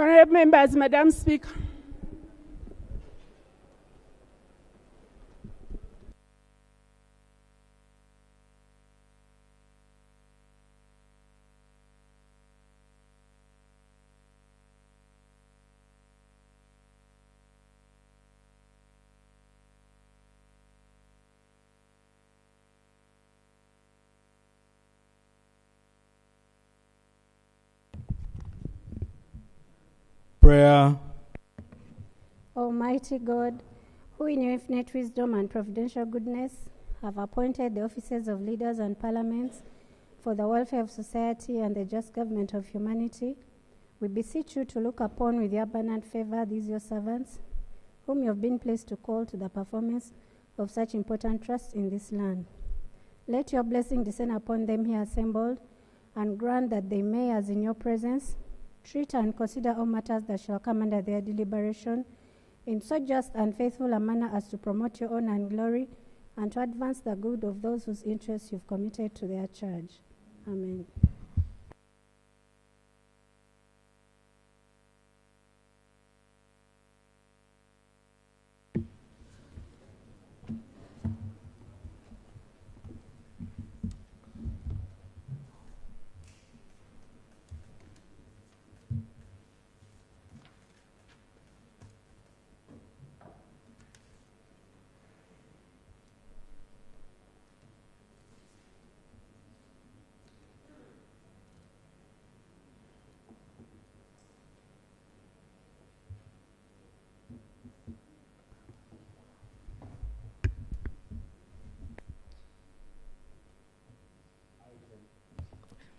Honourable members, Madam Speaker. Prayer. Almighty God, who in your infinite wisdom and providential goodness have appointed the offices of leaders and parliaments for the welfare of society and the just government of humanity, we beseech you to look upon with your abundant favor these your servants, whom you have been pleased to call to the performance of such important trusts in this land. Let your blessing descend upon them here assembled, and grant that they may, as in your presence, treat and consider all matters that shall come under their deliberation in so just and faithful a manner as to promote your honor and glory and to advance the good of those whose interests you've committed to their charge. Amen.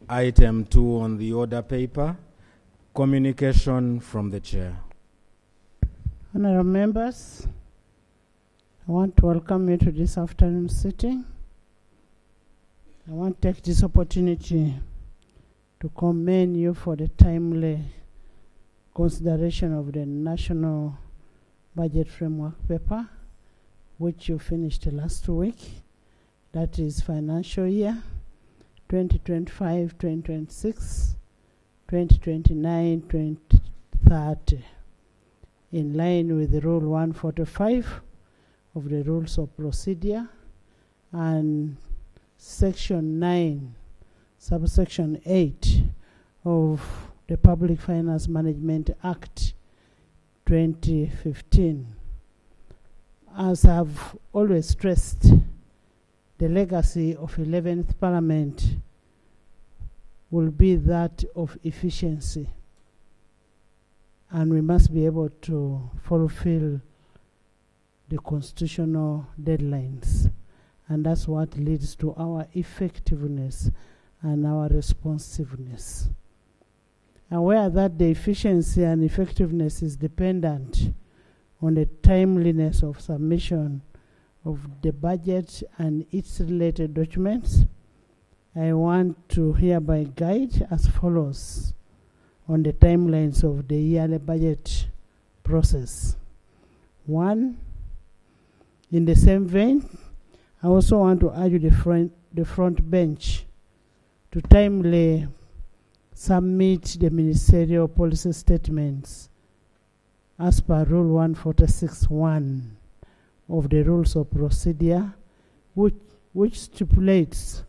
Item 2 on the order paper, communication from the chair. Honourable members, I want to welcome you to this afternoon sitting. I want to take this opportunity to commend you for the timely consideration of the National Budget Framework paper, which you finished last week. That is financial year 2025, 2026, 2029, 2030, in line with the Rule 145 of the Rules of Procedure and Section 9, Subsection 8 of the Public Finance Management Act 2015. As I've always stressed, the legacy of 11th Parliament will be that of efficiency, and we must be able to fulfill the constitutional deadlines, and that's what leads to our effectiveness and our responsiveness. Aware that the efficiency and effectiveness is dependent on the timeliness of submission of the budget and its related documents, I want to hereby guide as follows on the timelines of the yearly budget process. 1, in the same vein, I also want to urge the front bench to timely submit the ministerial policy statements as per Rule 146.1 of the Rules of Procedure, which stipulates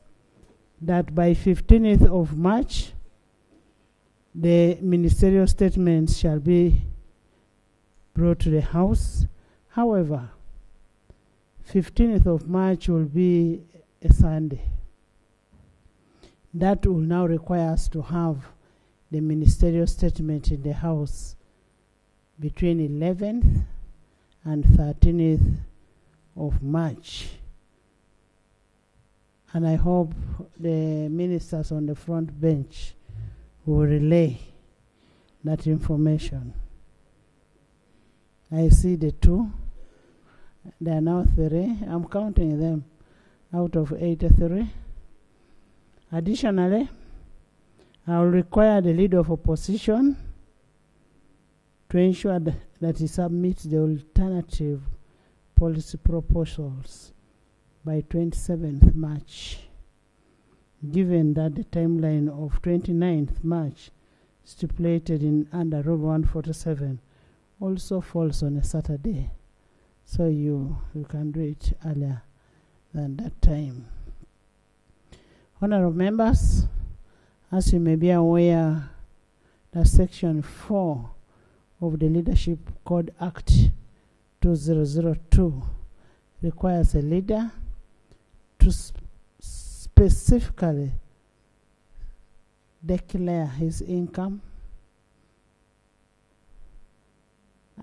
that by 15th of March, the ministerial statements shall be brought to the House. However, 15th of March will be a Sunday. That will now require us to have the ministerial statement in the House between 11th and 13th of March. And I hope the ministers on the front bench will relay that information. I see the 2. There are now 3. I'm counting them out of 83. Additionally, I will require the leader of opposition to ensure that he submits the alternative policy proposals by 27th March, given that the timeline of 29th March stipulated in under Rule 147 also falls on a Saturday. So you can do it earlier than that time. Honorable members, as you may be aware, that Section 4 of the Leadership Code Act 2002 requires a leader to specifically declare his income,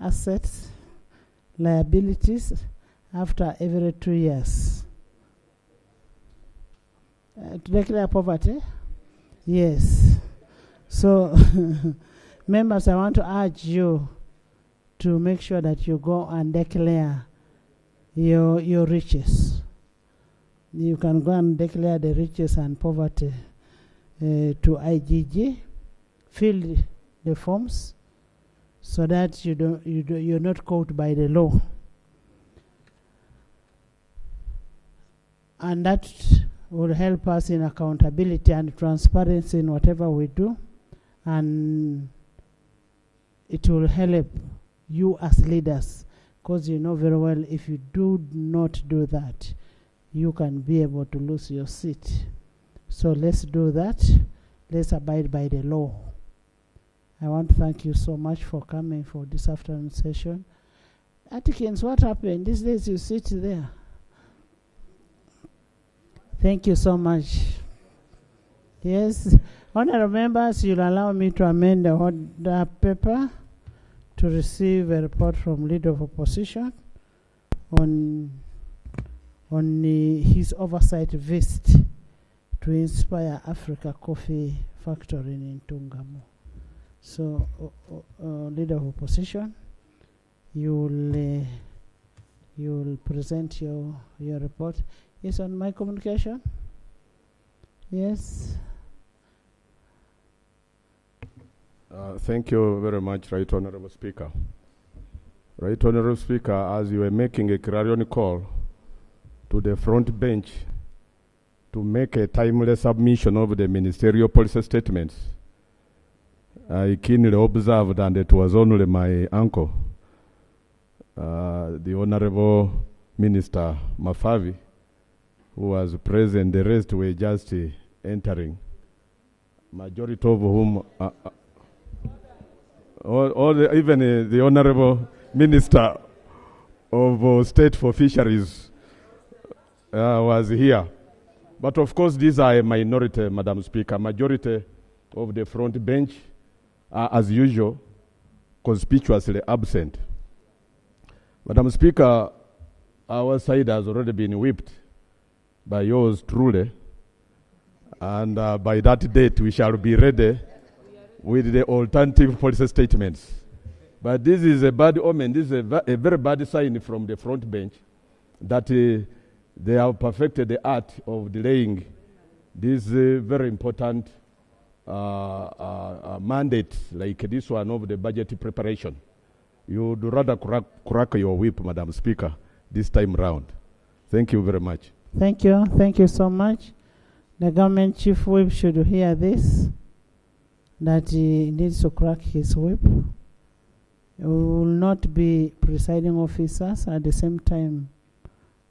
assets, liabilities after every 2 years. To declare poverty? Yes. So, members, I want to urge you to make sure that you go and declare your riches. You can go and declare the riches and poverty to IGG. Fill the forms so that you're not caught by the law. And that will help us in accountability and transparency in whatever we do, and it will help you as leaders, because you know very well if you do not do that, you can be able to lose your seat. So let's do that. Let's abide by the law. I want to thank you so much for coming for this afternoon session. Atkins, what happened? These days you sit there. Thank you so much. Yes, honorable members, you'll allow me to amend the order paper to receive a report from Leader of Opposition on his oversight visit to Inspire Africa Coffee Factory in Ntungamo. So, Leader of Opposition, you'll present your report. Is on my communication? Yes. Thank you very much, Right Honorable Speaker. Right Honorable Speaker, as you were making a clarion call to the front bench to make a timely submission of the ministerial policy statements, I keenly observed, and it was only my uncle, the Honorable Minister Mafavi, who was present. The rest were just entering. Majority of whom, even the Honorable Minister of State for Fisheries was here. But of course, these are a minority, Madam Speaker. Majority of the front bench are, as usual, conspicuously absent. Madam Speaker, our side has already been whipped by yours truly, and by that date we shall be ready with the alternative policy statements. But this is a bad omen. This is a very bad sign from the front bench that they have perfected the art of delaying this very important mandate like this one of the budget preparation. You would rather crack your whip, Madam Speaker, this time round. Thank you very much. Thank you. Thank you so much. The government chief whip should hear this, that he needs to crack his whip. We will not be presiding officers at the same time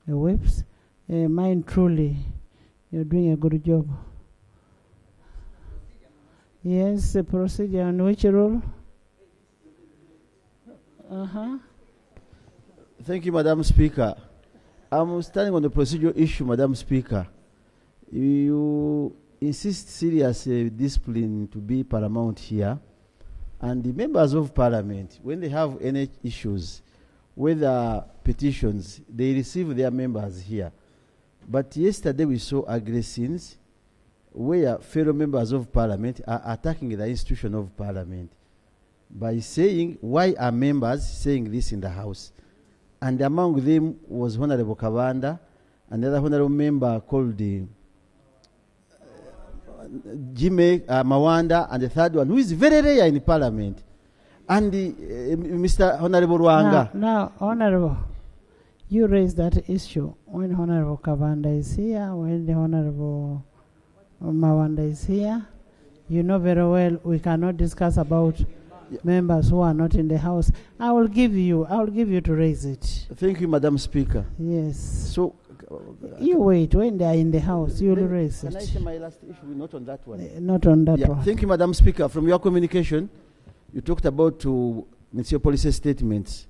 whips. Mine truly, you're doing a good job. Yes, the procedure on which rule? Thank you, Madam Speaker. I'm standing on the procedural issue, Madam Speaker. You insist serious discipline to be paramount here. And the members of parliament, when they have any issues, whether petitions, they receive their members here. But yesterday we saw aggressors where fellow members of parliament are attacking the institution of parliament by saying, why are members saying this in the house? And among them was Honorable Kabanda, another honorable member called Jimmy Mawanda, and the third one, who is very rare in parliament, and Mr. Honorable Ruanga. Now, Honorable, you raised that issue when Honorable Kabanda is here, when the Honorable Mawanda is here. You know very well we cannot discuss about members who are not in the House. I will give you to raise it. Thank you, Madam Speaker. Yes. So, You wait, when they are in the House, you'll raise can it. I say my last issue? Not on that one. Not on that one. Thank you, Madam Speaker. From your communication, you talked about ministerial policy statements.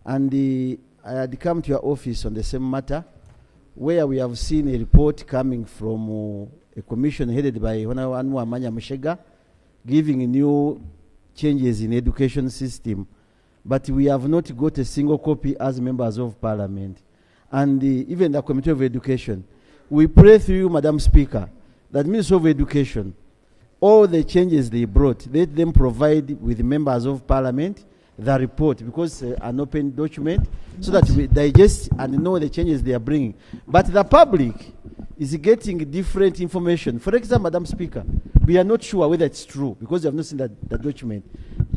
And I had come to your office on the same matter, where we have seen a report coming from a commission headed by Honorable Amanya Mushega, giving new changes in education system. But we have not got a single copy as members of Parliament. And even the Committee of Education. We pray through you, Madam Speaker, that Ministry of Education, all the changes they brought, let them provide with members of Parliament the report, because an open document, so that we digest and know the changes they are bringing. But the public is getting different information. For example, Madam Speaker, we are not sure whether it's true, because we have not seen the document.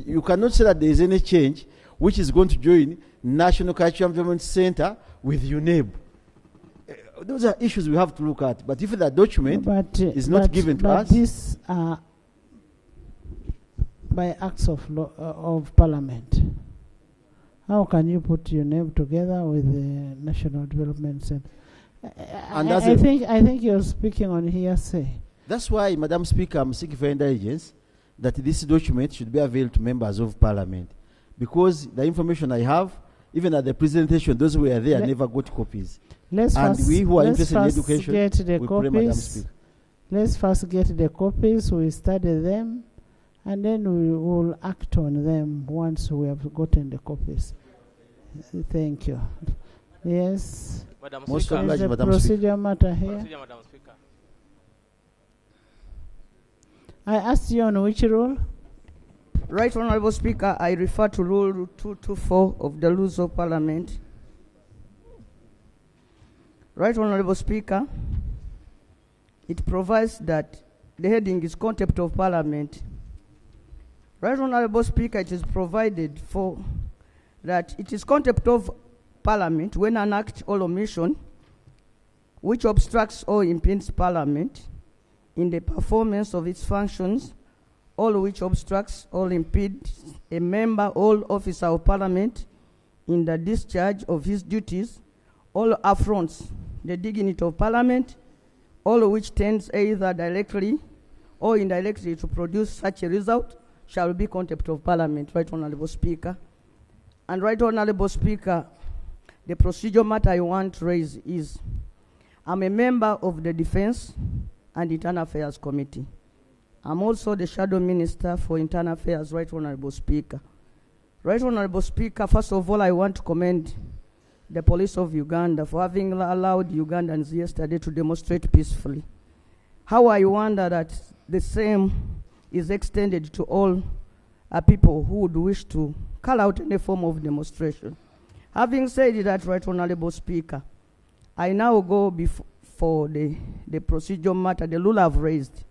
You cannot say that there is any change which is going to join National Cultural Development Center with UNEB. Those are issues we have to look at. But if the document is not given to us... But these are by acts of Parliament. How can you put UNEB together with the National Development Center? I think you're speaking on hearsay. That's why, Madam Speaker, I'm seeking for intelligence that this document should be available to members of Parliament. Because the information I have, even at the presentation, those who were there never got copies. We who are interested in education, we pray, Madam Speaker. Let's first get the copies, we study them, and then we will act on them once we have gotten the copies. Thank you. Yes. Madam Most Speaker. obliged, There's a Madam procedure matter here. Procedure, Madam Speaker. I asked you on which rule? Right Honourable Speaker, I refer to Rule 224 of the Rules of Parliament. Right Honourable Speaker, it provides that the heading is Contempt of Parliament. Right Honourable Speaker, it is provided for that it is contempt of Parliament when an act or omission which obstructs or impedes Parliament in the performance of its functions, all which obstructs or impedes a member or officer of Parliament in the discharge of his duties, all affronts the dignity of Parliament, all which tends either directly or indirectly to produce such a result, shall be contempt of Parliament. Right Honourable Speaker. And Right Honourable Speaker, the procedural matter I want to raise is, I'm a member of the Defence and Internal Affairs Committee. I'm also the Shadow Minister for Internal Affairs, Right Honourable Speaker. Right Honourable Speaker, first of all, I want to commend the police of Uganda for having allowed Ugandans yesterday to demonstrate peacefully. How I wonder that the same is extended to all people who would wish to call out any form of demonstration. Having said that, Right Honourable Speaker, I now go for the procedural matter, the rule I've raised.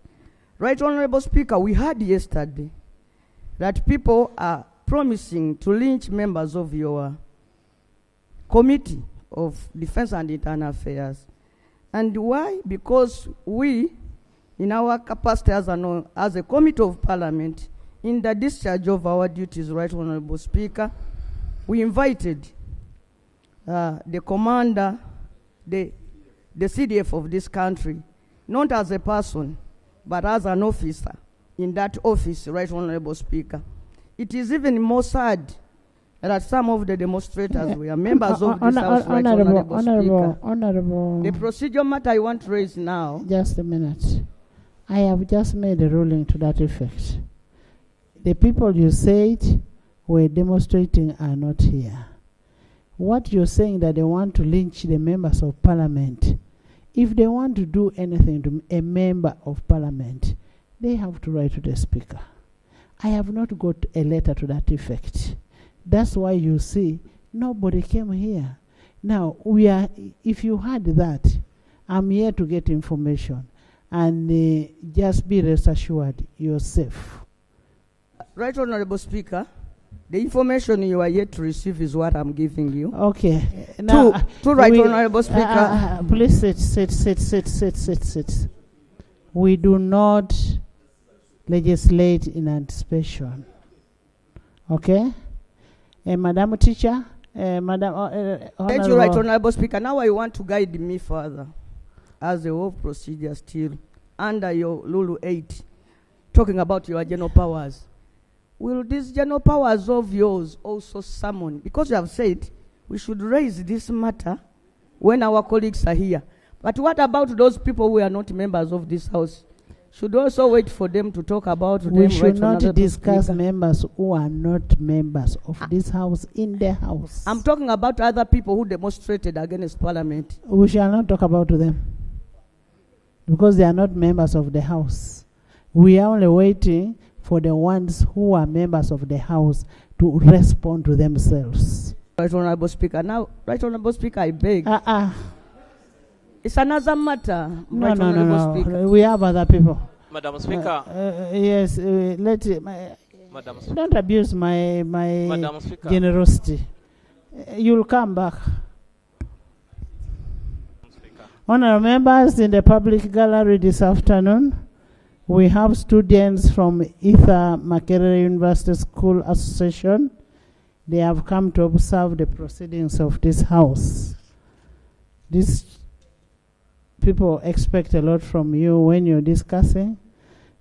Right Honourable Speaker, we heard yesterday that people are promising to lynch members of your Committee of Defence and Internal Affairs. And why? Because we, in our capacity as a Committee of Parliament, in the discharge of our duties, Right Honourable Speaker, we invited the commander, the CDF of this country, not as a person, but as an officer in that office, Right Honourable Speaker. It is even more sad that some of the demonstrators were members of this House, Right Honourable Speaker. Honourable. The procedure matter I want to raise now. Just a minute. I have just made a ruling to that effect. The people you said were demonstrating are not here. What you're saying that they want to lynch the members of Parliament, if they want to do anything to a member of Parliament, they have to write to the Speaker. I have not got a letter to that effect. That's why you see nobody came here. Now, if you had that, I'm here to get information. And just be rest assured, you're safe. Right Honourable Speaker, the information you are yet to receive is what I'm giving you. Okay. Now, to Right Honourable Speaker. Please sit. We do not legislate in anticipation. Okay? Madam Teacher, Madam Thank you, Right Honorable Speaker. Now I want to guide me further as the whole procedure still under your Lulu 8, talking about your general powers. Will these general powers of yours also summon, because you have said we should raise this matter when our colleagues are here. But what about those people who are not members of this house? Should we also wait for them to talk about them? We should not discuss members who are not members of this house in the house. I'm talking about other people who demonstrated against Parliament. We shall not talk about them because they are not members of the house. We are only waiting for the ones who are members of the house to respond to themselves. Right Honorable Speaker. Now, Right Honorable Speaker, I beg. It's another matter. No, right no. Speaker. We have other people. Madam Speaker. Yes, Madam Speaker. Don't abuse my generosity. You'll come back. Honourable members, in the public gallery this afternoon, we have students from Ether Makerere University School Association. They have come to observe the proceedings of this house. These people expect a lot from you when you're discussing.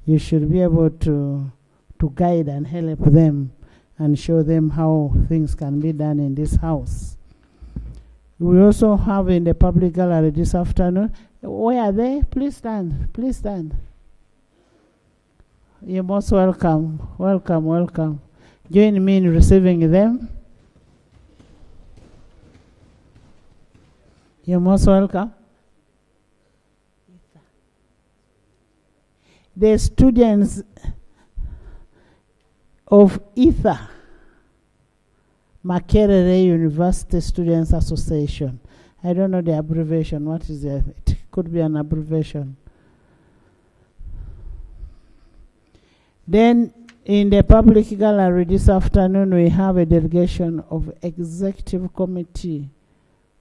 You should be able to guide and help them and show them how things can be done in this house. We also have in the public gallery this afternoon. Where are they? Please stand. Please stand. You're most welcome. Welcome, welcome. Join me in receiving them. You're most welcome. The students of Ether Makerere University Students Association. I don't know the abbreviation. What is it? It could be an abbreviation. Then in the public gallery this afternoon, we have a delegation of Executive Committee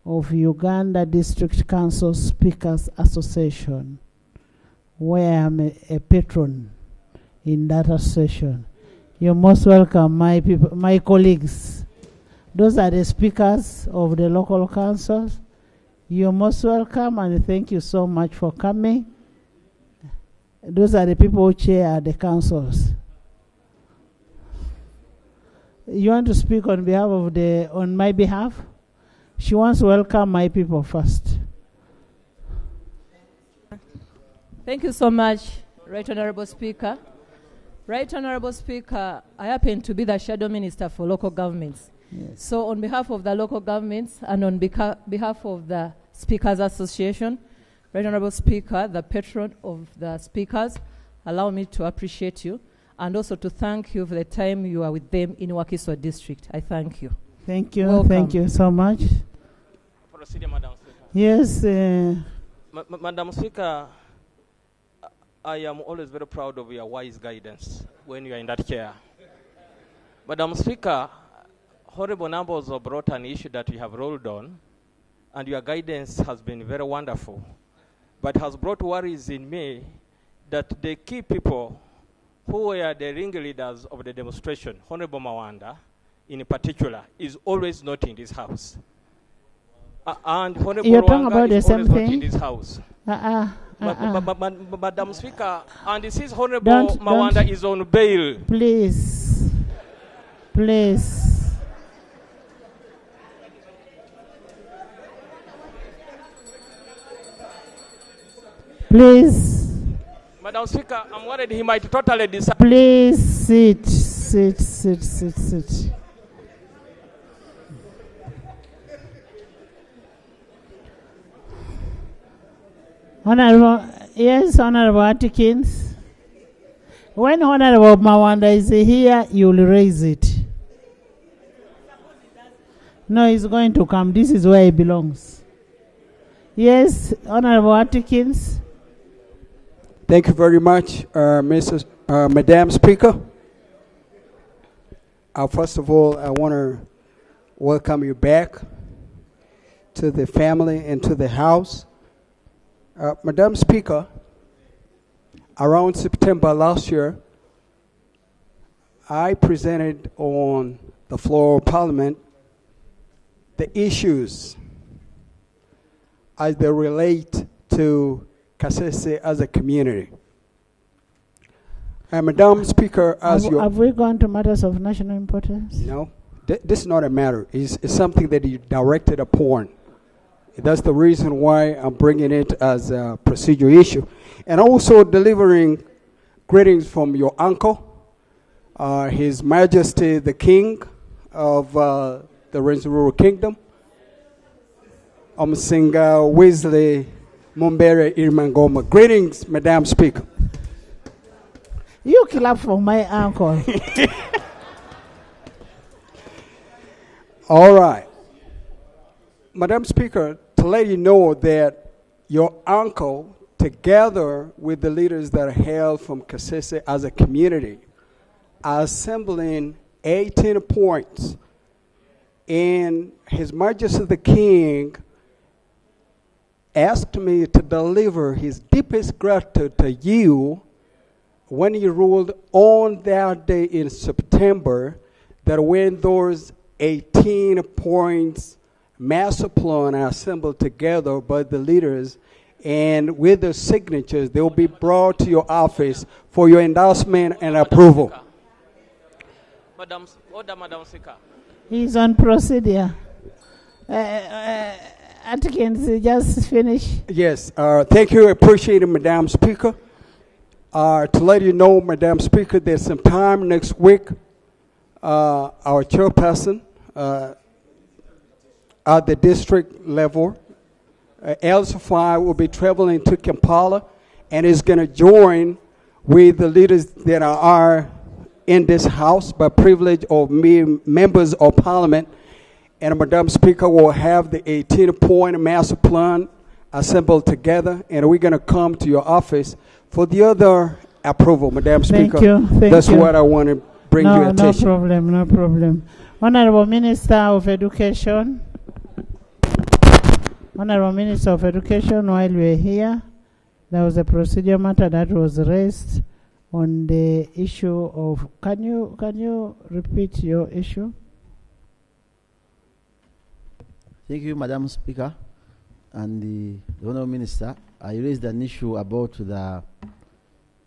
of Uganda District Council Speakers Association, where I'm a patron in that association. You're most welcome, my people, my colleagues. Those are the speakers of the local councils. You're most welcome, and thank you so much for coming. Those are the people who chair the councils. You want to speak on behalf of on my behalf? She wants to welcome my people first. Thank you so much, Right Honorable Speaker. Right Honorable Speaker, I happen to be the Shadow Minister for Local Governments. Yes. So on behalf of the local governments and on behalf of the Speakers Association, Right Honorable Speaker, the patron of the speakers, allow me to appreciate you and also to thank you for the time you are with them in Wakiso District. I thank you. Thank you. Welcome. Thank you so much. Proceed, Madam Speaker. Yes. Madam Speaker, I am always very proud of your wise guidance when you are in that chair. Madam Speaker, horrible numbers have brought an issue that you have rolled on, and your guidance has been very wonderful, but has brought worries in me that the key people who were the ringleaders of the demonstration, Honorable Mawanda in particular, is always not in this house. And Honorable You're talking about the is same always not thing? in this house. Madam Speaker, and this is Honorable Mawanda don't. is on bail. Please. Please. Please. Madam Speaker, I'm worried he might totally decide. Please sit. Honorable, yes, Honorable Atkins. When Honorable Mawanda is here, you'll raise it. No, he's going to come. This is where he belongs. Yes, Honorable Atkins. Thank you very much, Madam Speaker. First of all, I want to welcome you back to the family and to the House. Madam Speaker, around September last year, I presented on the floor of Parliament the issues as they relate to Kasese as a community. And Madam Speaker, have we gone to matters of national importance? No, this is not a matter. It's something that you directed upon. That's the reason why I'm bringing it as a procedural issue. And also delivering greetings from your uncle, His Majesty the King of the Rwenzururu Kingdom, Omusinga Weasley Mumbere Irmangoma. Greetings, Madam Speaker. You clap for my uncle. All right. Madam Speaker, to let you know that your uncle, together with the leaders that hail from Kasese as a community, are assembling 18 points. And His Majesty the King asked me to deliver his deepest gratitude to you when he ruled on that day in September that when those 18 points master plan are assembled together by the leaders and with the signatures, they will be brought to your office for your endorsement and approval. Madam Speaker. He's on procedure. Atkins, just finish. Yes, thank you. I appreciate it, Madam Speaker. To let you know, Madam Speaker, there's some time next week. Our chairperson at the district level, El-Safai, will be traveling to Kampala and is going to join with the leaders that are in this house by privilege of members of Parliament. And Madam Speaker will have the 18-point master plan assembled together, and we're going to come to your office for the other approval, Madam Speaker. Thank you. That's what I want to bring your attention. No problem. Honorable Minister of Education. Honorable Minister of Education, while we're here, there was a procedural matter that was raised on the issue of, can you repeat your issue? Thank you, Madam Speaker. And the Honourable Minister, I raised an issue about the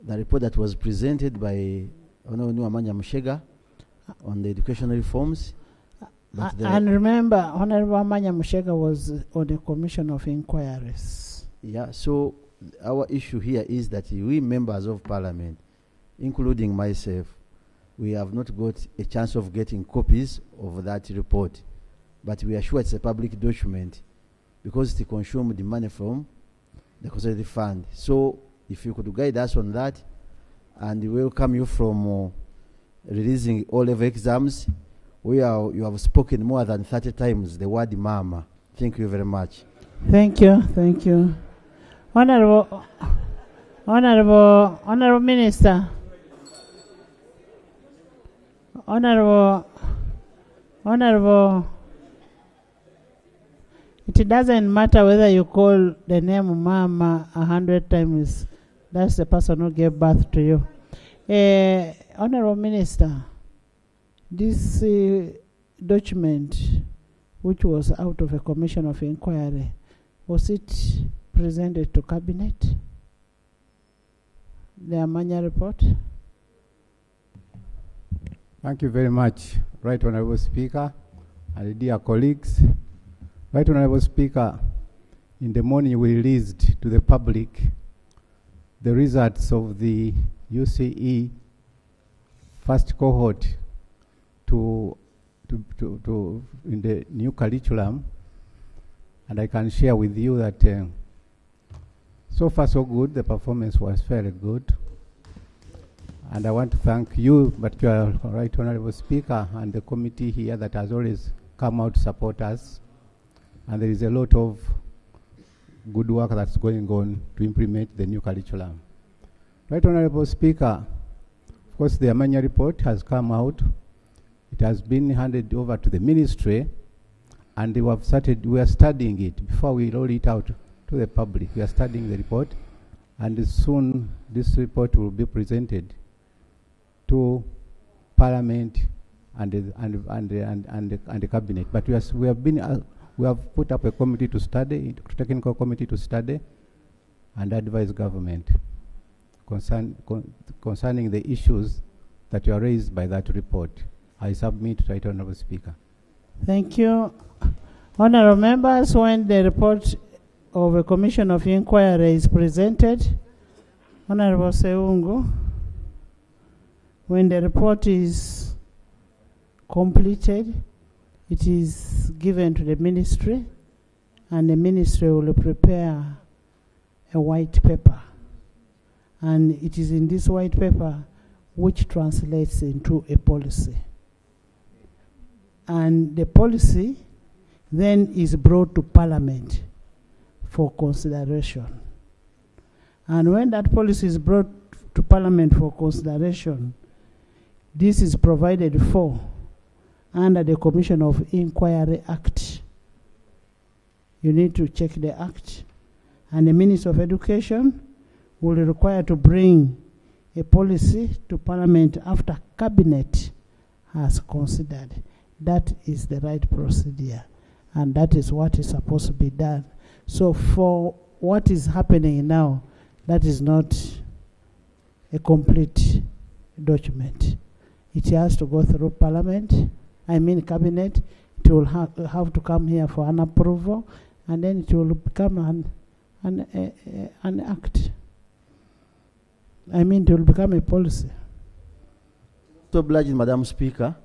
report that was presented by Honourable Amanya Mushega on the educational reforms. And remember, Honourable Amanya Mushega was on the Commission of Inquiries. Yeah, so our issue here is that we members of Parliament, including myself, we have not got a chance of getting copies of that report. But we are sure it's a public document because it consumed the money from the consolidated fund. So if you could guide us on that, and we welcome you from releasing all-level exams, where you have spoken more than 30 times the word mama. Thank you very much. Thank you. Honorable Minister. Honorable, it doesn't matter whether you call the name Mama 100 times. That's the person who gave birth to you. Honorable Minister, this document, which was out of a commission of inquiry, was it presented to Cabinet? The Amanya report? Thank you very much, Right Honourable Speaker and dear colleagues. Right Honourable Speaker, in the morning we released to the public the results of the UCE first cohort to in the new curriculum, and I can share with you that so far so good. The performance was very good, and I want to thank you, but you are Right Honourable Speaker, and the committee here that has always come out to support us. And there is a lot of good work that's going on to implement the new curriculum. Right Honourable Speaker, of course the Amanya report has come out. It has been handed over to the ministry, and we are studying it before we roll it out to the public. We are studying the report, and soon this report will be presented to Parliament and the Cabinet. But we have put up a committee to study, a technical committee to study and advise government concerning the issues that were raised by that report. I submit to the Honourable Speaker. Thank you. Honourable members, when the report of a commission of inquiry is presented, Honourable Seungu, when the report is completed, it is given to the ministry, and the ministry will prepare a white paper. And it is in this white paper which translates into a policy. And the policy then is brought to Parliament for consideration. And when that policy is brought to Parliament for consideration, this is provided for under the Commission of Inquiry Act. You need to check the Act. And the Minister of Education will be required to bring a policy to Parliament after Cabinet has considered. That is the right procedure. And that is what is supposed to be done. So for what is happening now, that is not a complete document. It has to go through Parliament, Cabinet. It will have to come here for an approval, and then it will become an act. It will become a policy. So obliged, Madam Speaker,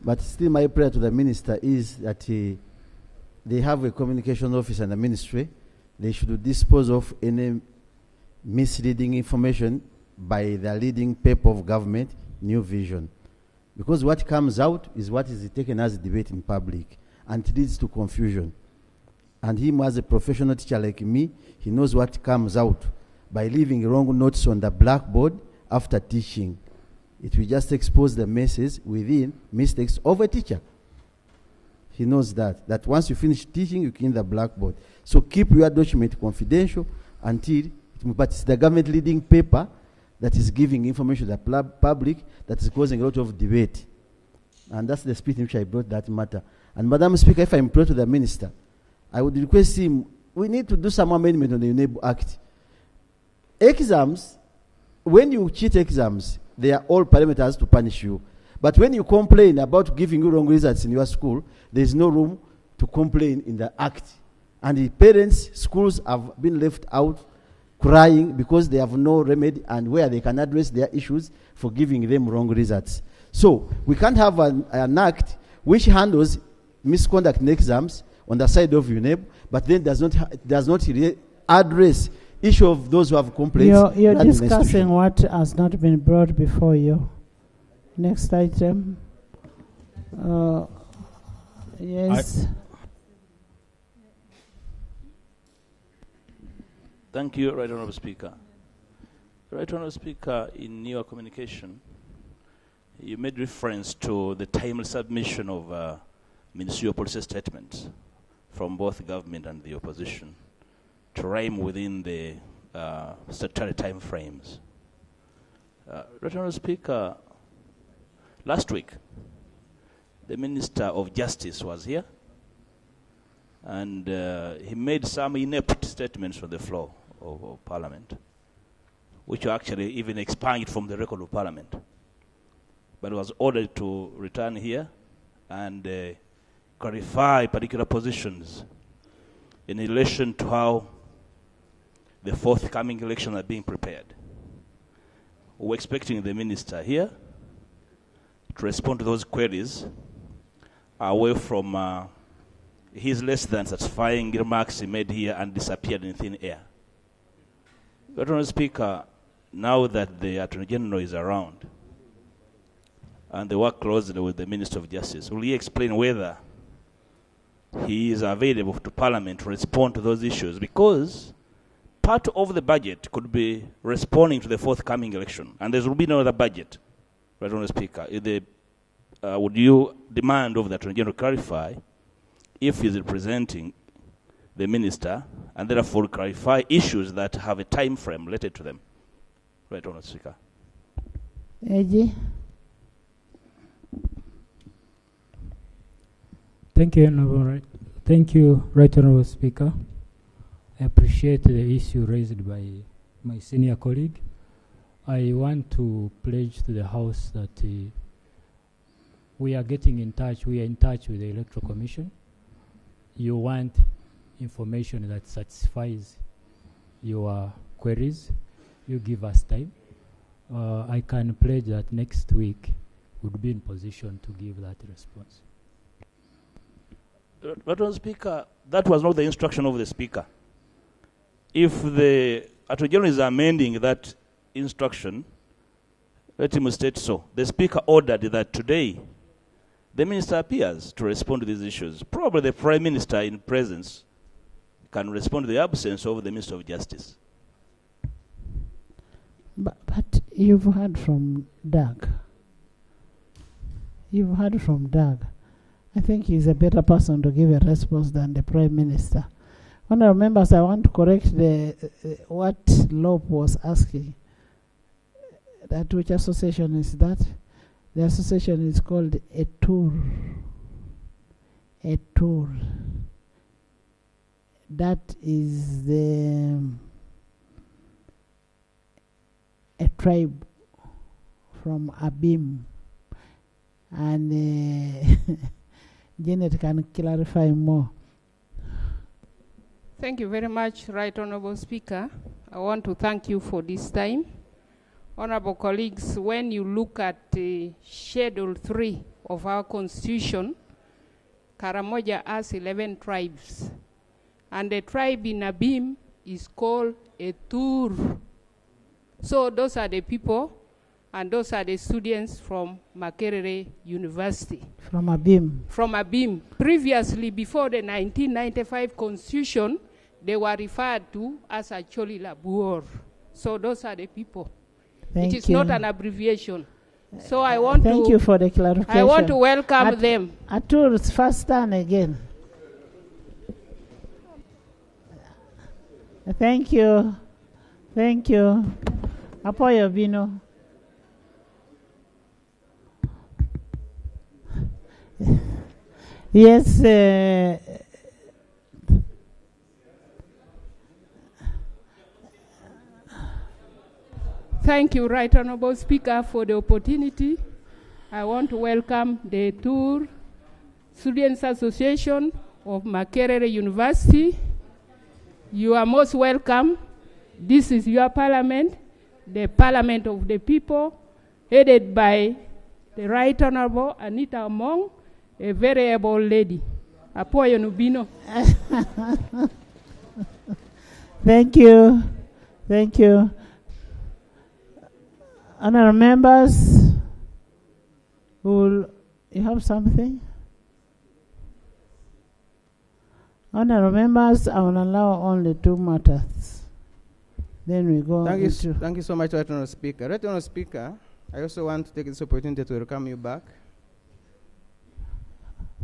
but still my prayer to the Minister is that they have a communication office and a ministry. They should dispose of any misleading information by the leading paper of government, New Vision. Because what comes out is what is taken as a debate in public, and it leads to confusion. And him as a professional teacher like me, he knows what comes out by leaving wrong notes on the blackboard after teaching. It will just expose the message within mistakes of a teacher. He knows that once you finish teaching, you clean the blackboard. So keep your document confidential until, but it's the government leading paper that is giving information to the public that is causing a lot of debate. And that's the spirit in which I brought that matter. And Madam Speaker, if I'm brought to the Minister, I would request him, we need to do some amendment on the UNEB Act. Exams, when you cheat exams, they are all parameters to punish you. But when you complain about giving you wrong results in your school, there is no room to complain in the Act. And the parents, schools have been left out crying because they have no remedy and where they can address their issues for giving them wrong results. So we can't have an Act which handles misconduct in exams on the side of UNEB, but then does not address issue of those who have complaints. You're discussing what has not been brought before you. Next item. Yes. Thank you, Right Honourable Speaker. Right Honourable Speaker, in your communication, you made reference to the timely submission of ministerial policy statements from both the government and the opposition to rhyme within the statutory time frames. Right Honourable Speaker, last week, the Minister of Justice was here, and he made some inept statements from the floor of Parliament, which were actually even expunged from the record of Parliament, but was ordered to return here and clarify particular positions in relation to how the forthcoming elections are being prepared. We're expecting the Minister here to respond to those queries away from his less than satisfying remarks he made here and disappeared in thin air. Honourable Speaker, now that the Attorney General is around and they work closely with the Minister of Justice, will he explain whether he is available to Parliament to respond to those issues? Because part of the budget could be responding to the forthcoming election, and there will be no other budget. Right, Honourable Speaker, would you demand of the Attorney General clarify if he is representing the Minister, and therefore clarify issues that have a time frame related to them? Right, Honourable Speaker. Eji. Thank you, Right Honourable Speaker. I appreciate the issue raised by my senior colleague. I want to pledge to the House that we are in touch with the Electoral Commission. You want information that satisfies your queries, you give us time. I can pledge that next week would be in position to give that response. Madam Speaker, that was not the instruction of the Speaker. If the Attorney General is amending that instruction, let him state so. The Speaker ordered that today the Minister appears to respond to these issues. Probably the Prime Minister in presence can respond to the absence of the Minister of Justice. But you've heard from Doug. I think he's a better person to give a response than the Prime Minister. Honourable members, I want to correct what Lope was asking. That which association is that? The association is called a tour. A tour. That is a tribe from Abim. And Janet can clarify more. Thank you very much, Right Honourable Speaker. I want to thank you for this time. Honourable colleagues, when you look at Schedule 3 of our Constitution, Karamoja has 11 tribes. And the tribe in Abim is called a Tur. So those are the people, and those are the students from Makerere University. From Abim. From Abim. Previously, before the 1995 Constitution, they were referred to as Acholi Labuor. So those are the people. Thank it is you. not an abbreviation. So I want Thank you for the clarification. I want to welcome them. Atur's first turn again. Thank you. Thank you. Apoyo Bino. Yes. Thank you, Right Honourable Speaker, for the opportunity. I want to welcome the Tour Students Association of Makerere University. You are most welcome. This is your parliament, the parliament of the people, headed by the Right Honourable Anita Among, a very able lady. Apoyo Nubino. Thank you. Thank you. Honourable members, you have something? Honourable members, I will allow only 2 matters. Then we go into... Thank you so much, Right Honourable Speaker. Right Honourable Speaker, I also want to take this opportunity to welcome you back.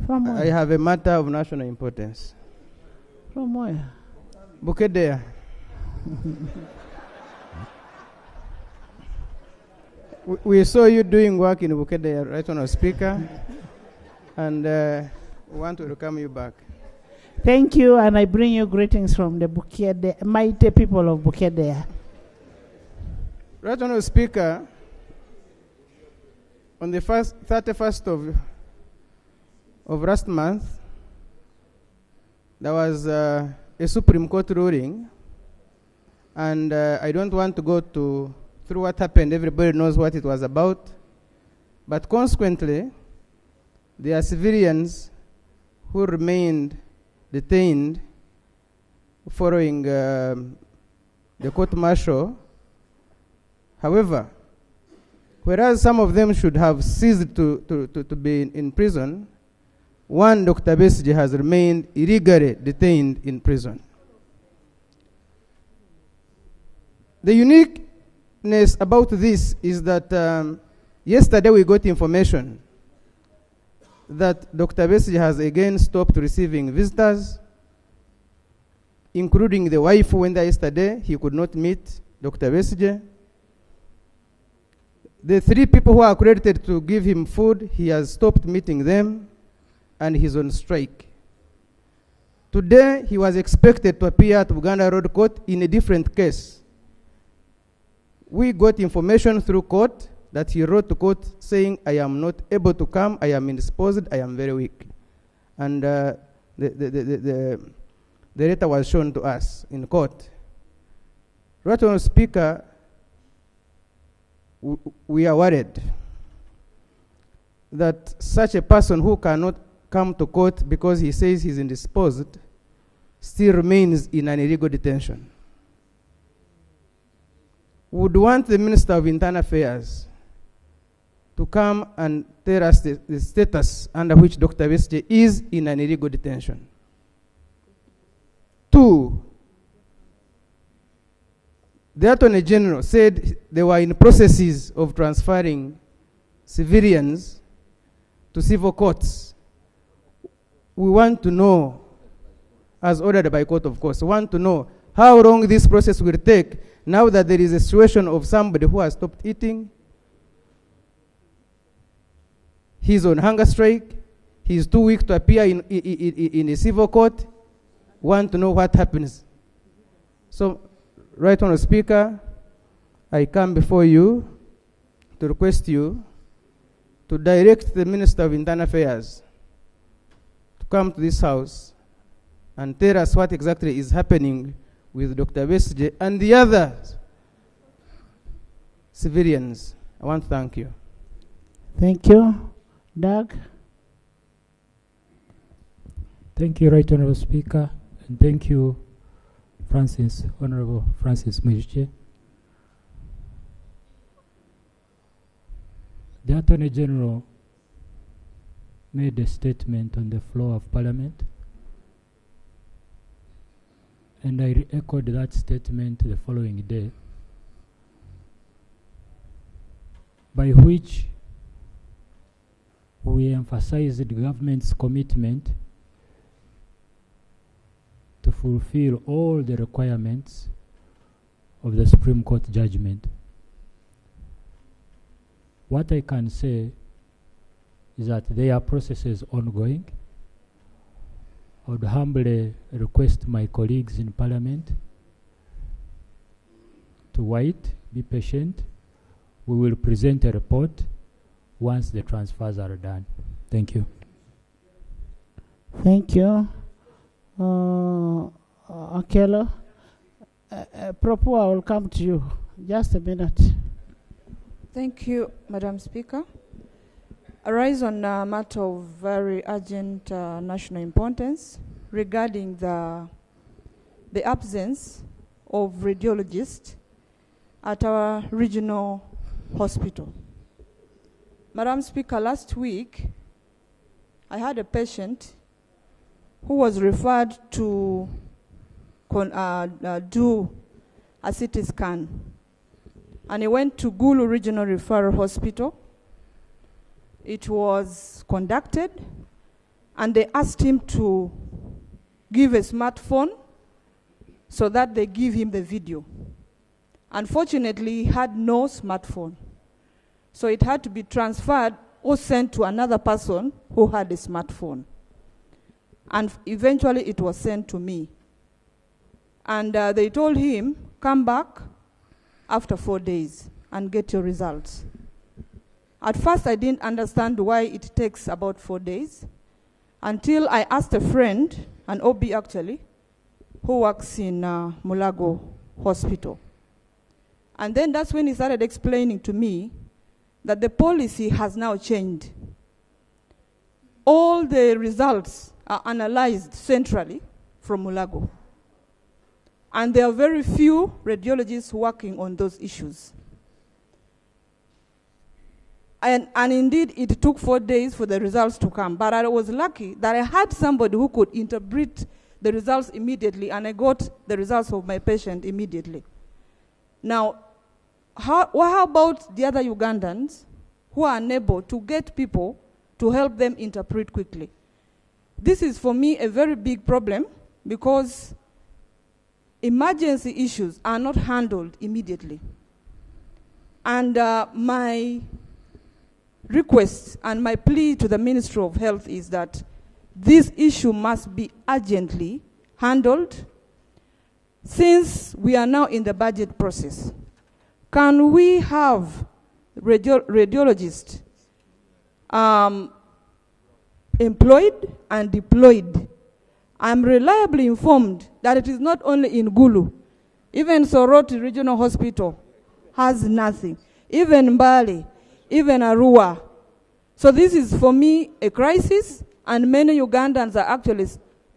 From where? I have a matter of national importance. From where? Bukedea. We saw you doing work in Bukedea, Right Honourable Speaker, and we want to welcome you back. Thank you, and I bring you greetings from the Bukedea, mighty people of Bukedea. Right Honourable Speaker, on the 31st of last month, there was a Supreme Court ruling, and I don't want to go through what happened. Everybody knows what it was about. But consequently, there are civilians who remained detained following the court-martial. However, whereas some of them should have ceased to be in prison, one, Dr. Besigye, has remained illegally detained in prison. The uniqueness about this is that yesterday we got information that Dr. Besigye has again stopped receiving visitors, including the wife who went there yesterday. He could not meet Dr. Besigye. The 3 people who are accredited to give him food, he has stopped meeting them. and he's on strike. Today, he was expected to appear at Uganda Road Court in a different case. We got information through court that he wrote to court saying, I am not able to come, I am indisposed, I am very weak. And the letter was shown to us in court. Right Honourable Speaker, we are worried that such a person who cannot come to court because he says he's indisposed still remains in an illegal detention. Would want the Minister of Internal Affairs to come and tell us the status under which Dr. Besigye is in an illegal detention. 2, the Attorney General said they were in processes of transferring civilians to civil courts. We want to know, as ordered by court of course, want to know how long this process will take now that there is a situation of somebody who has stopped eating, he's on hunger strike, he's too weak to appear in a civil court. Want to know what happens. So, Right Honourable Speaker, I come before you to request you to direct the Minister of Internal Affairs to come to this house and tell us what exactly is happening with Dr. Besigye and the other civilians. I want to thank you. Thank you. Doug? Thank you, Right Honourable Speaker, and thank you, Honourable Francis Mwijche. The Attorney General made a statement on the floor of Parliament, and I echoed that statement the following day, by which we emphasized the government's commitment to fulfill all the requirements of the Supreme Court judgment. What I can say is that there are processes ongoing. I would humbly request my colleagues in Parliament to wait, be patient. We will present a report once the transfers are done. Thank you. Thank you. Akelo, Propo, I will come to you. Just a minute. Thank you, Madam Speaker. I rise on a matter of very urgent national importance regarding the absence of radiologists at our regional hospital. Madam Speaker, last week I had a patient who was referred to do a CT scan, and he went to Gulu Regional Referral Hospital. It was conducted, and they asked him to give a smartphone so that they give him the video. Unfortunately, he had no smartphone, so it had to be transferred or sent to another person who had a smartphone. And eventually it was sent to me. And they told him, come back after 4 days and get your results. At first I didn't understand why it takes about 4 days, until I asked a friend, an OB actually, who works in Mulago Hospital. And then that's when he started explaining to me that the policy has now changed. All the results are analyzed centrally from Mulago. And there are very few radiologists working on those issues. And indeed, it took 4 days for the results to come. But I was lucky that I had somebody who could interpret the results immediately, and I got the results of my patient immediately. Now, how about the other Ugandans who are unable to get people to help them interpret quickly? This is, for me, a very big problem, because emergency issues are not handled immediately. And my request and my plea to the Ministry of Health is that this issue must be urgently handled since we are now in the budget process. Can we have radiologists employed and deployed? I'm reliably informed that it is not only in Gulu. Even Soroti Regional Hospital has nothing. Even Mbale, even Arua. So this is, for me, a crisis, and many Ugandans are actually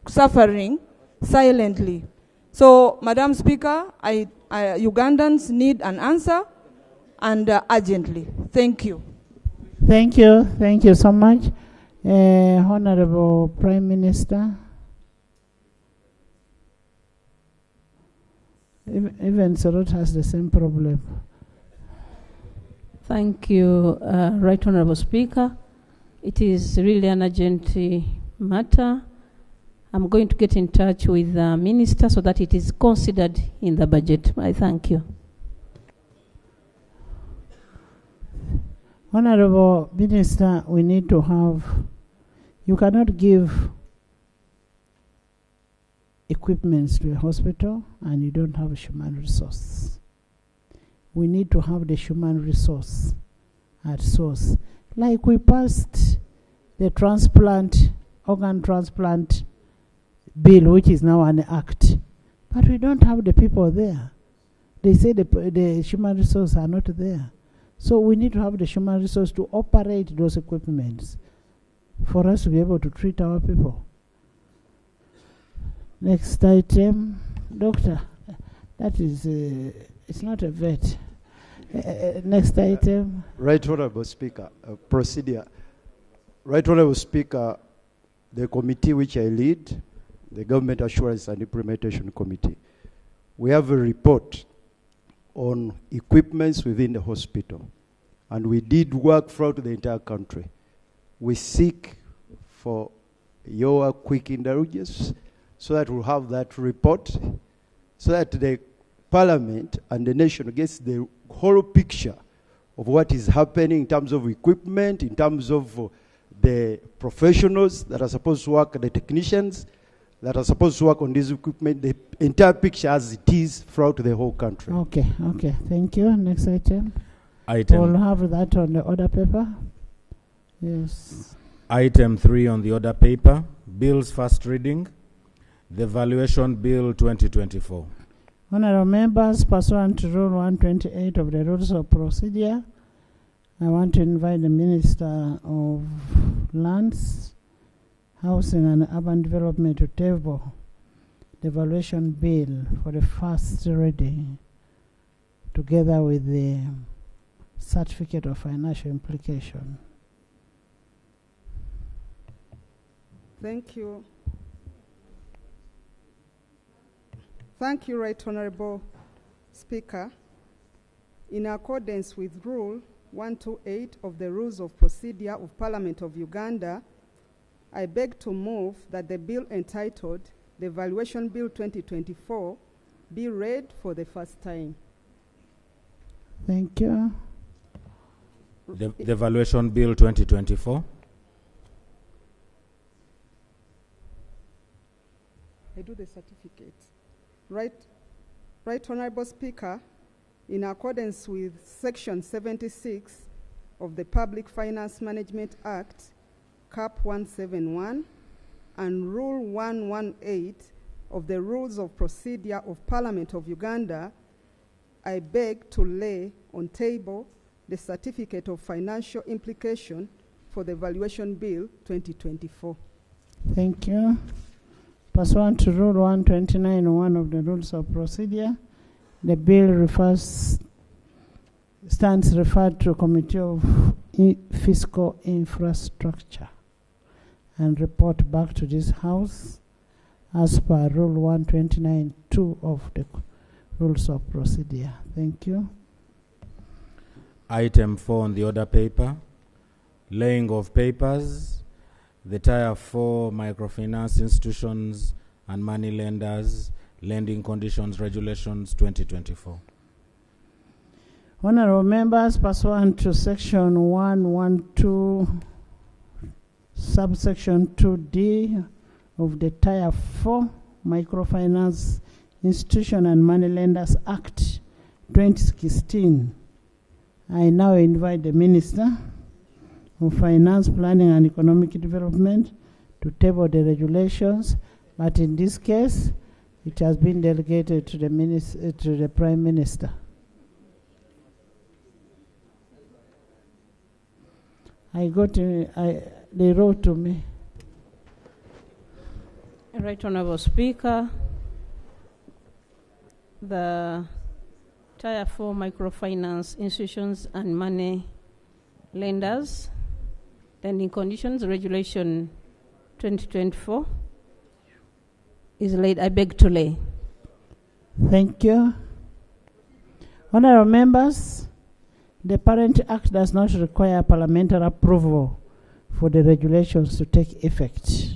suffering silently. So, Madam Speaker, Ugandans need an answer, and urgently. Thank you. Thank you. Thank you so much. Honorable Prime Minister. Even Sorot has the same problem. Thank you, Right Honorable Speaker. It is really an urgent matter. I'm going to get in touch with the Minister so that it is considered in the budget. I thank you. Honorable Minister, we need to have, you cannot give equipments to a hospital and you don't have a human resource. We need to have the human resource at source. Like we passed the organ transplant bill, which is now an act, but we don't have the people there. They say the human resources are not there. So we need to have the human resource to operate those equipments for us to be able to treat our people. Next item, doctor. That is, it's not a vet. Next item. Right Honorable Speaker, procedure. Right Honorable Speaker, the committee which I lead, the Government Assurance and Implementation Committee, we have a report on equipments within the hospital. And we did work throughout the entire country. We seek for your quick indulgence so that we'll have that report, so that the Parliament and the nation gets the whole picture of what is happening in terms of equipment, in terms of the professionals that are supposed to work, the technicians that are supposed to work on this equipment, the entire picture as it is throughout the whole country. Okay, thank you. Next item. We'll have that on the order paper. Yes. Item 3 on the order paper, bills first reading, the Valuation Bill 2024. Honorable members, pursuant to Rule 128 of the Rules of Procedure, I want to invite the Minister of Lands, Housing and Urban Development to table the Valuation Bill for the first reading, together with the Certificate of Financial Implication. Thank you. Thank you, Right Honorable Speaker. In accordance with Rule 128 of the Rules of Procedure of Parliament of Uganda, I beg to move that the bill entitled the Valuation Bill 2024 be read for the first time. Thank you. The Valuation Bill 2024. I do the certificate. Right Honorable Speaker, in accordance with Section 76 of the Public Finance Management Act, Cap 171, and Rule 118 of the Rules of Procedure of Parliament of Uganda, I beg to lay on table the Certificate of Financial Implication for the Valuation Bill 2024. Thank you. Pursuant to Rule 129(1) of the Rules of Procedure, the bill stands referred to Committee of Fiscal Infrastructure and report back to this House as per Rule 129(2) of the Rules of Procedure. Thank you. Item 4 on the order paper, laying of papers, the Tier 4 microfinance institutions and money lenders, lending conditions regulations 2024. Honorable members, pursuant to Section 112, subsection 2D of the Tier 4 Microfinance Institution and Moneylenders Act 2016. I now invite the Minister of Finance, Planning and Economic Development to table the regulations, but in this case, it has been delegated to the Prime Minister. They wrote to me. Right Honourable Speaker, the Tier 4 Microfinance Institutions and Money Lenders Lending Conditions Regulation 2024 is laid. I beg to lay. Thank you. Honourable members, the Parent Act does not require parliamentary approval for the regulations to take effect.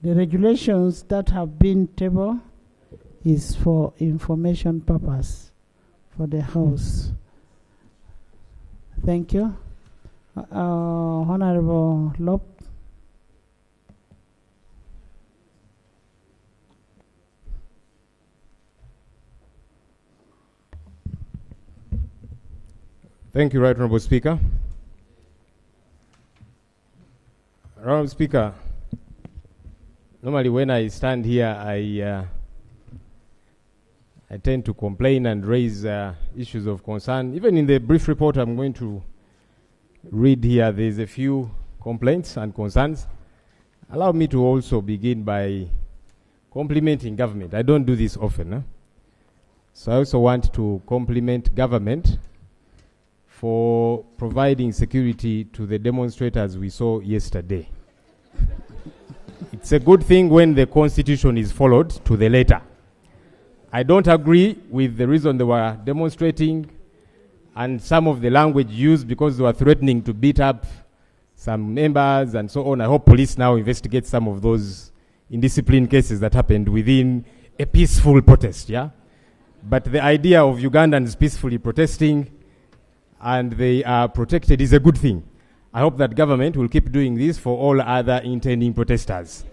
The regulations that have been tabled is for information purpose for the House. Thank you. Honorable Lop. Thank you, Right Honorable Speaker. Honorable Speaker, normally when I stand here, I tend to complain and raise issues of concern. Even in the brief report I'm going to read here, there's a few complaints and concerns. Allow me to also begin by complimenting government. I don't do this often. So I also want to compliment government for providing security to the demonstrators we saw yesterday. It's a good thing when the constitution is followed to the letter. I don't agree with the reason they were demonstrating and some of the language used because they were threatening to beat up some members and so on. I hope police now investigate some of those indiscipline cases that happened within a peaceful protest, yeah? But the idea of Ugandans peacefully protesting and they are protected is a good thing. I hope that government will keep doing this for all other intending protesters.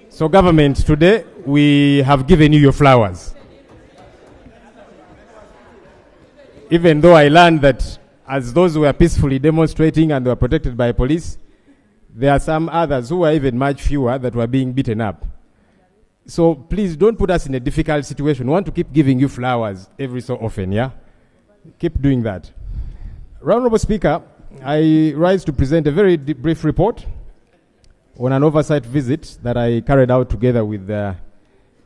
So government, today we have given you your flowers. Even though I learned that as those who were peacefully demonstrating and were protected by police, there are some others who are even much fewer that were being beaten up. So please don't put us in a difficult situation. We want to keep giving you flowers every so often, yeah? Keep doing that. Honorable Speaker, I rise to present a very brief report on an oversight visit that I carried out together with the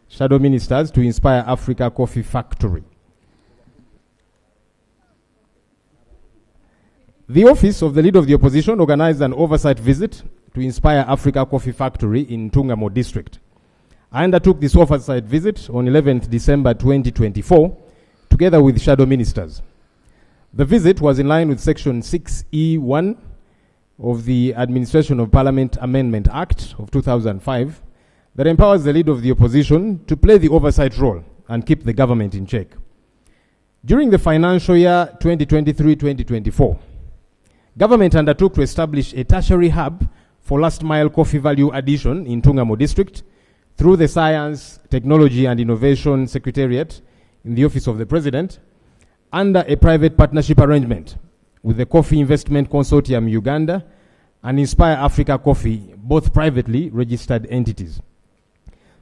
shadow ministers to Inspire Africa Coffee Factory. The Office of the Leader of the Opposition organized an oversight visit to Inspire Africa Coffee Factory in Tungamo District. I undertook this oversight visit on 11th December 2024 together with shadow ministers. The visit was in line with Section 6E1 of the Administration of Parliament Amendment Act of 2005 that empowers the Leader of the Opposition to play the oversight role and keep the government in check. During the financial year 2023-2024, government undertook to establish a tertiary hub for last-mile coffee value addition in Tungamo District through the Science, Technology and Innovation Secretariat in the Office of the President under a private partnership arrangement with the Coffee Investment Consortium Uganda and Inspire Africa Coffee, both privately registered entities.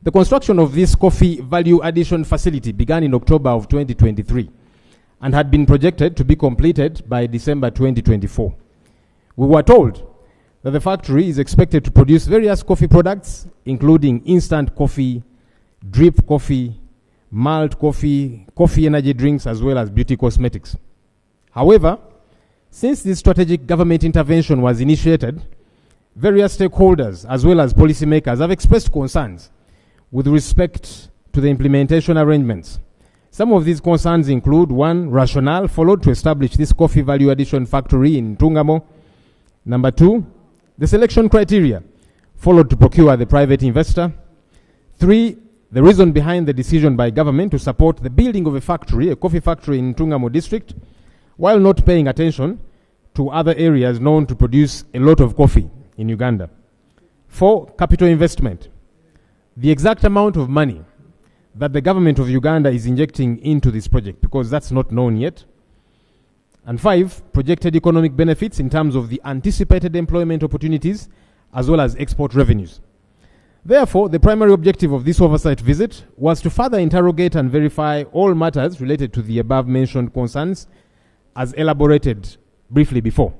The construction of this coffee value addition facility began in October of 2023 and had been projected to be completed by December 2024. We were told that the factory is expected to produce various coffee products, including instant coffee, drip coffee, malt coffee, coffee energy drinks, as well as beauty cosmetics. However, since this strategic government intervention was initiated, various stakeholders, as well as policymakers, have expressed concerns with respect to the implementation arrangements. Some of these concerns include: 1, rationale followed to establish this coffee value addition factory in Tungamo. Number 2, the selection criteria followed to procure the private investor. 3, the reason behind the decision by government to support the building of a factory, a coffee factory in Tungamo District, while not paying attention to other areas known to produce a lot of coffee, in Uganda. 4, capital investment. The exact amount of money that the government of Uganda is injecting into this project, because that's not known yet. And 5, projected economic benefits in terms of the anticipated employment opportunities as well as export revenues. Therefore, the primary objective of this oversight visit was to further interrogate and verify all matters related to the above-mentioned concerns as elaborated briefly before.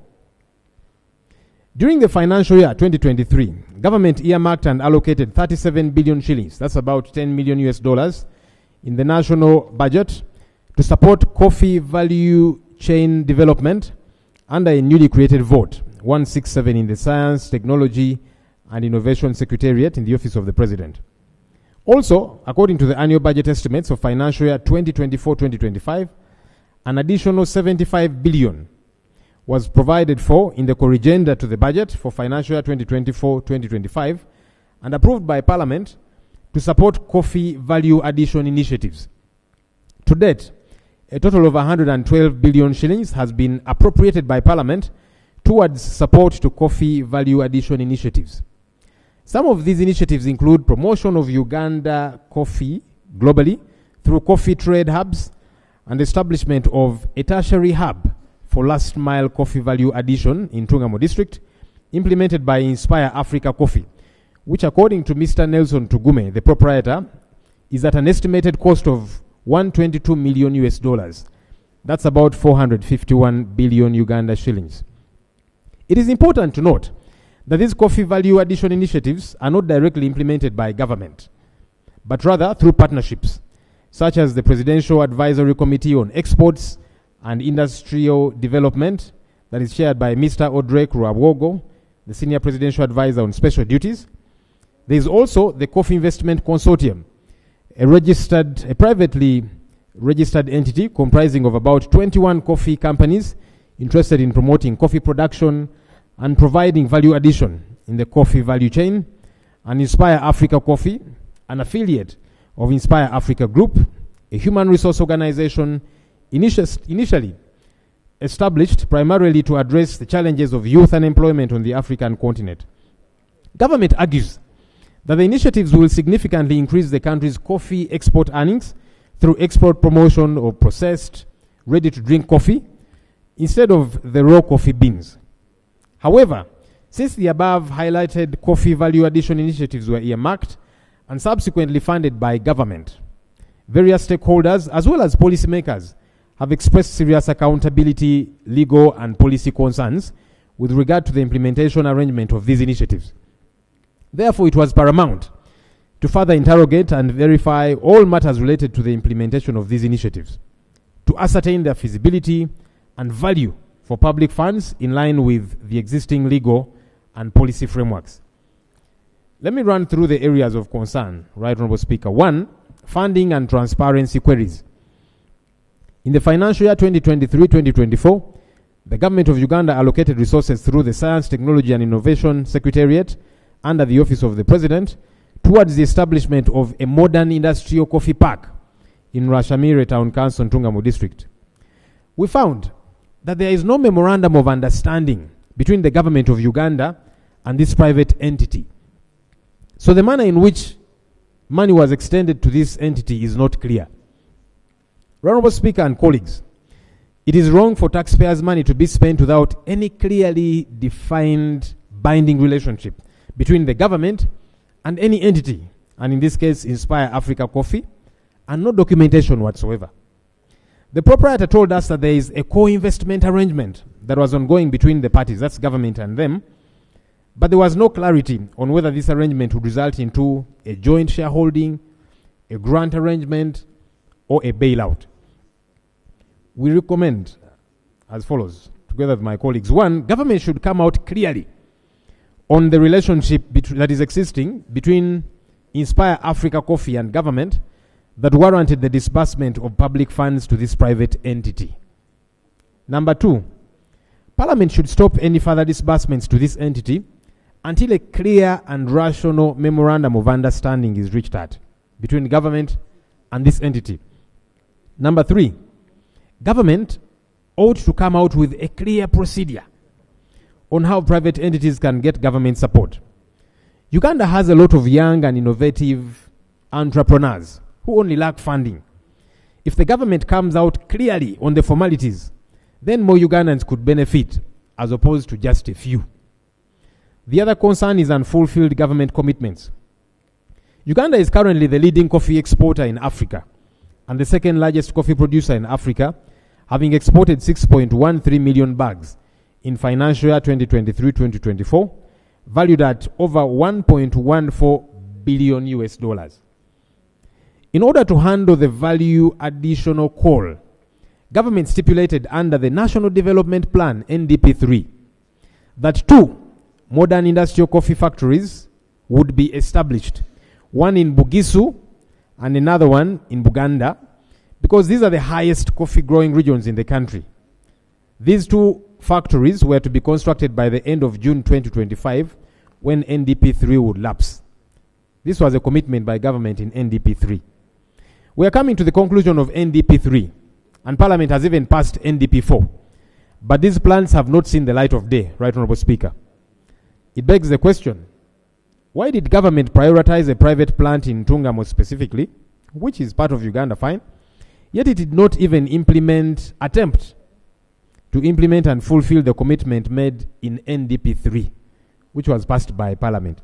During the financial year 2023, government earmarked and allocated 37 billion shillings, that's about $10 million US, in the national budget to support coffee value chain development under a newly created vote, 167 in the Science, Technology and Innovation Secretariat in the Office of the President. Also, according to the annual budget estimates of financial year 2024-2025, an additional 75 billion was provided for in the corrigenda to the budget for financial year 2024-2025 and approved by Parliament to support coffee value addition initiatives. To date, a total of 112 billion shillings has been appropriated by Parliament towards support to coffee value addition initiatives. Some of these initiatives include promotion of Uganda coffee globally through coffee trade hubs and establishment of a tertiary hub for last mile coffee value addition in Tungamo district, implemented by Inspire Africa Coffee, which according to Mr. Nelson Tugume, the proprietor, is at an estimated cost of 122 million US. That's about 451 billion Uganda shillings. It is important to note that these coffee value addition initiatives are not directly implemented by government, but rather through partnerships, such as the Presidential Advisory Committee on Exports and Industrial Development, that is chaired by Mr. Odrek Ruabwogo, the Senior Presidential Advisor on Special Duties. There is also the Coffee Investment Consortium, a privately registered entity comprising of about 21 coffee companies interested in promoting coffee production and providing value addition in the coffee value chain, and Inspire Africa Coffee, an affiliate of Inspire Africa Group, a human resource organization initially established primarily to address the challenges of youth unemployment on the African continent. Government argues that the initiatives will significantly increase the country's coffee export earnings through export promotion of processed, ready-to-drink coffee instead of the raw coffee beans. However, since the above highlighted coffee value addition initiatives were earmarked and subsequently funded by government, various stakeholders as well as policymakers have expressed serious accountability, legal and policy concerns with regard to the implementation arrangement of these initiatives. Therefore, it was paramount to further interrogate and verify all matters related to the implementation of these initiatives, to ascertain their feasibility and value for public funds in line with the existing legal and policy frameworks. Let me run through the areas of concern, Right Honourable Speaker. 1, funding and transparency queries. In the financial year 2023-2024, the Government of Uganda allocated resources through the Science, Technology and Innovation Secretariat under the Office of the President towards the establishment of a modern industrial coffee park in Rashamire Town Council, Tungamo District. We found that there is no memorandum of understanding between the Government of Uganda and this private entity. So the manner in which money was extended to this entity is not clear. Honourable Speaker and colleagues, it is wrong for taxpayers' money to be spent without any clearly defined binding relationship between the government and any entity, and in this case, Inspire Africa Coffee, and no documentation whatsoever. The proprietor told us that there is a co-investment arrangement that was ongoing between the parties, that's government and them, but there was no clarity on whether this arrangement would result into a joint shareholding, a grant arrangement, or a bailout. We recommend as follows, together with my colleagues. 1, government should come out clearly on the relationship that is existing between Inspire Africa Coffee and government that warranted the disbursement of public funds to this private entity. Number 2, Parliament should stop any further disbursements to this entity until a clear and rational memorandum of understanding is reached at between government and this entity. Number 3, government ought to come out with a clear procedure on how private entities can get government support. Uganda has a lot of young and innovative entrepreneurs who only lack funding. If the government comes out clearly on the formalities, then more Ugandans could benefit as opposed to just a few. The other concern is unfulfilled government commitments. Uganda is currently the leading coffee exporter in Africa and the second largest coffee producer in Africa, having exported 6.13 million bags in financial year 2023-2024, valued at over 1.14 billion US dollars. In order to handle the value additional call, government stipulated under the National Development Plan, NDP3, that 2 modern industrial coffee factories would be established, one in Bugisu and another one in Uganda, because these are the highest coffee growing regions in the country. These 2 factories were to be constructed by the end of June 2025, when NDP3 would lapse. This was a commitment by government in NDP3. We are coming to the conclusion of NDP3, and Parliament has even passed NDP4. But these plans have not seen the light of day, Right Honourable Speaker. It begs the question, why did government prioritize a private plant in Ntungamo specifically, which is part of Uganda, fine, yet it did not even attempt to implement and fulfill the commitment made in NDP3, which was passed by Parliament?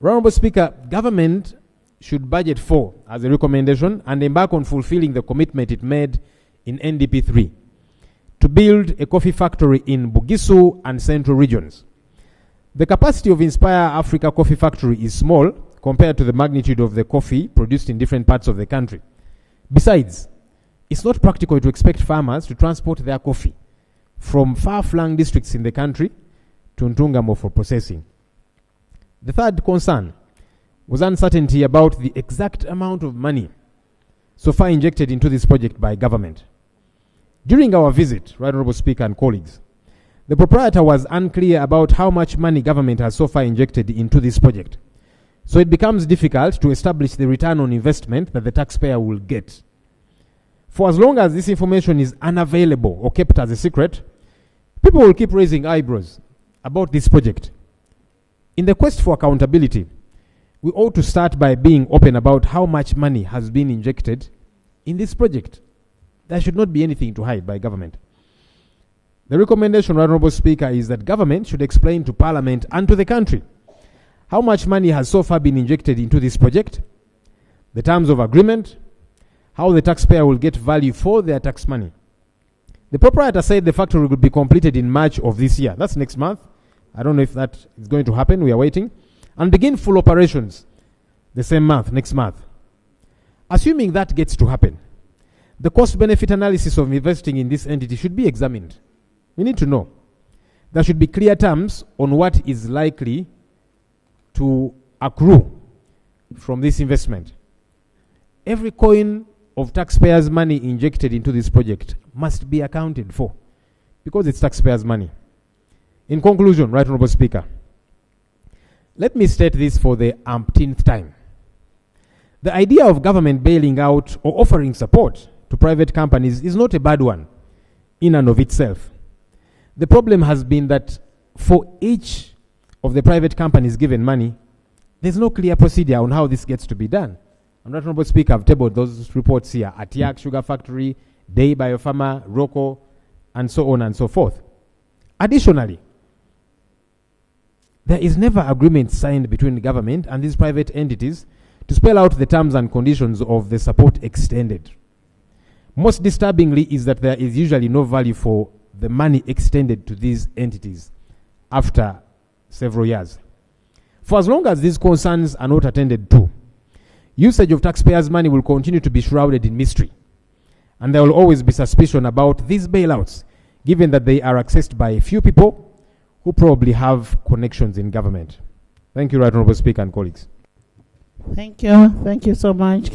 Honourable Speaker, government should budget for, as a recommendation, and embark on fulfilling the commitment it made in NDP3 to build a coffee factory in Bugisu and Central regions. The capacity of Inspire Africa Coffee Factory is small compared to the magnitude of the coffee produced in different parts of the country. Besides, it's not practical to expect farmers to transport their coffee from far-flung districts in the country to Ntungamo for processing. The third concern was uncertainty about the exact amount of money so far injected into this project by government. During our visit, Right Honourable Speaker and colleagues, the proprietor was unclear about how much money government has so far injected into this project. So it becomes difficult to establish the return on investment that the taxpayer will get. For as long as this information is unavailable or kept as a secret, people will keep raising eyebrows about this project. In the quest for accountability, we ought to start by being open about how much money has been injected in this project. There should not be anything to hide by government. The recommendation, Honourable Speaker, is that government should explain to Parliament and to the country how much money has so far been injected into this project, the terms of agreement, how the taxpayer will get value for their tax money. The proprietor said the factory will be completed in March of this year. That's next month. I don't know if that is going to happen. We are waiting. And begin full operations the same month, next month. Assuming that gets to happen, the cost-benefit analysis of investing in this entity should be examined. We need to know. There should be clear terms on what is likely to accrue from this investment. Every coin of taxpayers' money injected into this project must be accounted for because it's taxpayers' money. In conclusion, Right Honourable Speaker, let me state this for the umpteenth time. The idea of government bailing out or offering support to private companies is not a bad one in and of itself. The problem has been that for each of the private companies given money, there's no clear procedure on how this gets to be done. And Right Honourable Speaker, I've tabled those reports here. Atiak Sugar Factory, Day Biopharma, Rocco, and so on and so forth. Additionally, there is never agreement signed between the government and these private entities to spell out the terms and conditions of the support extended. Most disturbingly is that there is usually no value for the money extended to these entities after several years. For as long as these concerns are not attended to, usage of taxpayers' money will continue to be shrouded in mystery. And there will always be suspicion about these bailouts, given that they are accessed by a few people who probably have connections in government. Thank you, Right Honourable Speaker and colleagues. Thank you. Thank you so much,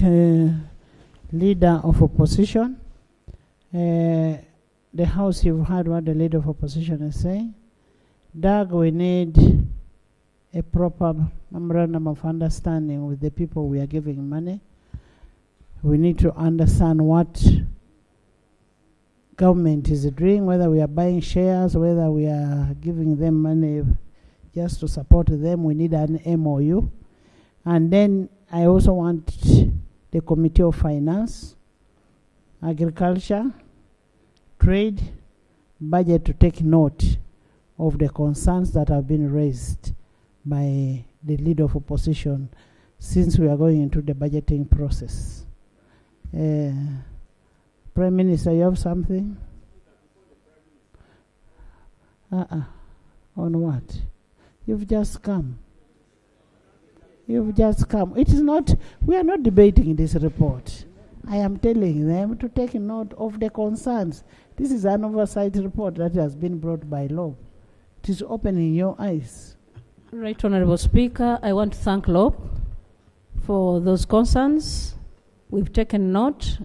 Leader of Opposition. The House, you've heard what the Leader of Opposition is saying. Doug, we need a proper memorandum of understanding with the people we are giving money. We need to understand what government is doing, whether we are buying shares, whether we are giving them money just to support them. We need an MOU. And then I also want the Committee of Finance, Agriculture, Trade, Budget to take note of the concerns that have been raised by the leader of opposition since we are going into the budgeting process. Prime Minister, you have something? On what? You've just come. You've just come. It is not, we are not debating this report. I am telling them to take note of the concerns. This is an oversight report that has been brought by law. It is opening your eyes. Right, Honorable Speaker, I want to thank Lob for those concerns. We've taken note,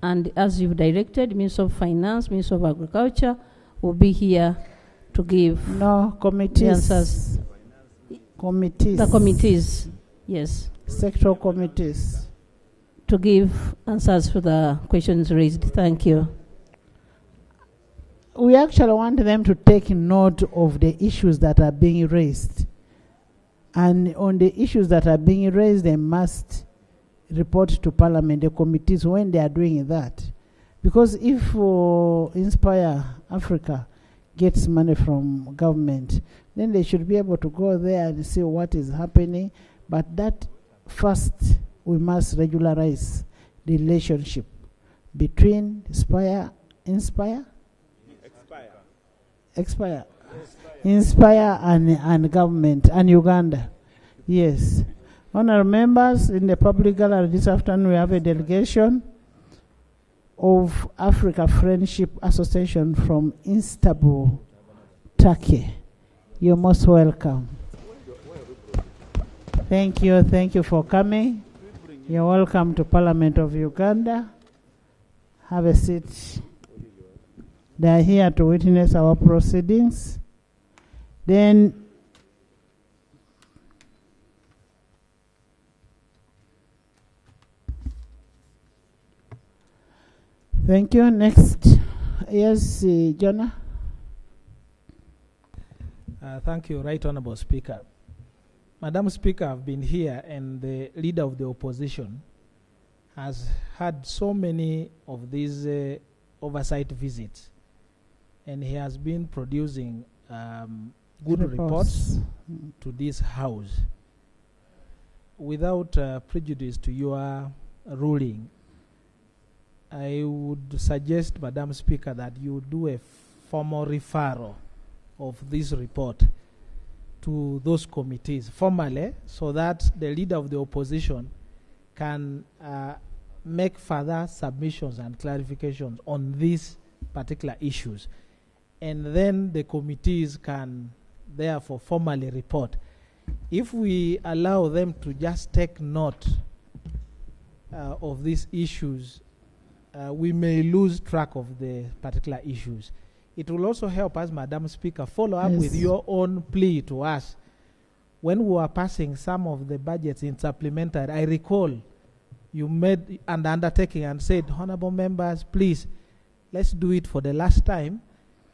and as you've directed, Minister of Finance, Minister of Agriculture will be here to give committees. The answers. Committees. The committees, yes. Sectoral committees. To give answers to the questions raised. Thank you. We actually want them to take note of the issues that are being raised. And on the issues that are being raised, they must report to Parliament, the committees, when they are doing that. Because if Inspire Africa gets money from government, then they should be able to go there and see what is happening. But that first, we must regularize the relationship between Inspire and government and Uganda. Yes. Honourable members, in the public gallery this afternoon we have a delegation of Africa Friendship Association from Istanbul, Turkey. You're most welcome. Thank you for coming. You're welcome to Parliament of Uganda. Have a seat. They are here to witness our proceedings. Then thank you. Next, yes, Jonah. Thank you, Right Honourable Speaker. Madam Speaker, I've been here, and the leader of the opposition has had so many of these oversight visits, and he has been producing good reports to this House. Without prejudice to your ruling, I would suggest, Madam Speaker, that you do a formal referral of this report to those committees formally, so that the leader of the opposition can make further submissions and clarifications on these particular issues. And then the committees can therefore formally report. If we allow them to just take note of these issues, we may lose track of the particular issues. It will also help us, Madam Speaker, follow up with your own plea to us. When we were passing some of the budgets in supplementary, I recall you made an undertaking and said, honorable members, please, let's do it for the last time,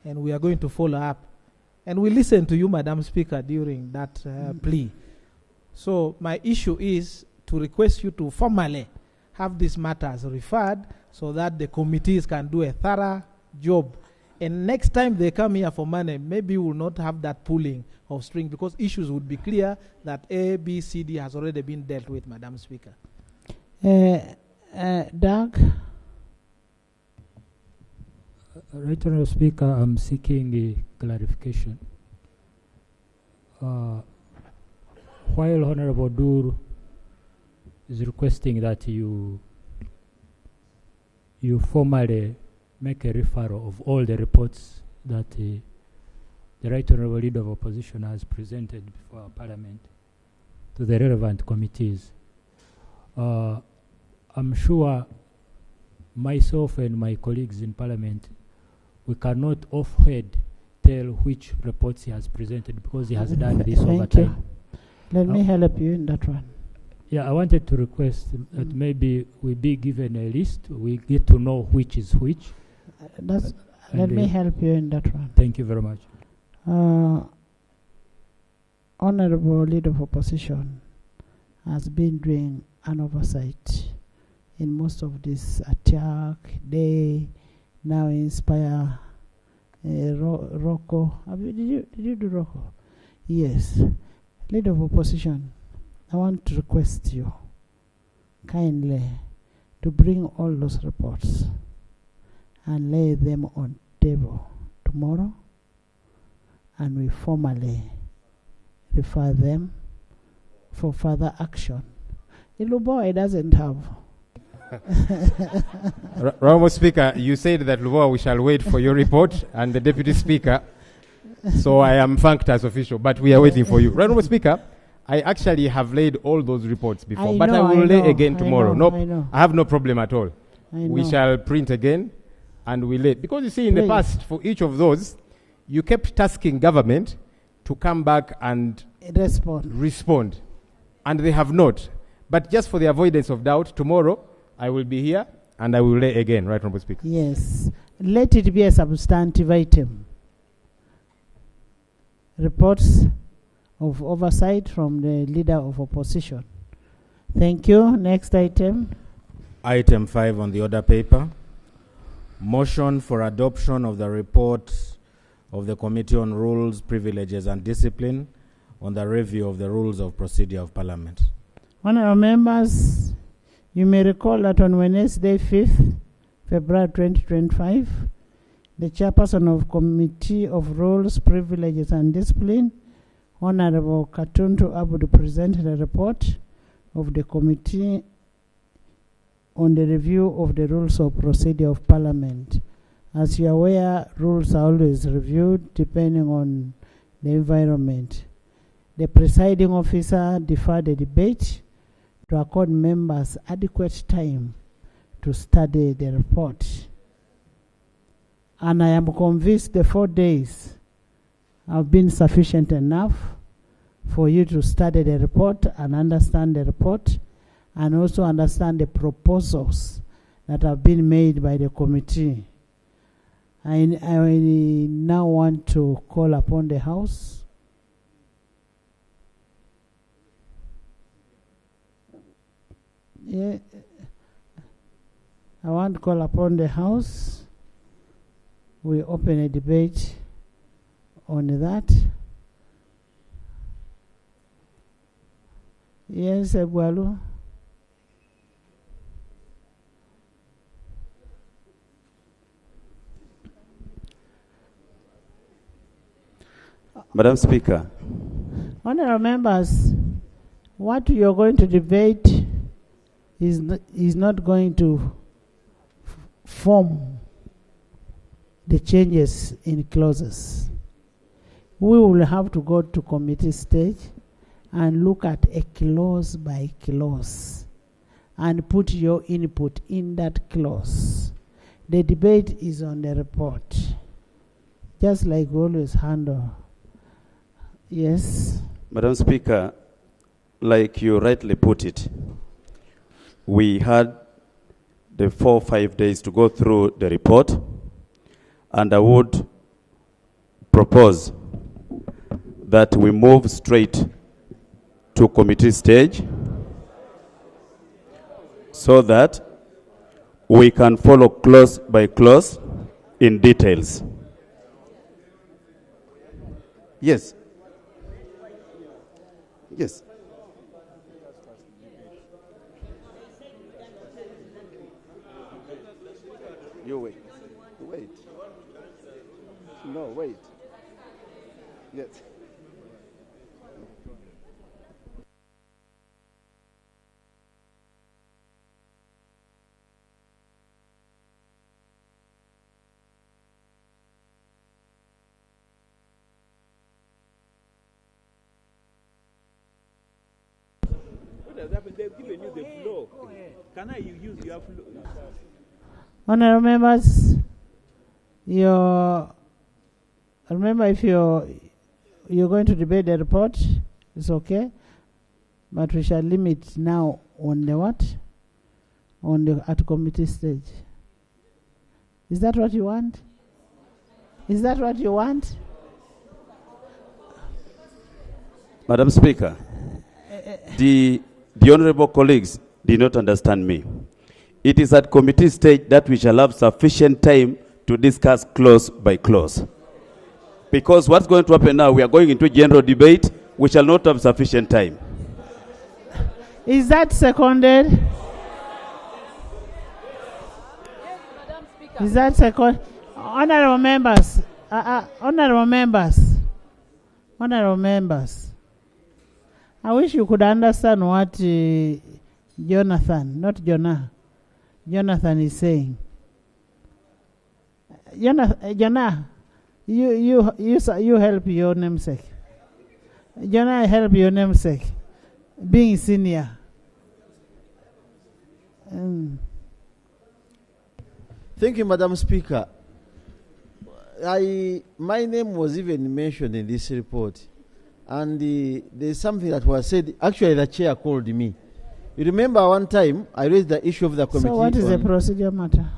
and we are going to follow up. And we listened to you, Madam Speaker, during that plea. So my issue is to request you to formally have these matters referred so that the committees can do a thorough job. And next time they come here for money, maybe we will not have that pulling of string, because issues would be clear that A, B, C, D has already been dealt with, Madam Speaker. Doug? Right Honourable Speaker, I'm seeking a clarification. While Honourable Dur is requesting that you formally make a referral of all the reports that the Right Honourable Leader of Opposition has presented before our Parliament to the relevant committees. I'm sure myself and my colleagues in Parliament, we cannot offhand tell which reports he has presented, because he has done this over time. Let me help you in that one. Yeah, I wanted to request that maybe we be given a list, we get to know which is which, Let me help you in that one. Thank you very much. Honorable Leader of Opposition has been doing an oversight in most of this attack. They now inspire Rocco. Did you do Rocco? Yes. Leader of Opposition, I want to request you kindly to bring all those reports and lay them on table tomorrow, and we formally refer them for further action. Luboa doesn't have. Honourable Speaker, you said that Luboa, we shall wait for your report and the Deputy Speaker. So I am thanked as official, but we are waiting for you. Honourable Speaker, I actually have laid all those reports before, but I will lay again tomorrow. I have no problem at all. We shall print again and we lay. Because you see, in the past, for each of those, you kept tasking government to come back and respond. And they have not. But just for the avoidance of doubt, tomorrow I will be here and I will lay again, right, Honourable Speaker? Yes. Let it be a substantive item. Reports of oversight from the Leader of Opposition. Thank you. Next item. Item 5 on the order paper. Motion for adoption of the report of the Committee on Rules, Privileges and Discipline on the review of the rules of procedure of Parliament. Honourable members, you may recall that on Wednesday, 5th February 2025, the chairperson of Committee of Rules, Privileges and Discipline, Honourable Katuntu Abudu, presented a report of the Committee on the review of the rules of procedure of Parliament. As you are aware, rules are always reviewed depending on the environment. The presiding officer deferred the debate to accord members adequate time to study the report. And I am convinced the 4 days have been sufficient enough for you to study the report and understand the report, and also understand the proposals that have been made by the committee. I now want to call upon the House I want to call upon the House. We open a debate on that. Yes, Ebwalu. Madam Speaker. Honourable members, what you're going to debate is not going to form the changes in clauses. We will have to go to committee stage and look at a clause by clause and put your input in that clause. The debate is on the report, just like we always handle. Yes? Madam Speaker, like you rightly put it, we had the 4 or 5 days to go through the report, and I would propose that we move straight to committee stage so that we can follow clause by clause in details. Yes. Yes. You wait. Wait. No, wait. Yes. They've given you the floor. Can I use your floor? Honourable members, remember, if you're going to debate the report, it's okay, but we shall limit now on the what? At committee stage. Is that what you want? Is that what you want? Madam Speaker, the honorable colleagues did not understand me. It is at committee stage that we shall have sufficient time to discuss clause by clause. Because what's going to happen now, we are going into general debate, we shall not have sufficient time. Is that seconded? Is that second? Honorable members, honorable members, I wish you could understand what Jonathan, not Jonah, Jonathan is saying. Jonah, you help your namesake. Jonah, help your namesake. Being senior. Thank you, Madam Speaker. My name was even mentioned in this report. And there's something that was said. Actually, the chair called me. You remember one time I raised the issue of the committee. So what is the procedure matter?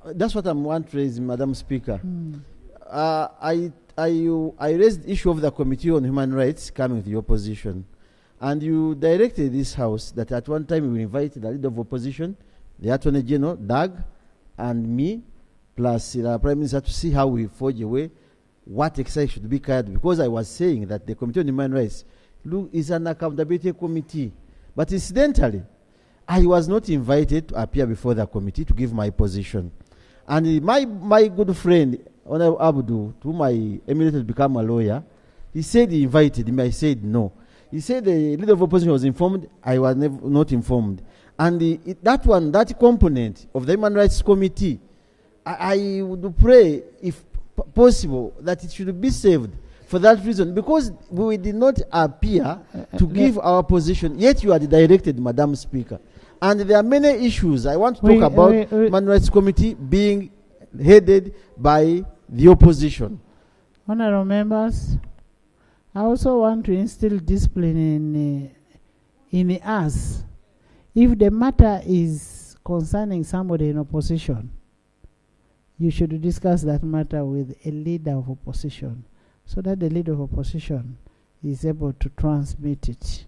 That's what I want to raise, Madam Speaker. I raised the issue of the Committee on Human Rights coming with the opposition. And you directed this House that at one time you will invite the leader of opposition, the Attorney General, Doug, and me, plus the Prime Minister, to see how we forge away what exercise should be carried. Because I was saying that the Committee on Human Rights is an accountability committee. But incidentally, I was not invited to appear before the committee to give my position. And my good friend, Honorable Abdu, to whom I emulated to become a lawyer, he said he invited me. I said no. He said the leader of opposition was informed. I was not informed. And that component of the Human Rights Committee, I would pray, if possible, that it should be saved for that reason, because we did not appear to give our position, yet you are directed, Madam Speaker. And there are many issues I want to talk about Human Rights Committee being headed by the opposition. Honorable members, I also want to instill discipline in us. If the matter is concerning somebody in opposition, you should discuss that matter with a leader of opposition, so that the leader of opposition is able to transmit it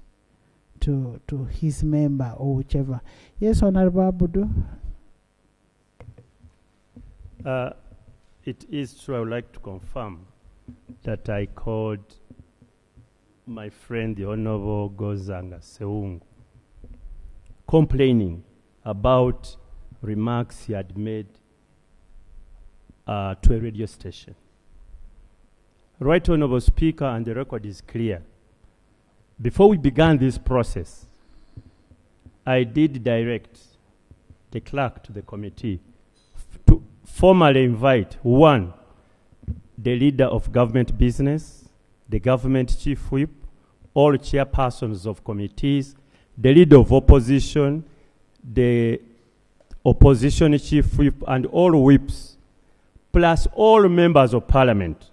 to his member or whichever. Yes, Honorable Abudu. It is true. I would like to confirm that I called my friend, the Honorable Gozanga Seungu, complaining about remarks he had made to a radio station. Right, Honorable Speaker, and the record is clear. Before we began this process, I did direct the clerk to the committee to formally invite, one, the leader of government business, the government chief whip, all chairpersons of committees, the leader of opposition, the opposition chief whip, and all whips, plus all members of parliament,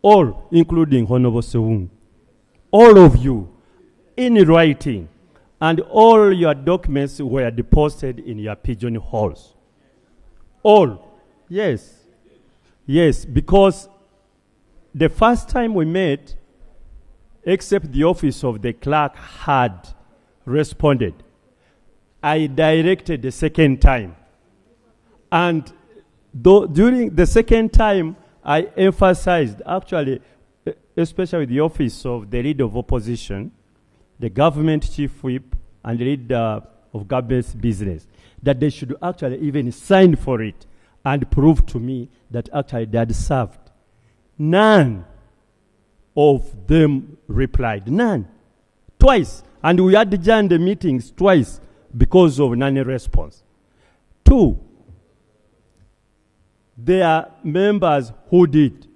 all, including Honorable Seung, all of you, in writing, and all your documents were deposited in your pigeon holes. All. Yes. Yes, because the first time we met, except the office of the clerk had responded, I directed the second time. And during the second time, I emphasized, actually, especially the office of the leader of opposition, the government chief whip, and the leader of government business, that they should actually even sign for it and prove to me that actually they had served. None of them replied. None. Twice. And we had adjourned the meetings twice because of non-response. Two, there are members who did,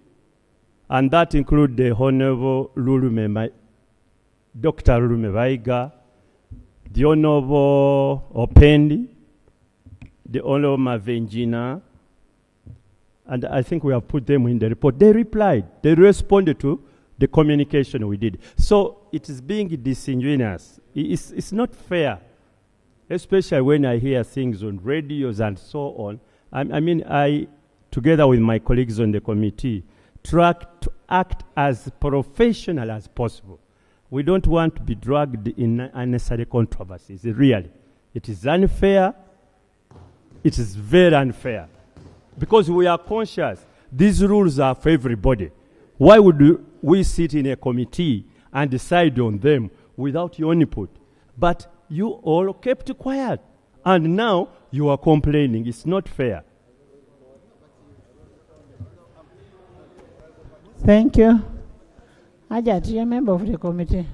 and that include the Honorable Dr. Lulume Baiga, the Honorable Opendi, the Honorable Mavenjina, and I think we have put them in the report. They replied. They responded to the communication we did. So it is being disingenuous. It's not fair, especially when I hear things on radios and so on. I mean, I together with my colleagues on the committee, try to act as professional as possible. We don't want to be dragged in unnecessary controversies, really. It is unfair. It is very unfair. Because we are conscious these rules are for everybody. Why would we sit in a committee and decide on them without your input? But you all kept quiet. And now you are complaining. It's not fair. Thank you. Ajat, you're a member of the committee.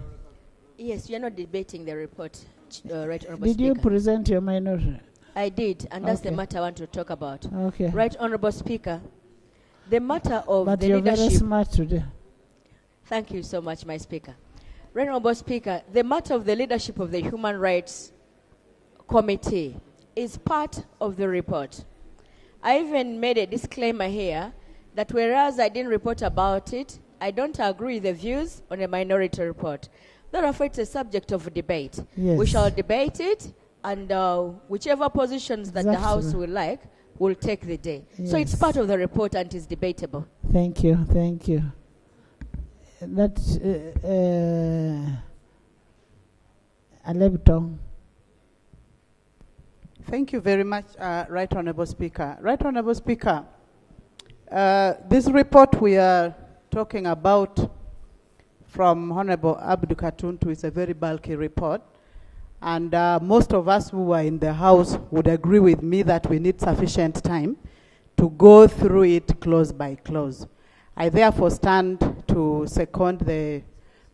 Yes, you're not debating the report, Right Honourable Did Speaker. you present your minority? I did, and that's the Okay. matter I want to talk about. Okay. Right Honourable Speaker, the matter of But the you're leadership... very smart today. Thank you so much, my Speaker. Right Honourable Speaker, the matter of the leadership of the Human Rights Committee is part of the report. I even made a disclaimer here that whereas I didn't report about it, I don't agree with the views on a minority report. Therefore, it's a subject of debate. Yes. We shall debate it, and whichever positions that the House Exactly. will like will take the day. So it's Yes. part of the report and is debatable. Thank you, thank you. That's Alebtong. Thank you very much, Right Honourable Speaker. Right Honourable Speaker, this report we are talking about from Honourable Abdu Katuntu is a very bulky report. And most of us who are in the House would agree with me that we need sufficient time to go through it clause by clause. I therefore stand to second the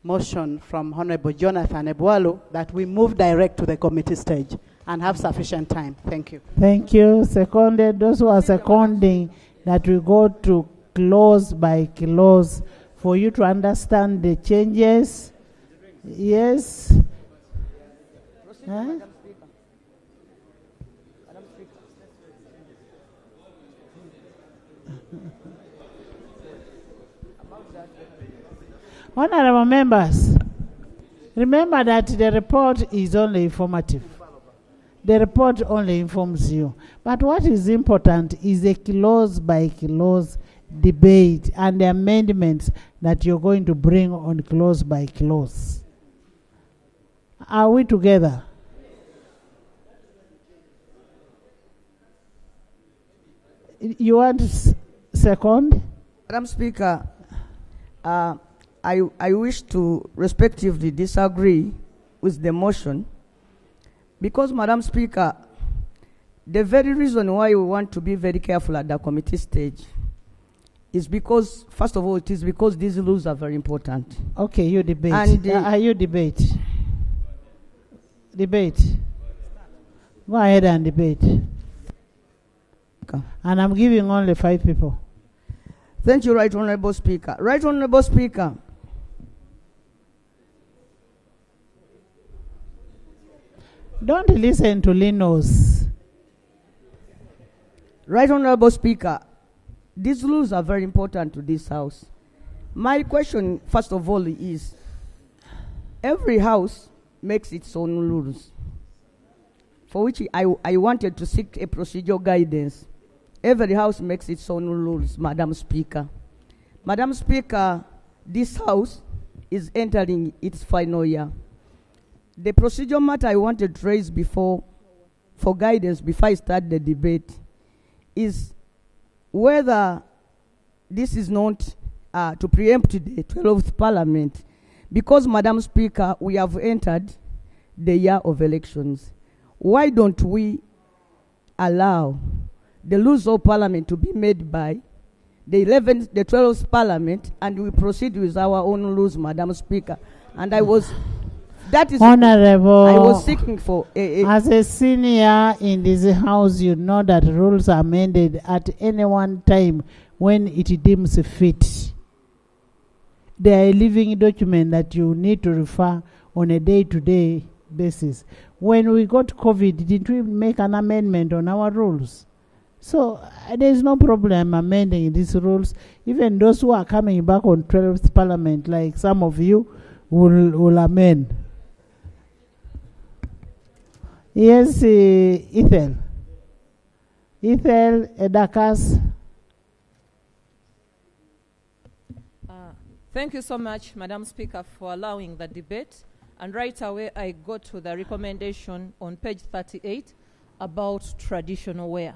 motion from Honourable Jonathan Ebwalu that we move direct to the committee stage and have sufficient time. Thank you. Thank you. Seconded. Those who are seconding that we go to clause by clause for you to understand the changes. Yes. Huh? Honorable members, remember that the report is only informative. The report only informs you. But what is important is a clause by clause debate and the amendments that you're going to bring on clause by clause. Are we together? You want second? Madam Speaker, I wish to respectively disagree with the motion because, Madam Speaker, the very reason why we want to be very careful at the committee stage is because, first of all, it is because these rules are very important. Okay, you debate. And Are you debate? Debate. Go ahead and debate. Okay. And I'm giving only 5 people. Thank you, Right Honourable Speaker. Right Honourable Speaker. Don't listen to Linos. Right Honourable Speaker, these rules are very important to this House. My question, first of all, is every House makes its own rules, for which I wanted to seek a procedural guidance. Every House makes its own rules, Madam Speaker. Madam Speaker, this House is entering its final year. The procedural matter I wanted to raise before, for guidance before I start the debate, is whether this is not to preempt the 12th Parliament, because, Madam Speaker, we have entered the year of elections. Why don't we allow the rules of Parliament to be made by the 12th Parliament, and we proceed with our own rules, Madam Speaker? And that is Honorable, I was seeking for as a senior in this House, you know that rules are amended at any one time when it deems fit. They are a living document that you need to refer on a day-to-day basis. When we got COVID, didn't we make an amendment on our rules? So there is no problem amending these rules. Even those who are coming back on 12th Parliament, like some of you, will amend. Yes, Ethel. Ethel Edakas. Thank you so much, Madam Speaker, for allowing the debate. And right away, I go to the recommendation on page 38 about traditional wear.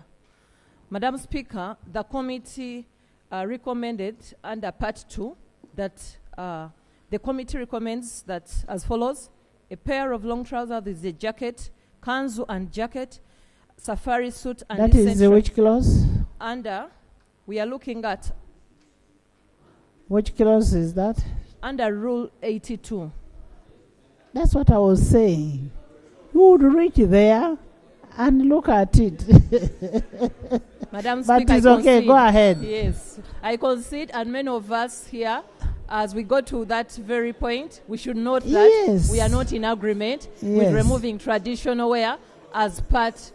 Madam Speaker, the committee recommended under Part 2 that the committee recommends that as follows: a pair of long trousers with a jacket, kanzu and jacket, safari suit and that is which clause? Under, we are looking at which clause is that? Under Rule 82. That's what I was saying. You would reach there and look at it. Madam But Speaker, it's I okay, concede. go ahead. Yes, I concede, and many of us here, as we go to that very point, we should note that Yes. we are not in agreement with Yes. removing traditional wear as part,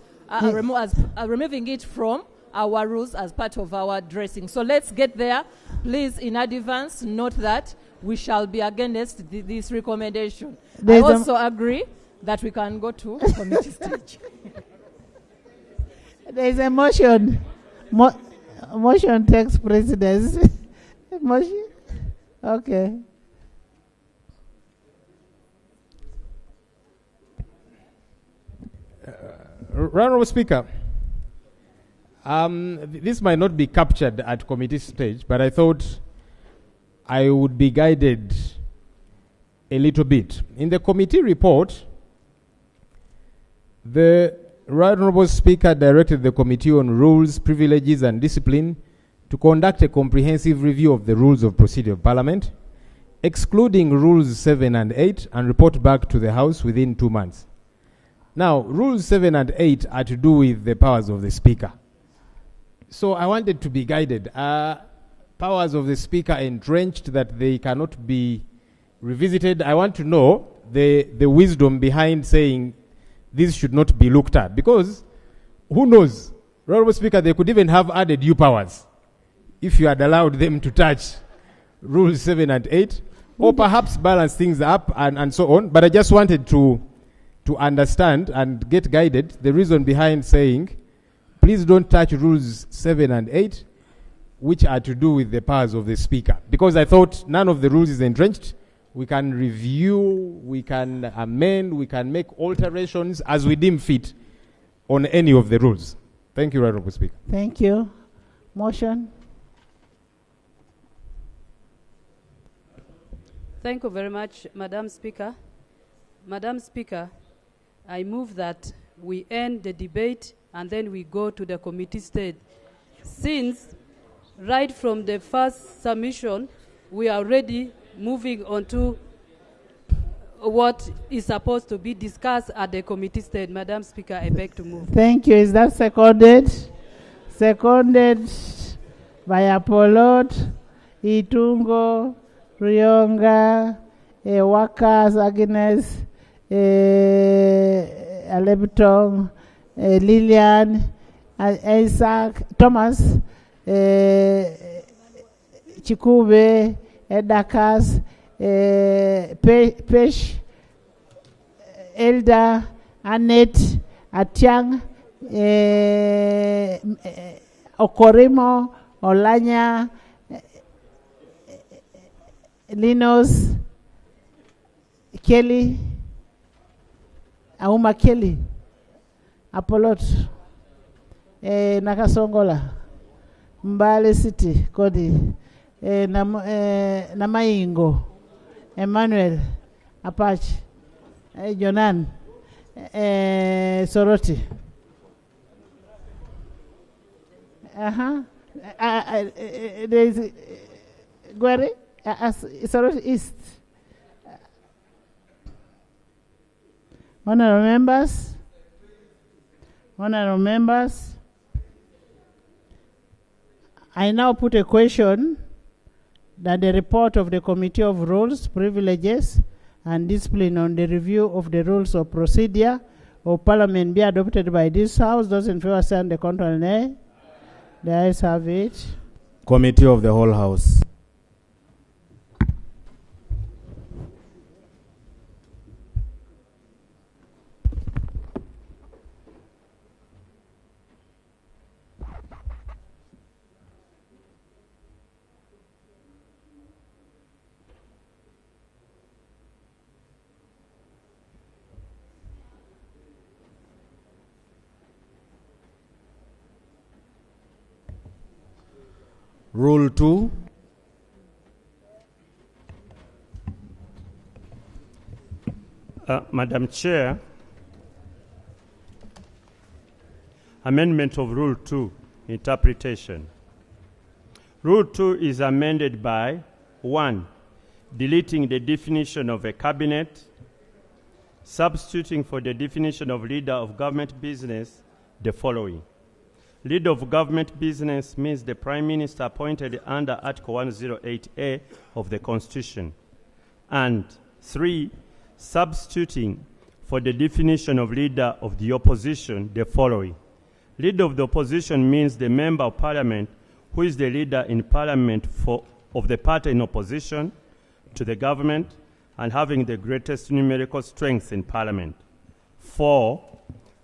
removing it from our rules as part of our dressing. So let's get there. Please, in advance, note that we shall be against this recommendation. I also agree that we can go to committee stage. There is a motion. Motion takes precedence. Motion? Okay. Honourable Speaker, this might not be captured at committee stage, but I thought I would be guided a little bit. In the committee report, the Right Honourable Speaker directed the Committee on Rules, Privileges and Discipline to conduct a comprehensive review of the rules of procedure of Parliament, excluding Rules 7 and 8, and report back to the House within 2 months. Now, Rules 7 and 8 are to do with the powers of the Speaker. So I wanted to be guided. Powers of the Speaker entrenched that they cannot be revisited. I want to know the wisdom behind saying this should not be looked at, because who knows, Honourable Speaker, they could even have added new powers if you had allowed them to touch Rules 7 and 8, or perhaps balance things up and so on. But I just wanted to understand and get guided the reason behind saying, please don't touch Rules 7 and 8, which are to do with the powers of the Speaker. Because I thought none of the rules is entrenched. We can review, we can amend, we can make alterations as we deem fit on any of the rules. Thank you, Honourable Speaker. Thank you. Motion? Thank you very much, Madam Speaker. Madam Speaker, I move that we end the debate and then we go to the committee stage. Since right from the first submission, we are already moving on to what is supposed to be discussed at the committee stage. Madam Speaker, I beg to move. Thank you. Is that seconded? Seconded by Apollo, Itungo, Rionga, Wakas, Agnes, Alebtong, Lillian, Isaac, Thomas, Chikube, Dakas, Pesh, Elda, Annette, Atiang, Okorimo, Olanya, Linos, Kelly, Auma Kelly, Apollo, Nakasongola, Mbale City, Kodi, Namaingo, Emmanuel, Apache, Jonan, Soroti. There is Gwere, Soroti East. Honourable members, I now put a question that the report of the Committee of Rules, Privileges and Discipline on the review of the rules of procedure of Parliament be adopted by this House. Those in favor say the contrary nay. The ayes have it. Committee of the whole House. Rule 2. Madam Chair, amendment of Rule 2, interpretation. Rule 2 is amended by 1. Deleting the definition of a cabinet, substituting for the definition of leader of government business the following. Leader of government business means the Prime Minister appointed under Article 108A of the Constitution. And 3. Substituting for the definition of leader of the opposition the following. Leader of the opposition means the member of parliament who is the leader in parliament of the party in opposition to the government and having the greatest numerical strength in parliament. 4.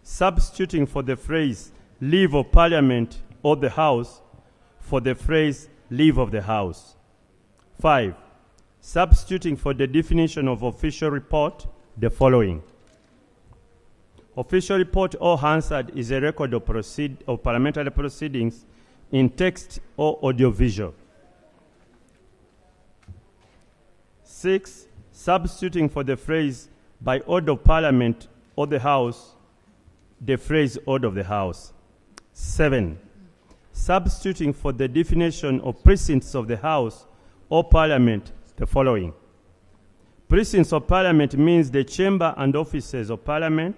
Substituting for the phrase leave of parliament or the house for the phrase leave of the house. 5. Substituting for the definition of official report the following. Official report or Hansard is a record of parliamentary proceedings in text or audiovisual. 6. Substituting for the phrase by order of parliament or the house the phrase order of the house. 7. Substituting for the definition of precincts of the house or parliament the following. Precincts of parliament means the chamber and offices of parliament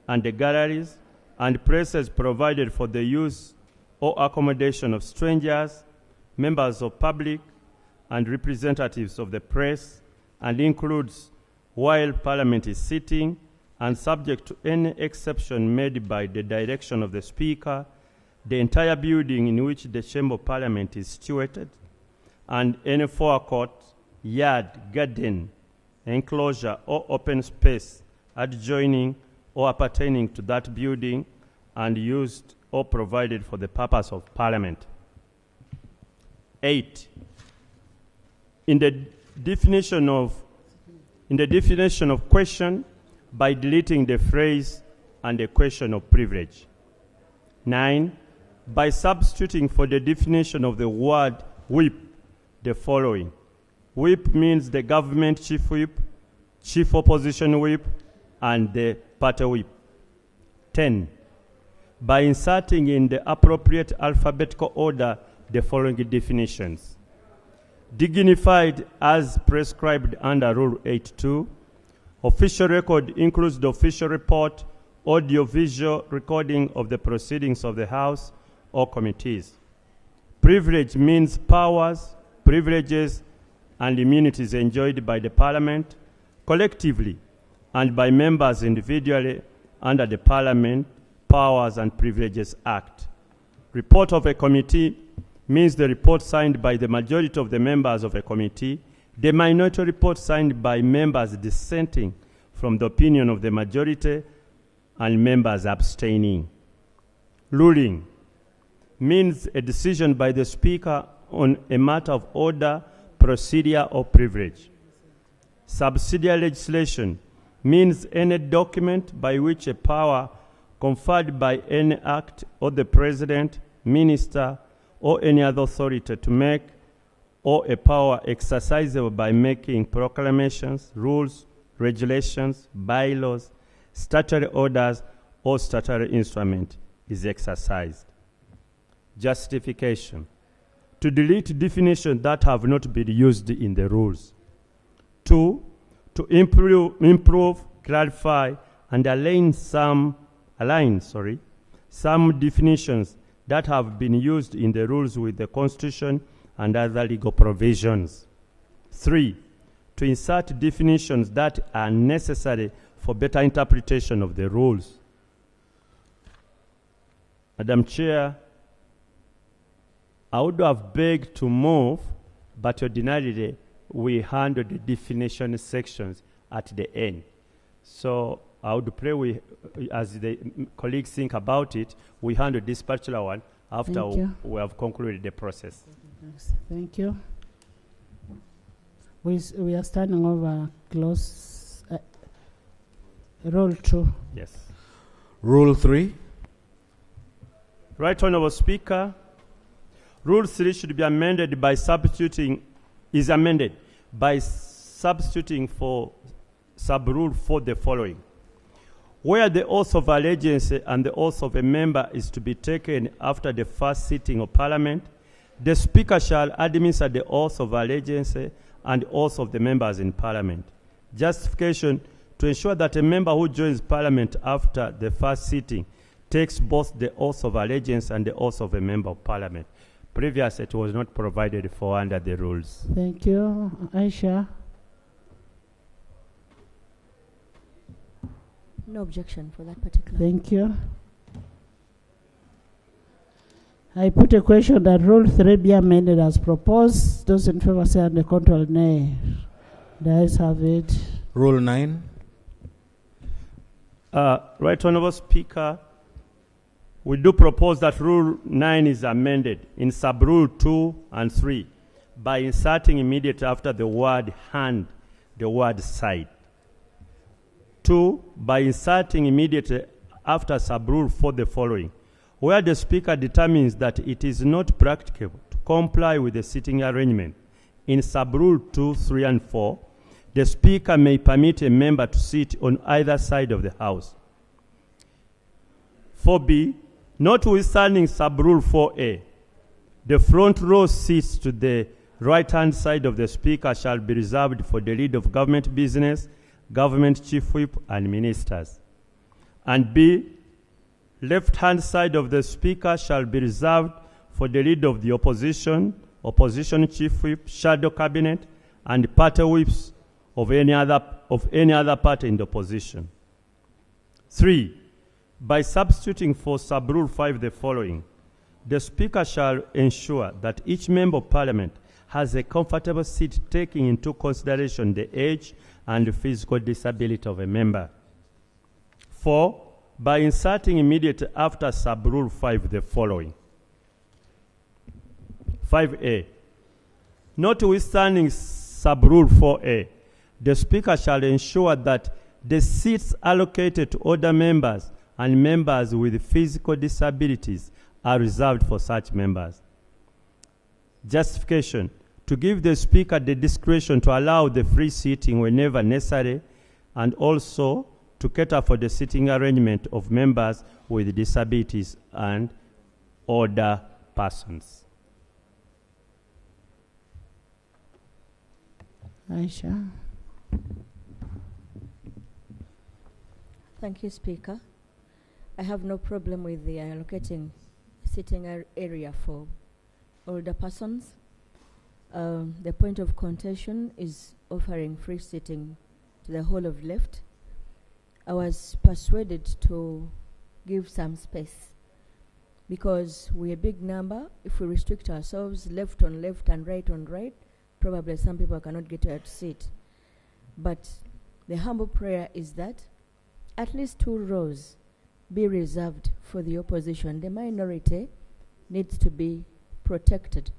and the galleries and places provided for the use or accommodation of strangers, members of public, and representatives of the press, and includes while parliament is sitting and subject to any exception made by the direction of the Speaker, the entire building in which the Chamber of Parliament is situated, and any forecourt, yard, garden, enclosure, or open space adjoining or appertaining to that building and used or provided for the purpose of Parliament. 8. In the definition of question, by deleting the phrase and the question of privilege. 9. By substituting for the definition of the word whip the following. Whip means the government chief whip, chief opposition whip, and the party whip. 10. By inserting in the appropriate alphabetical order the following definitions. Dignified as prescribed under Rule 8.2. Official record includes the official report, audio-visual recording of the proceedings of the House or committees. Privilege means powers, privileges, and immunities enjoyed by the Parliament, collectively, and by members individually under the Parliament Powers and Privileges Act. Report of a committee means the report signed by the majority of the members of a committee, the minority report signed by members dissenting from the opinion of the majority and members abstaining. Ruling means a decision by the Speaker on a matter of order, procedure, or privilege. Subsidiary legislation means any document by which a power conferred by any act or the President, Minister, or any other authority to make, or a power exercisable by making proclamations, rules, regulations, bylaws, statutory orders, or statutory instrument is exercised. Justification. To delete definitions that have not been used in the rules. 2. To improve, clarify, and align some definitions that have been used in the rules with the Constitution and other legal provisions. 3. To insert definitions that are necessary for better interpretation of the rules. Madam Chair, I would have begged to move, but ordinarily we handle the definition sections at the end. So I would pray as the colleagues think about it, we handle this particular one after we have concluded the process. Thank you. We are starting over close. Rule 2. Yes. Rule 3. Right Honourable Speaker, Rule 3 should be amended by substituting for sub-rule 4 the following. Where the oath of allegiance and the oath of a member is to be taken after the first sitting of Parliament, the Speaker shall administer the oath of allegiance and oath of the members in Parliament. Justification: to ensure that a member who joins Parliament after the first sitting takes both the oath of allegiance and the oath of a member of Parliament. Previously, it was not provided for under the rules. Thank you. Aisha? No objection for that particular. Thank you. I put a question that Rule 3 be amended as proposed. Those in favor say and the control nay. The ayes have it. Rule 9. Right Honourable Speaker, we do propose that Rule 9 is amended in sub-rule 2 and 3 by inserting immediately after the word hand the word side. 2, by inserting immediately after sub-rule 4 the following. Where the Speaker determines that it is not practicable to comply with the sitting arrangement in sub-rule 2, 3, and 4, the Speaker may permit a member to sit on either side of the House. 4b, notwithstanding sub-rule 4a, the front row seats to the right-hand side of the Speaker shall be reserved for the lead of government business, government chief whip, and ministers. And b, left-hand side of the Speaker shall be reserved for the lead of the opposition, opposition chief whip, shadow cabinet, and party whips of any other party in the opposition. 3, by substituting for sub-rule 5 the following. The Speaker shall ensure that each member of Parliament has a comfortable seat, taking into consideration the age and physical disability of a member. 4, by inserting immediately after sub-rule 5 the following. 5a, notwithstanding sub-rule 4a, the Speaker shall ensure that the seats allocated to other members and members with physical disabilities are reserved for such members. Justification: to give the Speaker the discretion to allow the free seating whenever necessary, and also to cater for the sitting arrangement of members with disabilities and older persons. Aisha. Thank you, Speaker. I have no problem with the allocating sitting area for older persons. The point of contention is offering free sitting to the whole of left. I was persuaded to give some space because we're a big number. If we restrict ourselves left on left and right on right, probably some people cannot get a seat. But the humble prayer is that at least 2 rows be reserved for the opposition. The minority needs to be protected.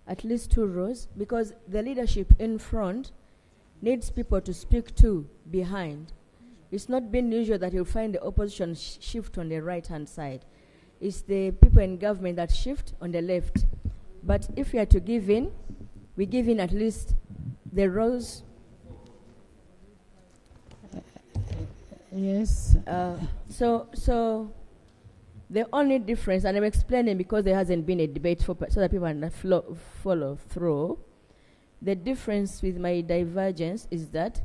At least 2 rows, because the leadership in front needs people to speak to behind. It's not been usual that you'll find the opposition shift on the right-hand side. It's the people in government that shift on the left. But if we are to give in, we give in at least the rows. Yes. So the only difference, and I'm explaining because there hasn't been a debate so that people can follow through. The difference with my divergence is that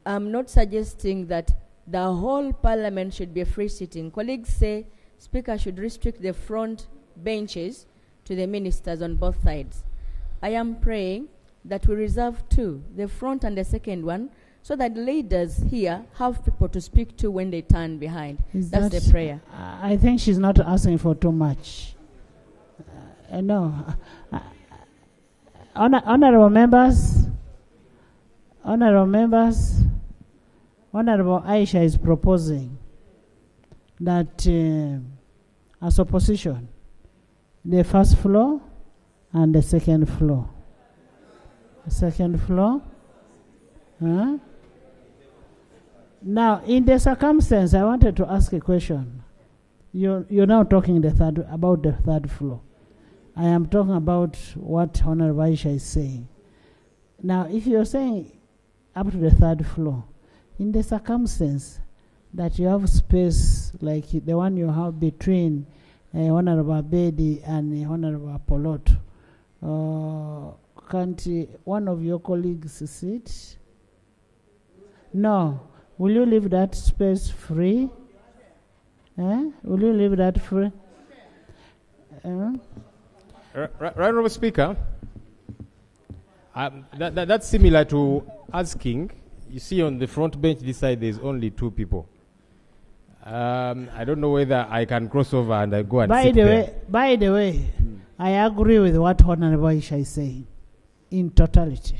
I'm not suggesting that the whole Parliament should be a free sitting. Colleagues say Speaker should restrict the front benches to the ministers on both sides. I am praying that we reserve 2, the front and the second one, so that leaders here have people to speak to when they turn behind. That's the prayer. I think she's not asking for too much. No. Honorable members, Honorable Aisha is proposing that as opposition, the first floor and the second floor. Second floor. Huh? Now, in the circumstance, I wanted to ask a question. You're now talking about the third floor. I am talking about what Honorable Aisha is saying. Now, if you're saying up to the third floor, in the circumstance that you have space like the one you have between Honorable Abedi and Honorable Polot, can't one of your colleagues sit? No. Will you leave that space free? Will you leave that free? Right, Honourable Speaker, that's similar to asking. You see on the front bench this side there's only 2 people. I don't know whether I can cross over and I go and sit there. By the way, I agree with what Honorable Aisha is saying in totality.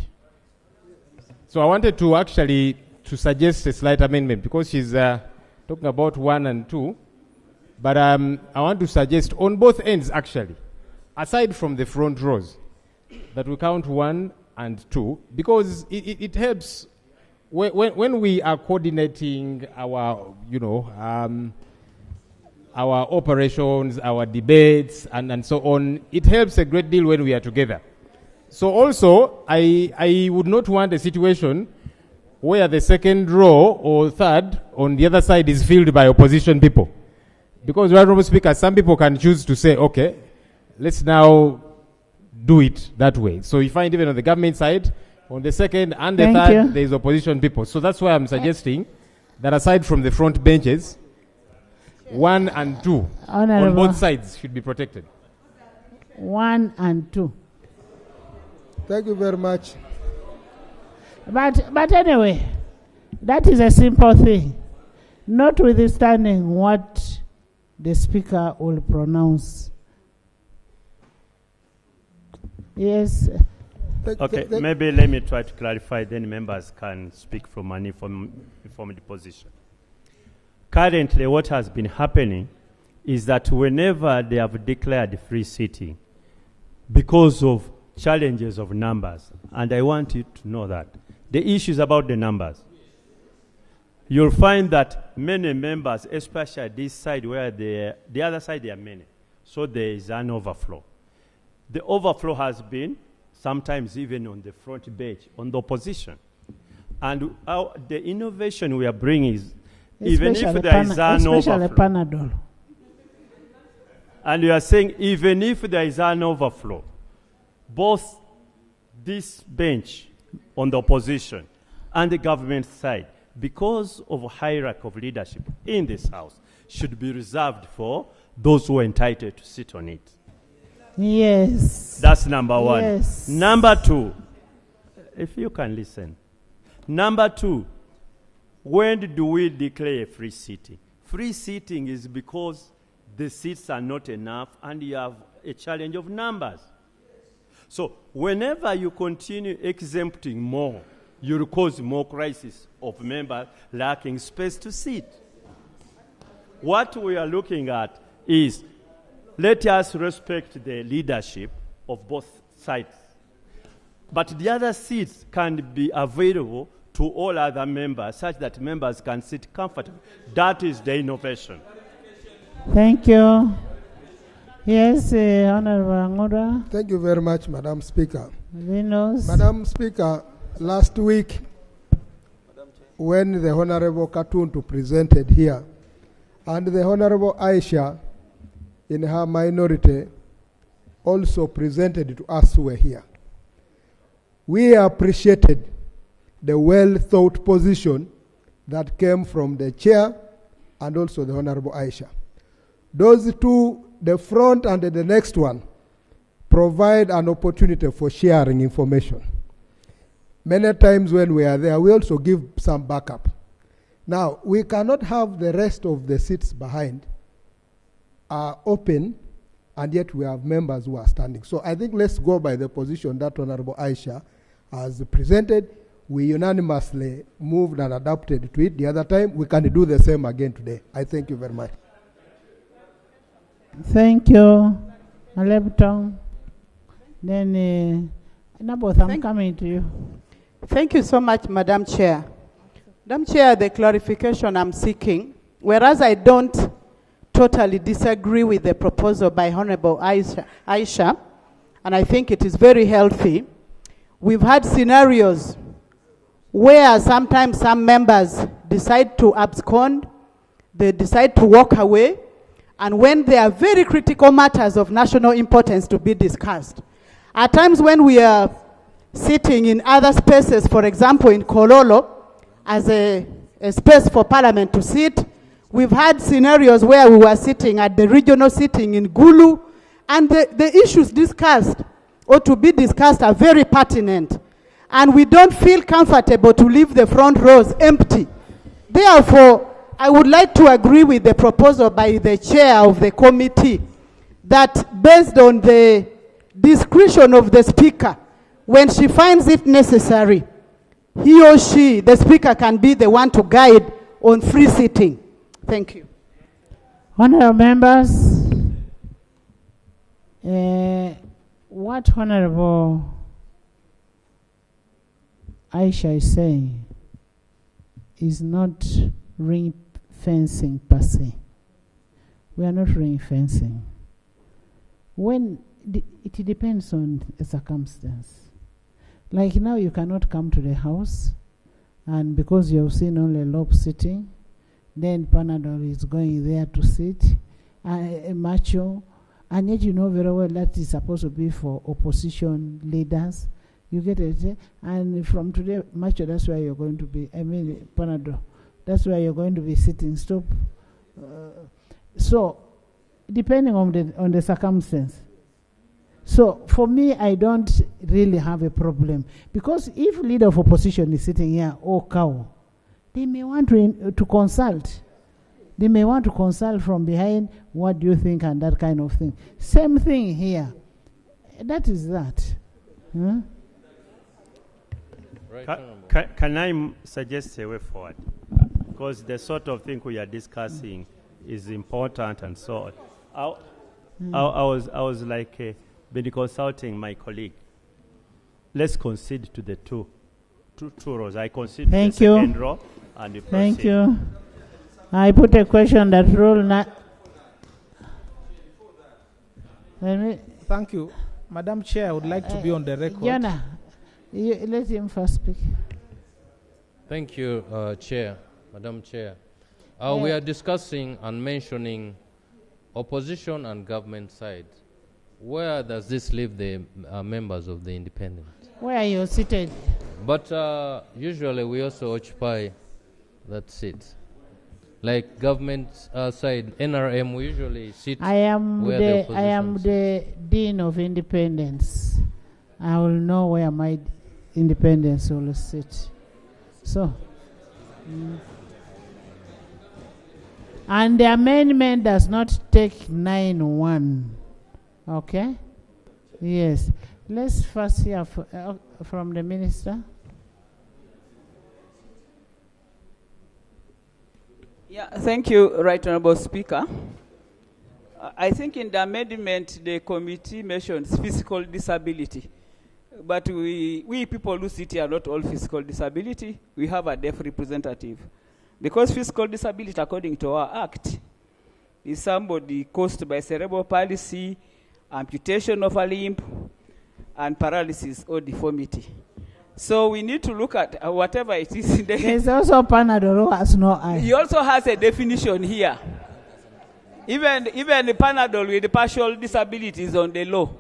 So I wanted to actually suggest a slight amendment because she's talking about 1 and 2. But I want to suggest on both ends actually, aside from the front rows, that we count 1 and 2 because it helps when we are coordinating our, our operations, our debates, and so on. It helps a great deal when we are together. So also, I would not want a situation where the second row or third on the other side is filled by opposition people. Because, Honourable Speaker, some people can choose to say, okay, let's now do it that way. So you find even on the government side, on the second and the third, there is opposition people. So that's why I'm suggesting that aside from the front benches, 1 and 2 on both sides should be protected. 1 and 2. Thank you very much. But anyway, that is a simple thing. Notwithstanding what the Speaker will pronounce. Yes. Okay, maybe let me try to clarify, then members can speak from an informed position. Currently, what has been happening is that whenever they have declared free sitting, because of challenges of numbers, and I want you to know that, the issue is about the numbers. You'll find that many members, especially this side where the other side, there are many, so there is an overflow. The overflow has been sometimes even on the front bench, on the opposition. And the innovation we are bringing is, even if there is an overflow, Panadol. and you are saying even if there is an overflow, both this bench on the opposition and the government side, because of a hierarchy of leadership in this house, should be reserved for those who are entitled to sit on it. Yes. That's number 1. Yes. Number 2, if you can listen. Number 2, when do we declare a free sitting? Free sitting is because the seats are not enough and you have a challenge of numbers. So whenever you continue exempting more, you will cause more crisis of members lacking space to sit. What we are looking at is, let us respect the leadership of both sides. But the other seats can be available to all other members such that members can sit comfortably. That is the innovation. Thank you. Yes, Honorable Angoda. Thank you very much, Madam Speaker. Venus. Madam Speaker, last week, when the Honorable Katuntu presented here, and the Honorable Aisha, in her minority, also presented to us who were here, we appreciated the well-thought position that came from the chair and also the Honorable Aisha. Those two, the front and the next one, provide an opportunity for sharing information. Many times when we are there, we also give some backup. Now, we cannot have the rest of the seats behind open, and yet we have members who are standing. So I think let's go by the position that Honorable Aisha has presented. We unanimously moved and adapted to it the other time. We can do the same again today. I thank you very much. Thank you. Alebton. Then, Naboth, I'm coming to you. Thank you so much, Madam Chair. Madam Chair, the clarification I'm seeking, whereas I don't totally disagree with the proposal by Honorable Aisha, and I think it is very healthy. We've had scenarios where sometimes some members decide to abscond, they decide to walk away, and when there are very critical matters of national importance to be discussed. At times when we are sitting in other spaces, for example in Kololo, as a space for Parliament to sit, we've had scenarios where we were sitting at the regional sitting in Gulu, and the issues discussed or to be discussed are very pertinent. And we don't feel comfortable to leave the front rows empty. Therefore, I would like to agree with the proposal by the chair of the committee that based on the discretion of the speaker, when she finds it necessary, he or she, the speaker, can be the one to guide on free sitting. Thank you. Honorable members, what Honorable Aisha is saying is not ring fencing per se. We are not ring fencing. It depends on the circumstance. Like now, you cannot come to the house, and because you have seen only Lop sitting, then Panadol is going there to sit, Macho, and yet you know very well that is supposed to be for opposition leaders. You get it? And from today, Macho, that's where you're going to be. I mean, Panadol, that's where you're going to be sitting. Stop. So, depending on the circumstance. So, for me, I don't really have a problem. Because if leader of opposition is sitting here, cow, they may want to consult. They may want to consult from behind, what do you think, and that kind of thing. Same thing here. That is that. Huh? Can I suggest a way forward? Because the sort of thing we are discussing is important and so on. I was like been consulting my colleague. Let's concede to the two rows. I concede to the second row and you proceed. Thank you. I put a question that rule not. Thank you. Madam Chair, I would like to be on the record. Jana, let him first speak. Thank you, Chair, Madam Chair. We are discussing and mentioning opposition and government side. Where does this leave the members of the independent? Where are you seated? But usually we also occupy that seat. Like government side, NRM, we usually sit I am the Dean of Independence. I will know where my independence will sit. So, and the amendment does not take 9(1). Okay? Yes. Let's first hear from the minister. Yeah, thank you, Right Honourable Speaker. I think in the amendment, the committee mentions physical disability. But we people who sit here are not all physical disability. We have a deaf representative. Because physical disability, according to our act, is somebody caused by cerebral palsy, amputation of a limb, and paralysis or deformity. So we need to look at whatever it is in the... There's also Panadol who has no eye. He also has a definition here. Even the Panadol with the partial disabilities on the law.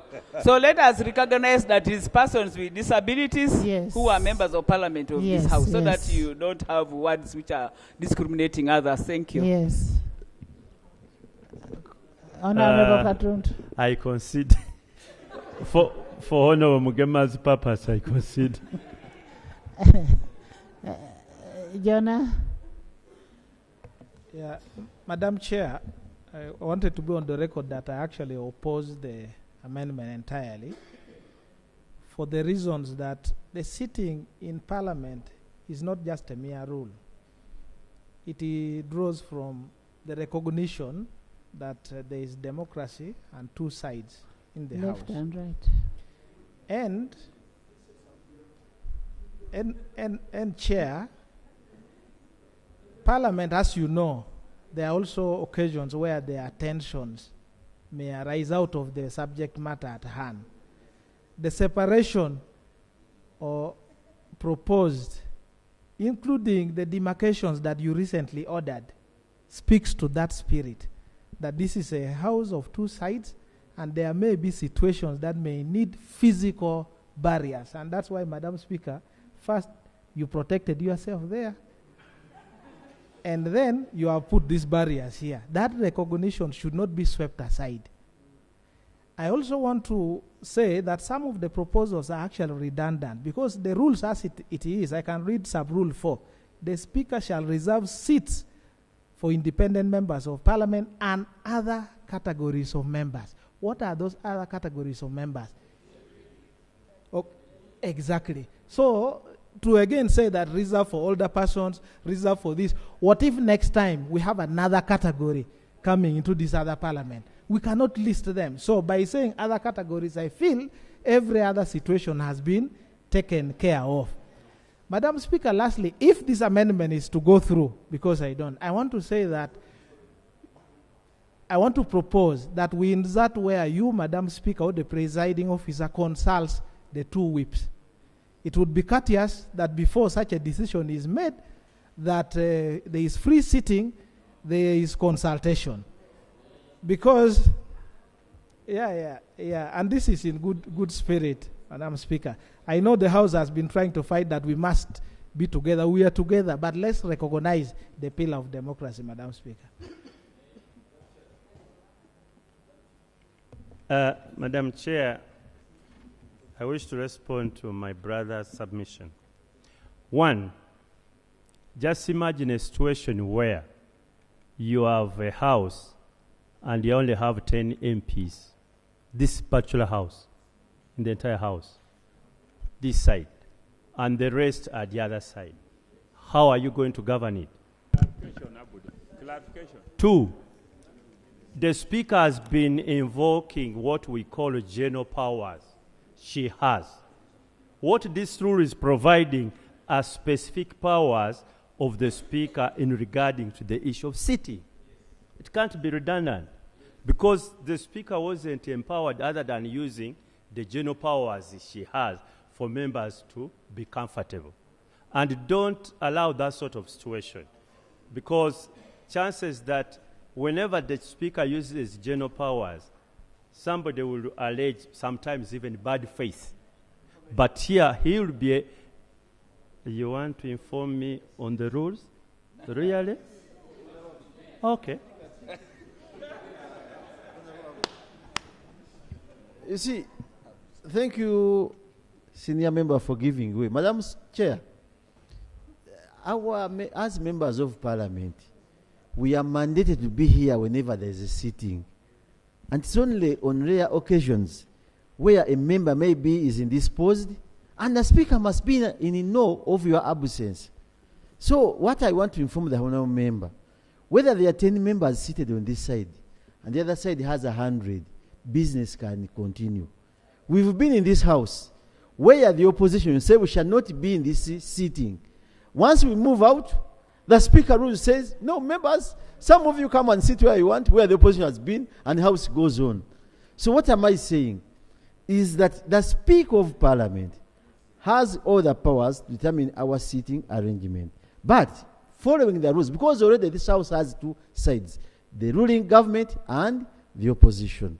So let us recognize that it's persons with disabilities who are members of parliament of this house, so that you don't have words which are discriminating others. Thank you. Yes. Honorable Katund. I concede. For Honorable Mugema's purpose, I concede. Jonah? Yeah, Madam Chair, I wanted to be on the record that I actually oppose the amendment entirely for the reasons that the sitting in Parliament is not just a mere rule. It draws from the recognition that there is democracy and two sides in the Left House. and right. And Chair, Parliament, as you know, there are also occasions where there are tensions may arise out of the subject matter at hand. The separation or proposed, including the demarcations that you recently ordered, speaks to that spirit, that this is a house of two sides, and there may be situations that may need physical barriers. And that's why, Madam Speaker, first you protected yourself there, and then you have put these barriers here. That recognition should not be swept aside. I also want to say that some of the proposals are actually redundant, because the rules as it is, I can read sub-rule 4. The Speaker shall reserve seats for independent members of Parliament and other categories of members. What are those other categories of members? Oh, exactly. So, to again say that reserve for older persons, reserve for this, what if next time we have another category coming into this other parliament? We cannot list them. So by saying other categories, I feel every other situation has been taken care of. Madam Speaker, lastly, if this amendment is to go through, because I want to say that I want to propose that we insert where you, Madam Speaker, or the presiding officer consults the two whips. It would be courteous that before such a decision is made, that there is free sitting, there is consultation. Because, and this is in good spirit, Madam Speaker. I know the House has been trying to fight that we must be together. We are together, but let's recognize the pillar of democracy, Madam Speaker. Madam Chair, I wish to respond to my brother's submission. One, just imagine a situation where you have a house and you only have 10 MPs, this particular house, in the entire house, this side, and the rest are the other side. How are you going to govern it? Clarification. Two, the Speaker has been invoking what we call general powers. She has. What this rule is providing are specific powers of the Speaker in regarding to the issue of sitting. It can't be redundant, because the Speaker wasn't empowered other than using the general powers she has for members to be comfortable. And don't allow that sort of situation, because chances that whenever the Speaker uses general powers, somebody will allege sometimes even bad faith. But here he will be you want to inform me on the rules? Really? Okay. You see, thank you, senior member, for giving way. Madam Chair, as members of Parliament, we are mandated to be here whenever there is a sitting. And it's only on rare occasions where a member maybe is indisposed, and the Speaker must be in know of your absence. So what I want to inform the honourable member, whether there are 10 members seated on this side, and the other side has 100, business can continue. We've been in this house where the opposition say we shall not be in this sitting. Once we move out, the Speaker rule says, no, members, some of you come and sit where you want, where the opposition has been, and the House goes on. So what am I saying? Is that the Speaker of Parliament has all the powers to determine our seating arrangement. But following the rules, because already this House has two sides, the ruling government and the opposition.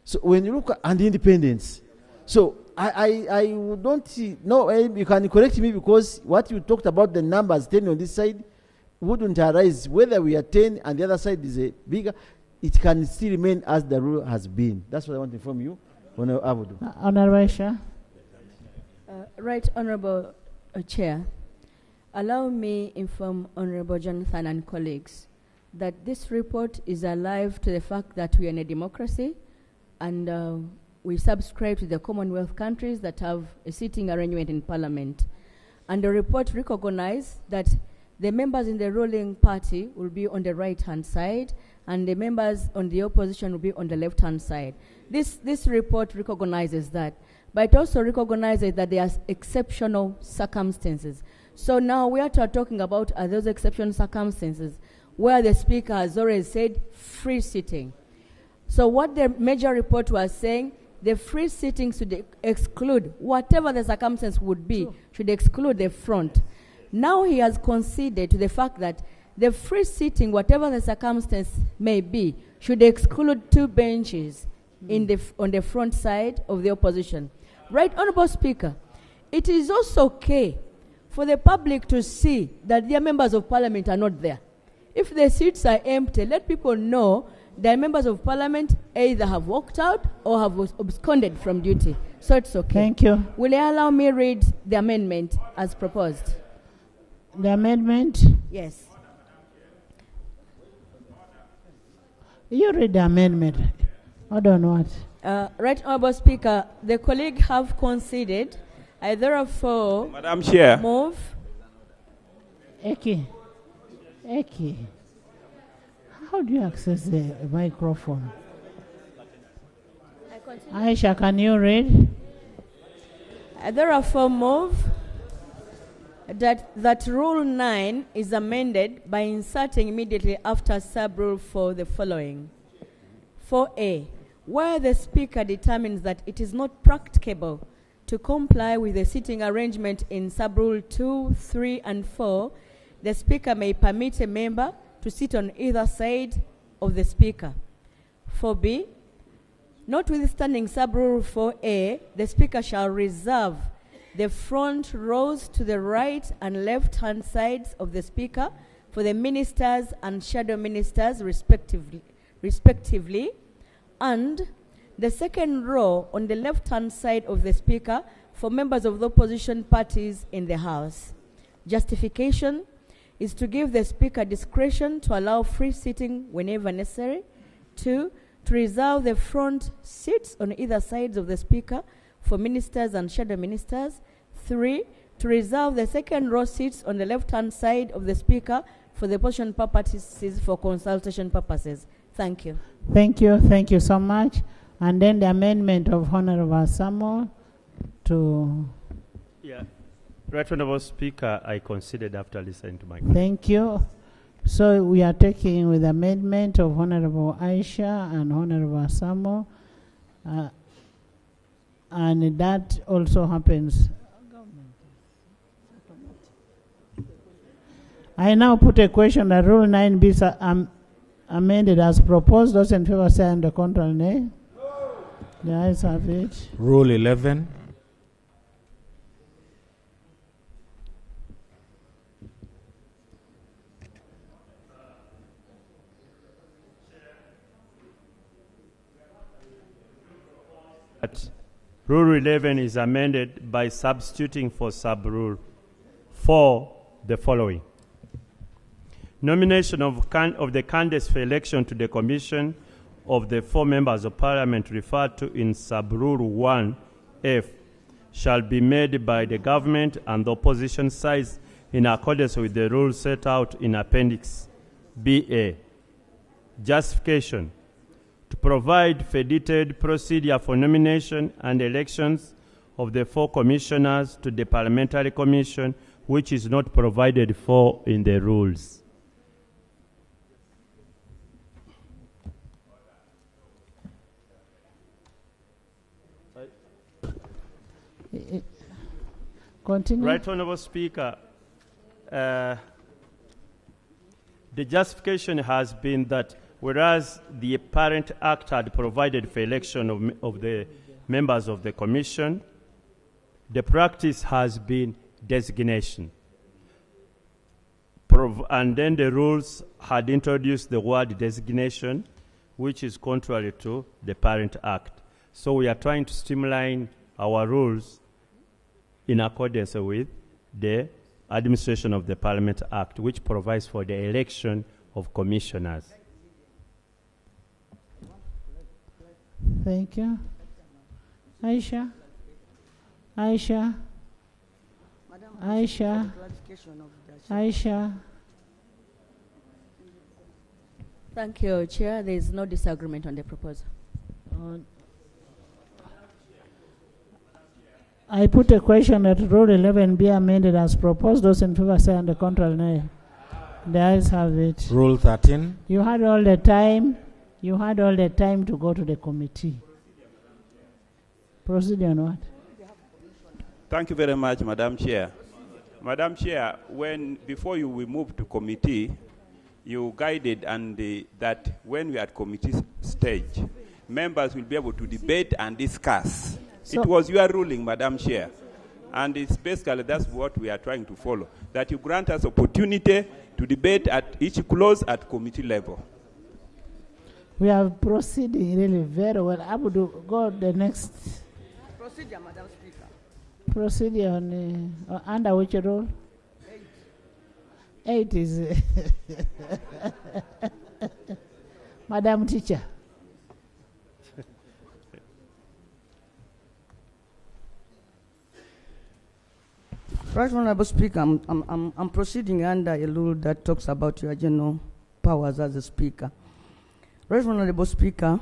So when you look at and independence, so I don't know, you can correct me, because what you talked about, the numbers 10 on this side, wouldn't arise whether we are 10 and the other side is a bigger. It can still remain as the rule has been. That's what I want to inform you. Honourable Aisha. Right, Honourable Chair. Allow me inform Honourable Jonathan and colleagues that this report is alive to the fact that we are in a democracy, and we subscribe to the Commonwealth countries that have a sitting arrangement in Parliament. And the report recognizes that the members in the ruling party will be on the right-hand side, and the members on the opposition will be on the left-hand side. This report recognizes that, but it also recognizes that there are exceptional circumstances. So now we are talking about those exceptional circumstances where the Speaker has already said free sitting. So what the major report was saying, the free sitting should exclude, whatever the circumstance would be, should exclude the front. Now he has conceded to the fact that the free sitting, whatever the circumstance may be, should exclude 2 benches on the front side of the opposition. Right, Honorable Speaker, it is also okay for the public to see that their members of parliament are not there. If the seats are empty, let people know that members of parliament either have walked out or have absconded from duty. So it's okay. Thank you. Will you allow me read the amendment as proposed? The amendment? Yes. You read the amendment. Hold on, what? Right, Honorable Speaker, the colleague have conceded. I therefore Madam Chair. move. Eki. How do you access the microphone? Aisha, can you read? I therefore move that Rule 9 is amended by inserting immediately after Sub-Rule 4 the following. 4A, where the Speaker determines that it is not practicable to comply with the seating arrangement in Sub-Rule 2, 3, and 4, the Speaker may permit a member to sit on either side of the Speaker. 4B, notwithstanding Sub-Rule 4A, the Speaker shall reserve the front rows to the right and left-hand sides of the Speaker for the ministers and shadow ministers respectively, and the second row on the left-hand side of the Speaker for members of the opposition parties in the House. Justification is to give the Speaker discretion to allow free sitting whenever necessary. 2, to reserve the front seats on either sides of the Speaker for ministers and shadow ministers. 3, to reserve the second row seats on the left-hand side of the Speaker for the opposition parties for consultation purposes. Thank you. Thank you so much. And then the amendment of Honorable Samuel to... Yeah. Right, Honorable Speaker, I considered after listening to my... Thank you. So we are taking with amendment of Honorable Aisha and Honorable Samuel. And that also happens. I now put a question that Rule 9 be amended as proposed. Those in favor say and the contrary nay. The ayes have it. Rule 11. Rule 11 is amended by substituting for Sub-Rule 4 the following. Nomination of the candidates for election to the Commission of the 4 members of Parliament referred to in Sub-Rule 1F shall be made by the government and the opposition sides in accordance with the rules set out in Appendix BA. Justification: to provide for detailed procedure for nomination and elections of the 4 commissioners to the Parliamentary Commission, which is not provided for in the rules. Continue. Right, Honorable Speaker, the justification has been that whereas the parent act had provided for election of the members of the commission, the practice has been designation. And then the rules had introduced the word designation, which is contrary to the parent act. So we are trying to streamline our rules in accordance with the administration of the Parliament Act, which provides for the election of commissioners. Thank you. Aisha? Aisha? Aisha? Aisha? Thank you, Chair. There is no disagreement on the proposal. I put a question that Rule 11 be amended as proposed. Those in favor say and the contrary nay. The ayes have it. Rule 13. You had all the time. You had all the time to go to the committee. Proceed on what? Thank you very much, Madam Chair. Madam Chair, before you will move to committee, you guided that when we are at committee stage, members will be able to debate and discuss. It was your ruling, Madam Chair. And it's basically that's what we are trying to follow, that you grant us opportunity to debate at each clause at committee level. We are proceeding really very well. Abudu, go the next. Procedure, Madam Speaker. Procedure on under which rule? 8 is Madam Teacher. Right Honorable Speaker, I'm proceeding under a rule that talks about your general powers as a Speaker. Right Honorable Speaker,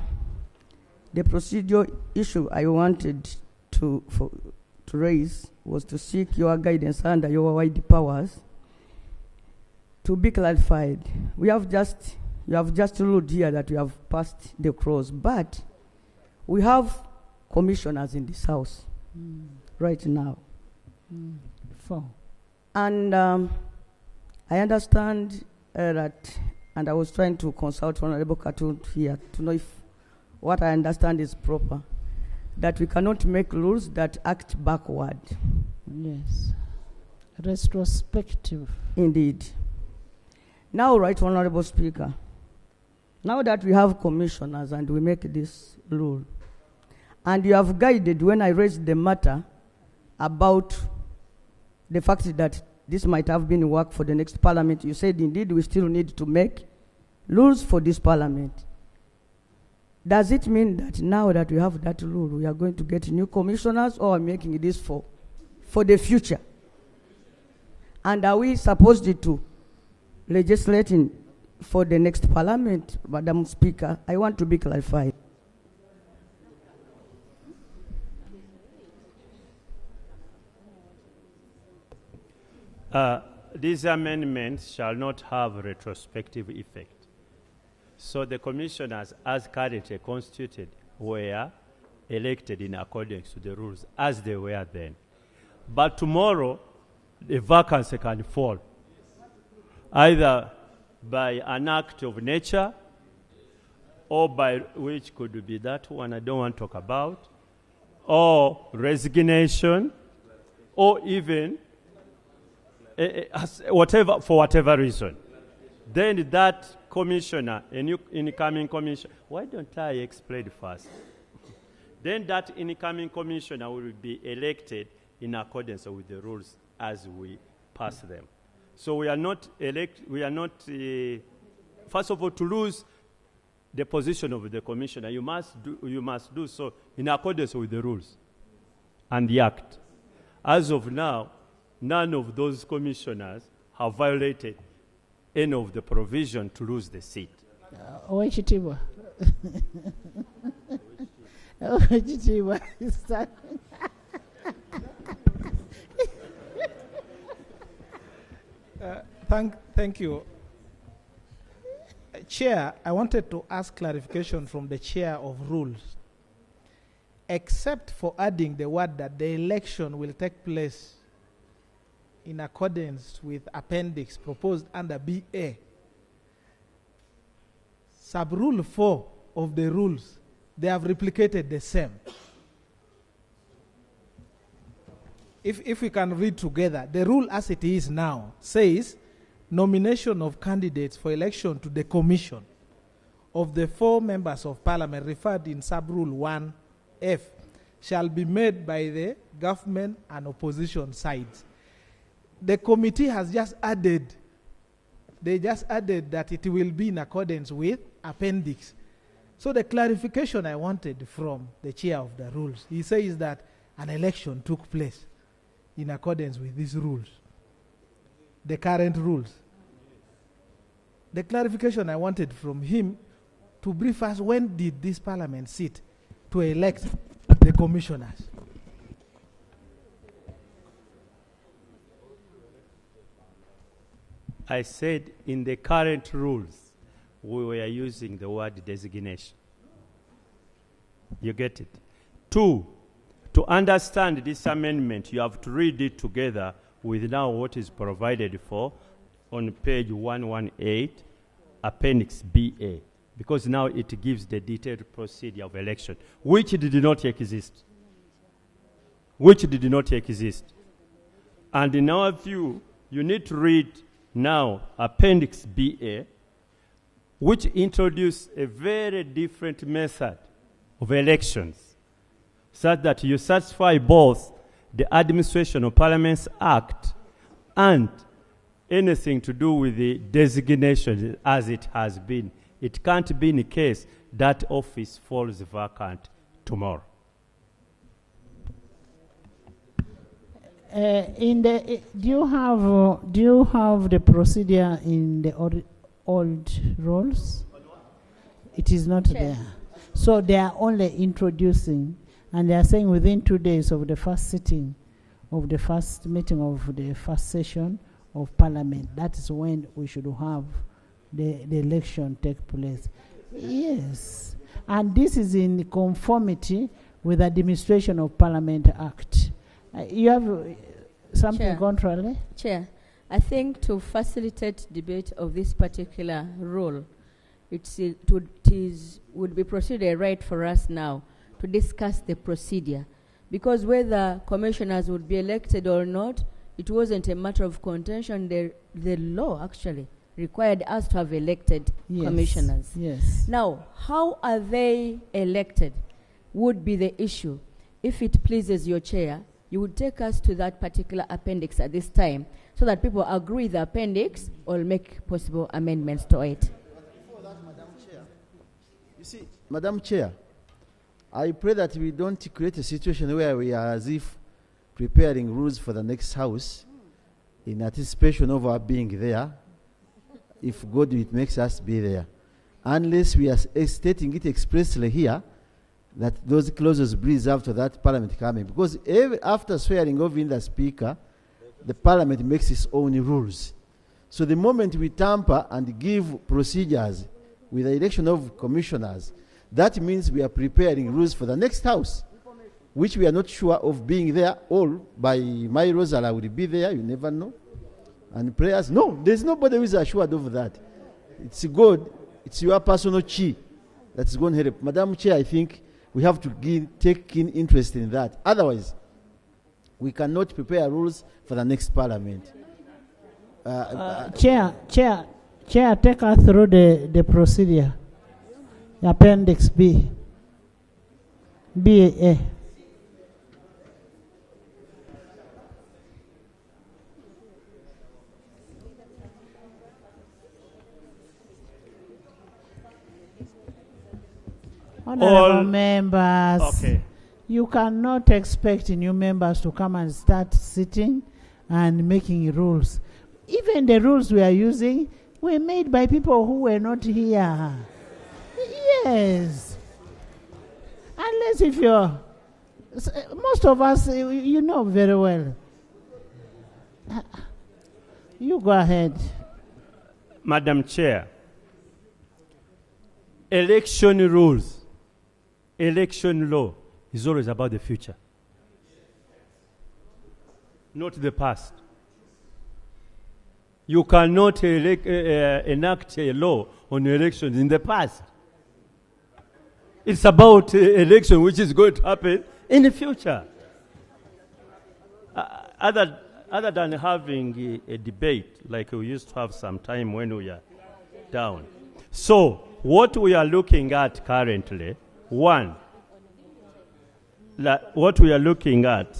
the procedural issue I wanted to raise was to seek your guidance under your wide powers to be clarified. You have just ruled here that we have passed the clause, but we have commissioners in this House right now. 4. And I understand that, and I was trying to consult Honorable Katun here to know if what I understand is proper, that we cannot make rules that act backward. Yes. Retrospective. Indeed. Now, Right Honorable Speaker, now that we have commissioners and we make this rule, and you have guided when I raised the matter about the fact that this might have been work for the next parliament, you said indeed we still need to make rules for this parliament. Does it mean that now that we have that rule, we are going to get new commissioners, or are we making this for the future? And are we supposed to legislate for the next parliament, Madam Speaker? I want to be clarified. These amendments shall not have retrospective effect. So the commissioners, as currently constituted, were elected in accordance to the rules as they were then. But tomorrow, the vacancy can fall, either by an act of nature, or by which could be that one I don't want to talk about, or resignation, or even for whatever reason. Then that commissioner, a new incoming commissioner, why don't I explain first? Then that incoming commissioner will be elected in accordance with the rules as we pass them. So we are not first of all, to lose the position of the commissioner, you must do so in accordance with the rules and the act. As of now, none of those commissioners have violated any of the provision to lose the seat. Owechitiibwa. Thank you. Chair, I wanted to ask clarification from the Chair of Rules. Except for adding the word that the election will take place in accordance with appendix proposed under BA, sub-rule 4 of the rules, they have replicated the same. If we can read together, the rule as it is now says nomination of candidates for election to the commission of the 4 members of parliament referred in sub-rule 1F shall be made by the government and opposition sides. The committee has just added, that it will be in accordance with appendix. So the clarification I wanted from the chair of the rules, he says that an election took place in accordance with these rules, the current rules. The clarification I wanted from him to brief us, when did this parliament sit to elect the commissioners? I said in the current rules, we were using the word designation. You get it? 2, to understand this amendment, you have to read it together with now what is provided for on page 118, Appendix BA, because now it gives the detailed procedure of election, which did not exist. Which did not exist. And in our view, you need to read now Appendix BA, which introduced a very different method of elections, such that you satisfy both the Administration of Parliaments Act and anything to do with the designation as it has been. It can't be in a case that office falls vacant tomorrow. Do you have the procedure in the old rules? It is not there. So they are only introducing, and they are saying within 2 days of the first sitting, of the first meeting of the first session of Parliament, that is when we should have the election take place. Yes. And this is in conformity with the Administration of Parliament Act. You have something Chair. contrary? Chair, I think to facilitate debate of this particular rule, would be procedure right for us now to discuss the procedure. Because whether commissioners would be elected or not, it wasn't a matter of contention. The law actually required us to have elected commissioners. Yes. Now, how are they elected would be the issue. If it pleases your chair, you would take us to that particular appendix at this time so that people agree with the appendix or make possible amendments to it. Before that, Madam Chair, you see, Madam Chair, I pray that we don't create a situation where we are as if preparing rules for the next house in anticipation of our being there, if God it makes us be there. Unless we are stating it expressly here, that those clauses breathe after that Parliament coming. Because after swearing off in the Speaker, the Parliament makes its own rules. So the moment we tamper and give procedures with the election of commissioners, that means we are preparing rules for the next house, which we are not sure of being there. All by my Rosal, I will be there, you never know. And prayers, no, there's nobody who is assured of that. It's God, it's your personal chi that's going to help. Madam Chair, I think we have to take keen interest in that. Otherwise, we cannot prepare rules for the next Parliament. Chair, take us through the procedure. Appendix B. BA. Honorable members, okay. You cannot expect new members to come and start sitting and making rules. Even the rules we are using were made by people who were not here. Yes. Unless if you're... Most of us, you know very well. You go ahead. Madam Chair, election rules, election law is always about the future, not the past. You cannot enact a law on elections in the past. It's about election which is going to happen in the future. Other than having a debate like we used to have some time when we are down. So what we are looking at currently, what we are looking at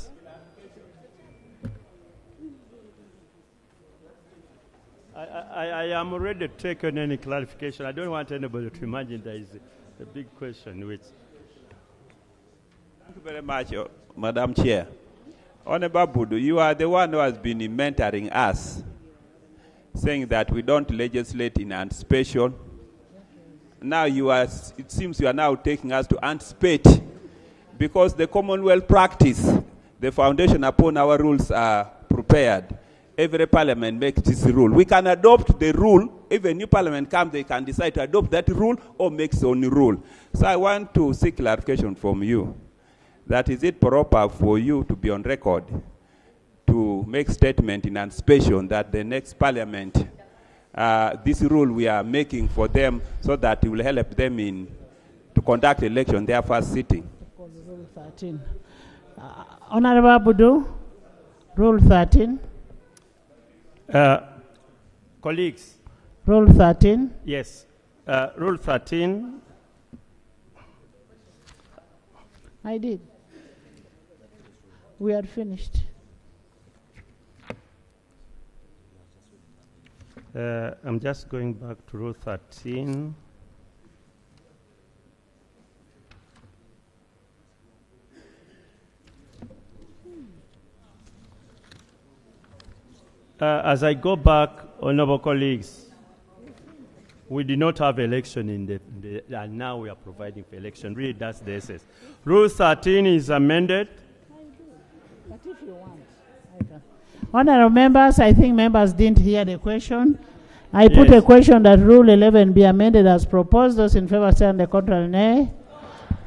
I am already taking any clarification. I don't want anybody to imagine there is a big question which... Thank you very much, Madam Chair. Honorable Budu, you are the one who has been mentoring us, saying that we don't legislate in anticipation. Now it seems you are now taking us to anticipate, because the Commonwealth practice, the foundation upon our rules are prepared. every parliament makes this rule. We can adopt the rule. If a new parliament comes, they can decide to adopt that rule or make its own rule. So I want to seek clarification from you. That is it proper for you to be on record to make statement in anticipation that the next parliament, this rule we are making for them so that it will help them to conduct election, their first sitting. Rule 13. Honorable Abudu, Rule 13. Colleagues. Rule 13. Yes. Rule 13. I did. We are finished. I'm just going back to Rule 13. As I go back, honorable colleagues, we did not have election and now we are providing for election. Really, that's the essence. Rule 13 is amended. But if you want, I can. Honorable members, I think members didn't hear the question. I put a question that Rule 11 be amended as proposed. Those in favor say on the contrary, nay.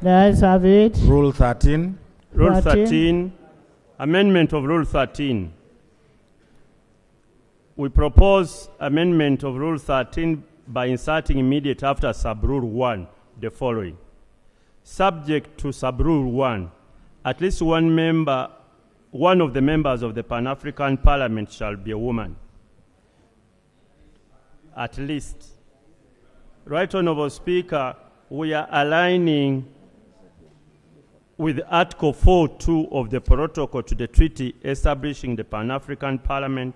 The ayes have it. Rule 13. Rule 13. Amendment of Rule 13. We propose amendment of Rule 13 by inserting immediate after Sub-Rule 1 the following. Subject to Sub-Rule 1, at least one of the members of the Pan-African Parliament shall be a woman. At least. Right Honorable Speaker, we are aligning with Article 4.2 of the Protocol to the Treaty establishing the Pan-African Parliament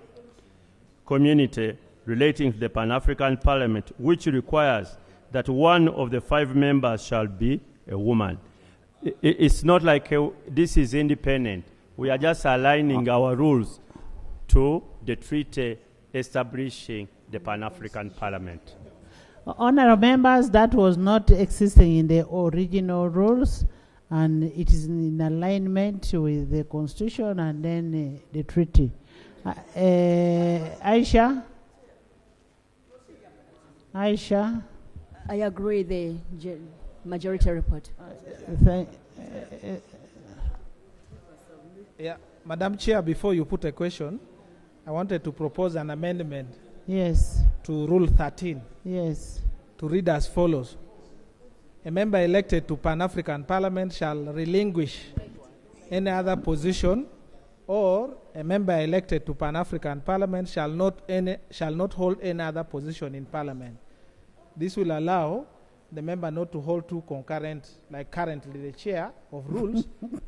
community relating to the Pan-African Parliament, which requires that one of the 5 members shall be a woman. It's not like this is independent. We are just aligning our rules to the treaty establishing the Pan-African Parliament. Honorable members, that was not existing in the original rules, and it is in alignment with the Constitution and then the treaty. Aisha? Aisha? I agree the majority report. Yeah, Madam Chair, before you put a question, I wanted to propose an amendment. Yes. To Rule 13. Yes. To read as follows. A member elected to Pan-African Parliament shall relinquish any other position, or a member elected to Pan-African Parliament shall not hold any other position in Parliament. This will allow the member not to hold 2 concurrent, like currently the chair of rules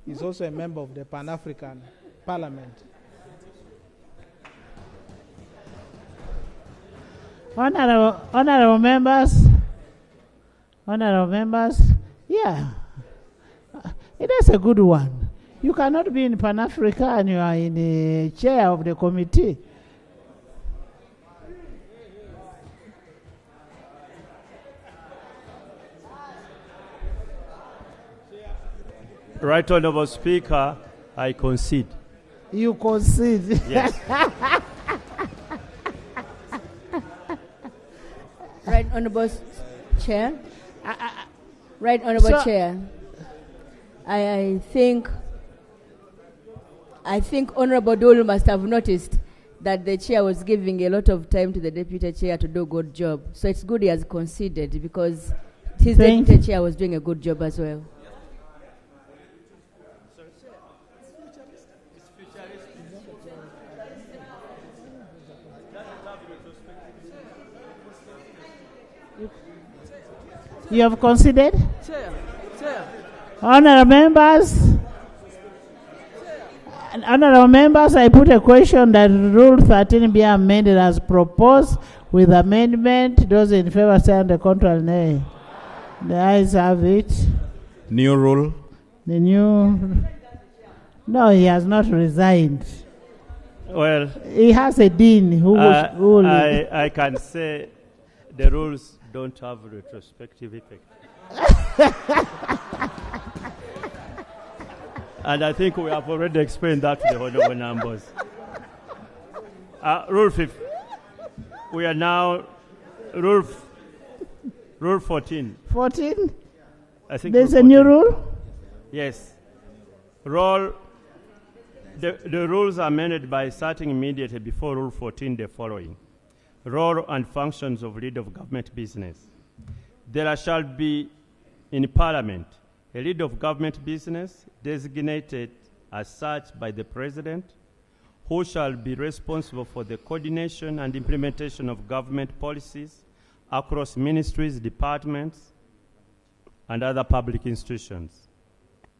is also a member of the Pan-African Parliament. Honorable members, yeah, it is a good one. You cannot be in Pan-Africa and you are in the chair of the committee. Right Honorable Speaker, I concede. You concede? Yes. Right Honorable Chair. Right Honorable Chair. I think Honorable Dole must have noticed that the chair was giving a lot of time to the deputy chair to do a good job. So it's good he has conceded because his deputy chair was doing a good job as well. You have considered? Chair. Honorable members, I put a question that Rule 13 be amended as proposed with amendment. Those in favor say on the contrary, nay. The ayes have it. New rule. The new... No, he has not resigned. Well... He has a dean who will... I can say the rules don't have retrospective effect. And I think we have already explained that to the honorable members. We are now rule 14. 14? I think There's rule a new 14. rule? Yes. The rules are amended by starting immediately before Rule 14 the following. Role and functions of lead of government business. There shall be in Parliament a lead of government business designated as such by the President, who shall be responsible for the coordination and implementation of government policies across ministries, departments, and other public institutions.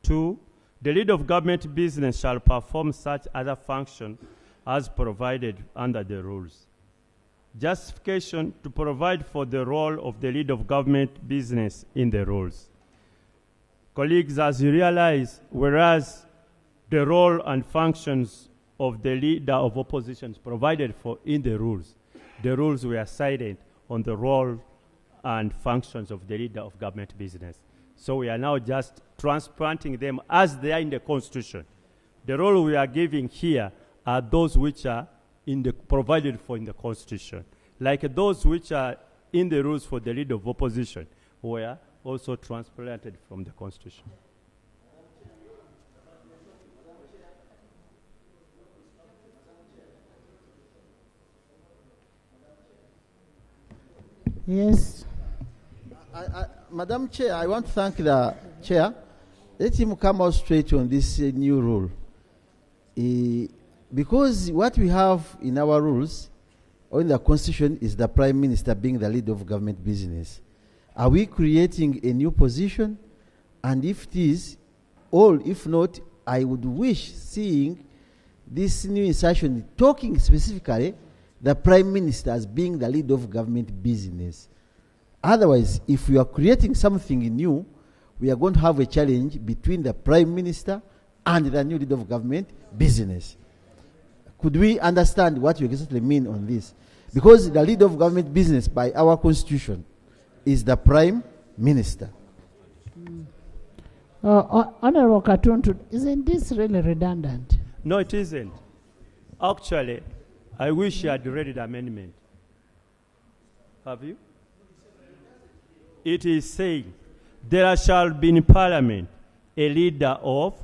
2, the lead of government business shall perform such other function as provided under the rules. Justification to provide for the role of the lead of government business in the rules. Colleagues, as you realize, whereas the role and functions of the leader of oppositions provided for in the rules were cited on the role and functions of the leader of government business. So we are now just transplanting them as they are in the Constitution. The role we are giving here are those which are provided for in the Constitution. Like those which are in the rules for the leader of opposition were also transplanted from the Constitution. Yes. Madam Chair, I want to thank the Chair. Let him come out straight on this new rule. Because what we have in our rules or in the Constitution is the Prime Minister being the lead of government business. Are we creating a new position? And if it is, or if not, I would wish seeing this new insertion talking specifically the Prime Minister as being the lead of government business. Otherwise, if we are creating something new, we are going to have a challenge between the Prime Minister and the new leader of government business. Could we understand what you exactly mean on this? Because the leader of government business by our Constitution is the Prime Minister. Honorable Katuntu, isn't this really redundant? No, it isn't. Actually, I wish you had read the amendment. Have you? It is saying, there shall be in Parliament a leader of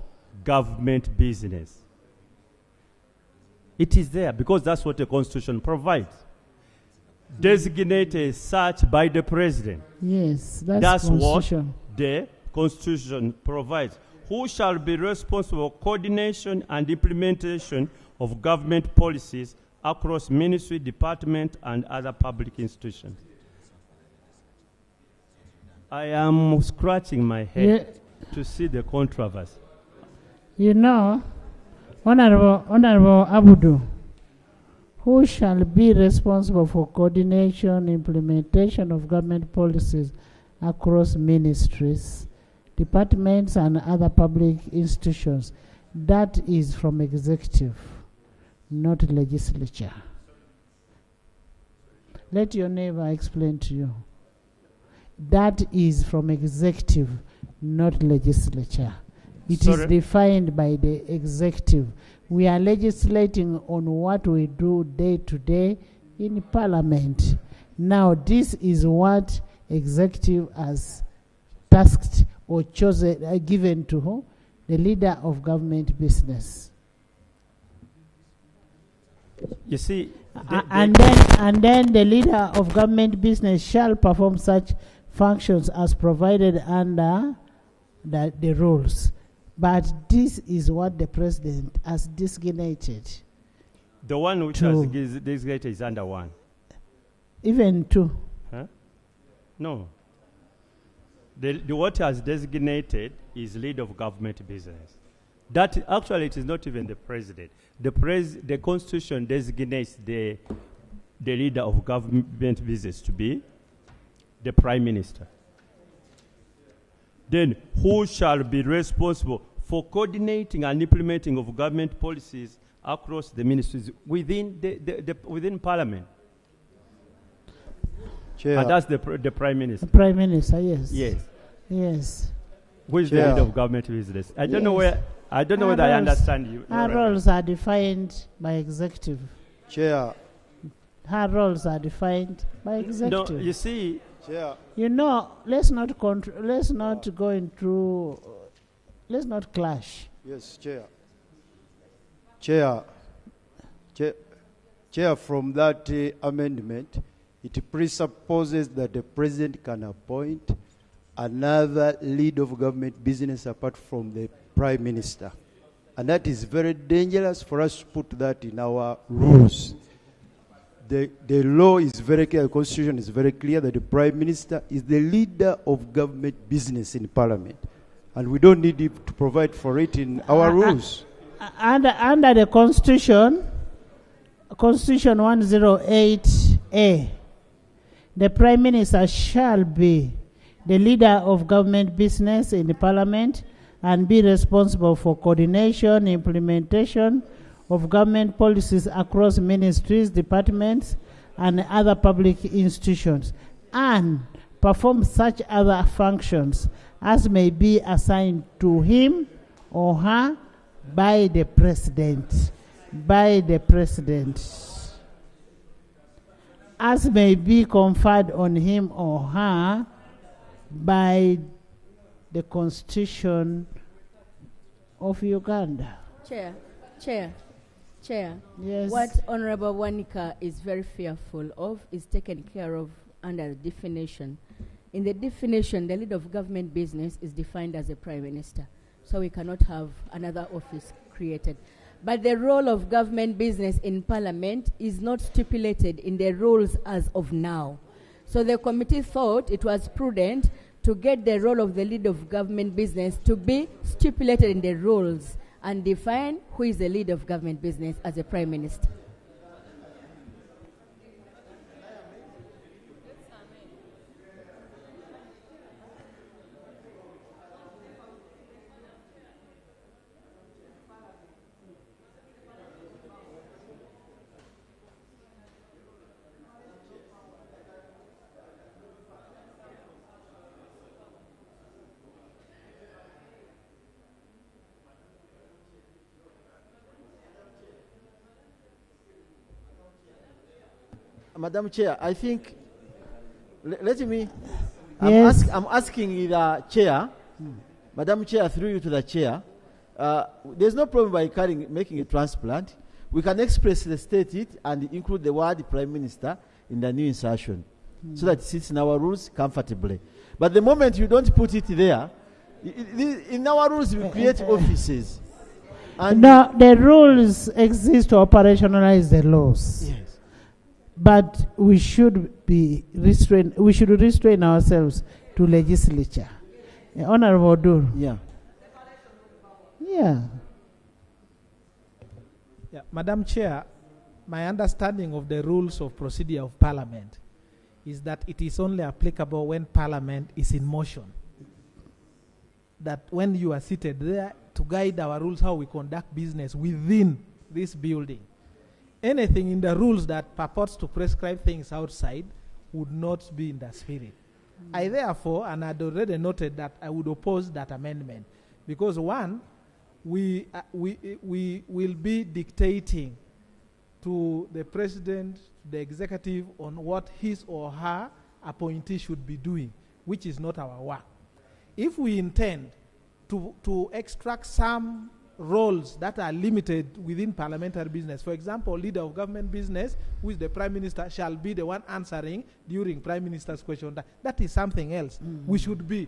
government business. It is there because that's what the Constitution provides. Designated as such by the President. Yes, that's what Constitution. the Constitution provides. Who shall be responsible for coordination and implementation of government policies across ministry, department, and other public institutions. I am scratching my head to see the controversy. You know, Honorable Abudu, who shall be responsible for coordination, implementation of government policies across ministries, departments, and other public institutions. That is from executive, not legislature. Let your neighbor explain to you. That is from executive, not legislature. It is defined by the executive. We are legislating on what we do day to day in Parliament. Now, this is what executive has tasked or chosen, given to who? The leader of government business. You see, and then the leader of government business shall perform such functions as provided under the rules. But this is what the president has designated. The one which has designated is under 1. Even 2. Huh? No. The what has designated is lead of government business. That actually it is not even the president. The Constitution designates the leader of government business to be the Prime Minister. Then who shall be responsible for coordinating and implementing of government policies across the ministries within within Parliament? Chair. And that's the Prime Minister. The Prime Minister, yes. Yes. Yes. Who is the head of government business? I don't know whether I understand you. Our roles are defined by executive. Chair. Her roles are defined by executive. No, you see, Chair. You know, let's not go into, let's not clash. Yes, Chair. Chair, from that amendment, it presupposes that the president can appoint another lead of government business apart from the prime minister. And that is very dangerous for us to put that in our rules. The law is very clear, the constitution is very clear that the prime minister is the leader of government business in parliament. And we don't need to provide for it in our rules. Under the Constitution 108A, the Prime Minister shall be the leader of government business in the Parliament and be responsible for coordination, implementation of government policies across ministries, departments, and other public institutions, and perform such other functions as may be assigned to him or her by the President. By the President. As may be conferred on him or her by the Constitution of Uganda. Chair. Yes. What Honorable Wanika is very fearful of is taken care of under the definition. In the definition, the leader of government business is defined as a prime minister. So we cannot have another office created. But the role of government business in parliament is not stipulated in the rules as of now. So the committee thought it was prudent to get the role of the leader of government business to be stipulated in the rules and define who is the leader of government business as a prime minister. Madam Chair, I think, let me, Yes. I'm asking the Chair, Madam Chair, through you to the Chair, there's no problem by making a transplant. We can expressly state it and include the word Prime Minister in the new insertion so that it sits in our rules comfortably. But the moment you don't put it there, in our rules we create offices. And No, the rules exist to operationalize the laws. Yes. But we should restrain ourselves to legislature. Honorable Dur. Yeah. Yeah. Yeah, Madam Chair, my understanding of the rules of procedure of Parliament is that it is only applicable when Parliament is in motion. That when you are seated there to guide our rules how we conduct business within this building, anything in the rules that purports to prescribe things outside would not be in the spirit. I therefore, and I'd already noted that I would oppose that amendment because one, we will be dictating to the president, the executive on what his or her appointee should be doing, which is not our work. If we intend to extract some roles that are limited within parliamentary business. For example, leader of government business, who is the prime minister, shall be the one answering during prime minister's question. That is something else. We should be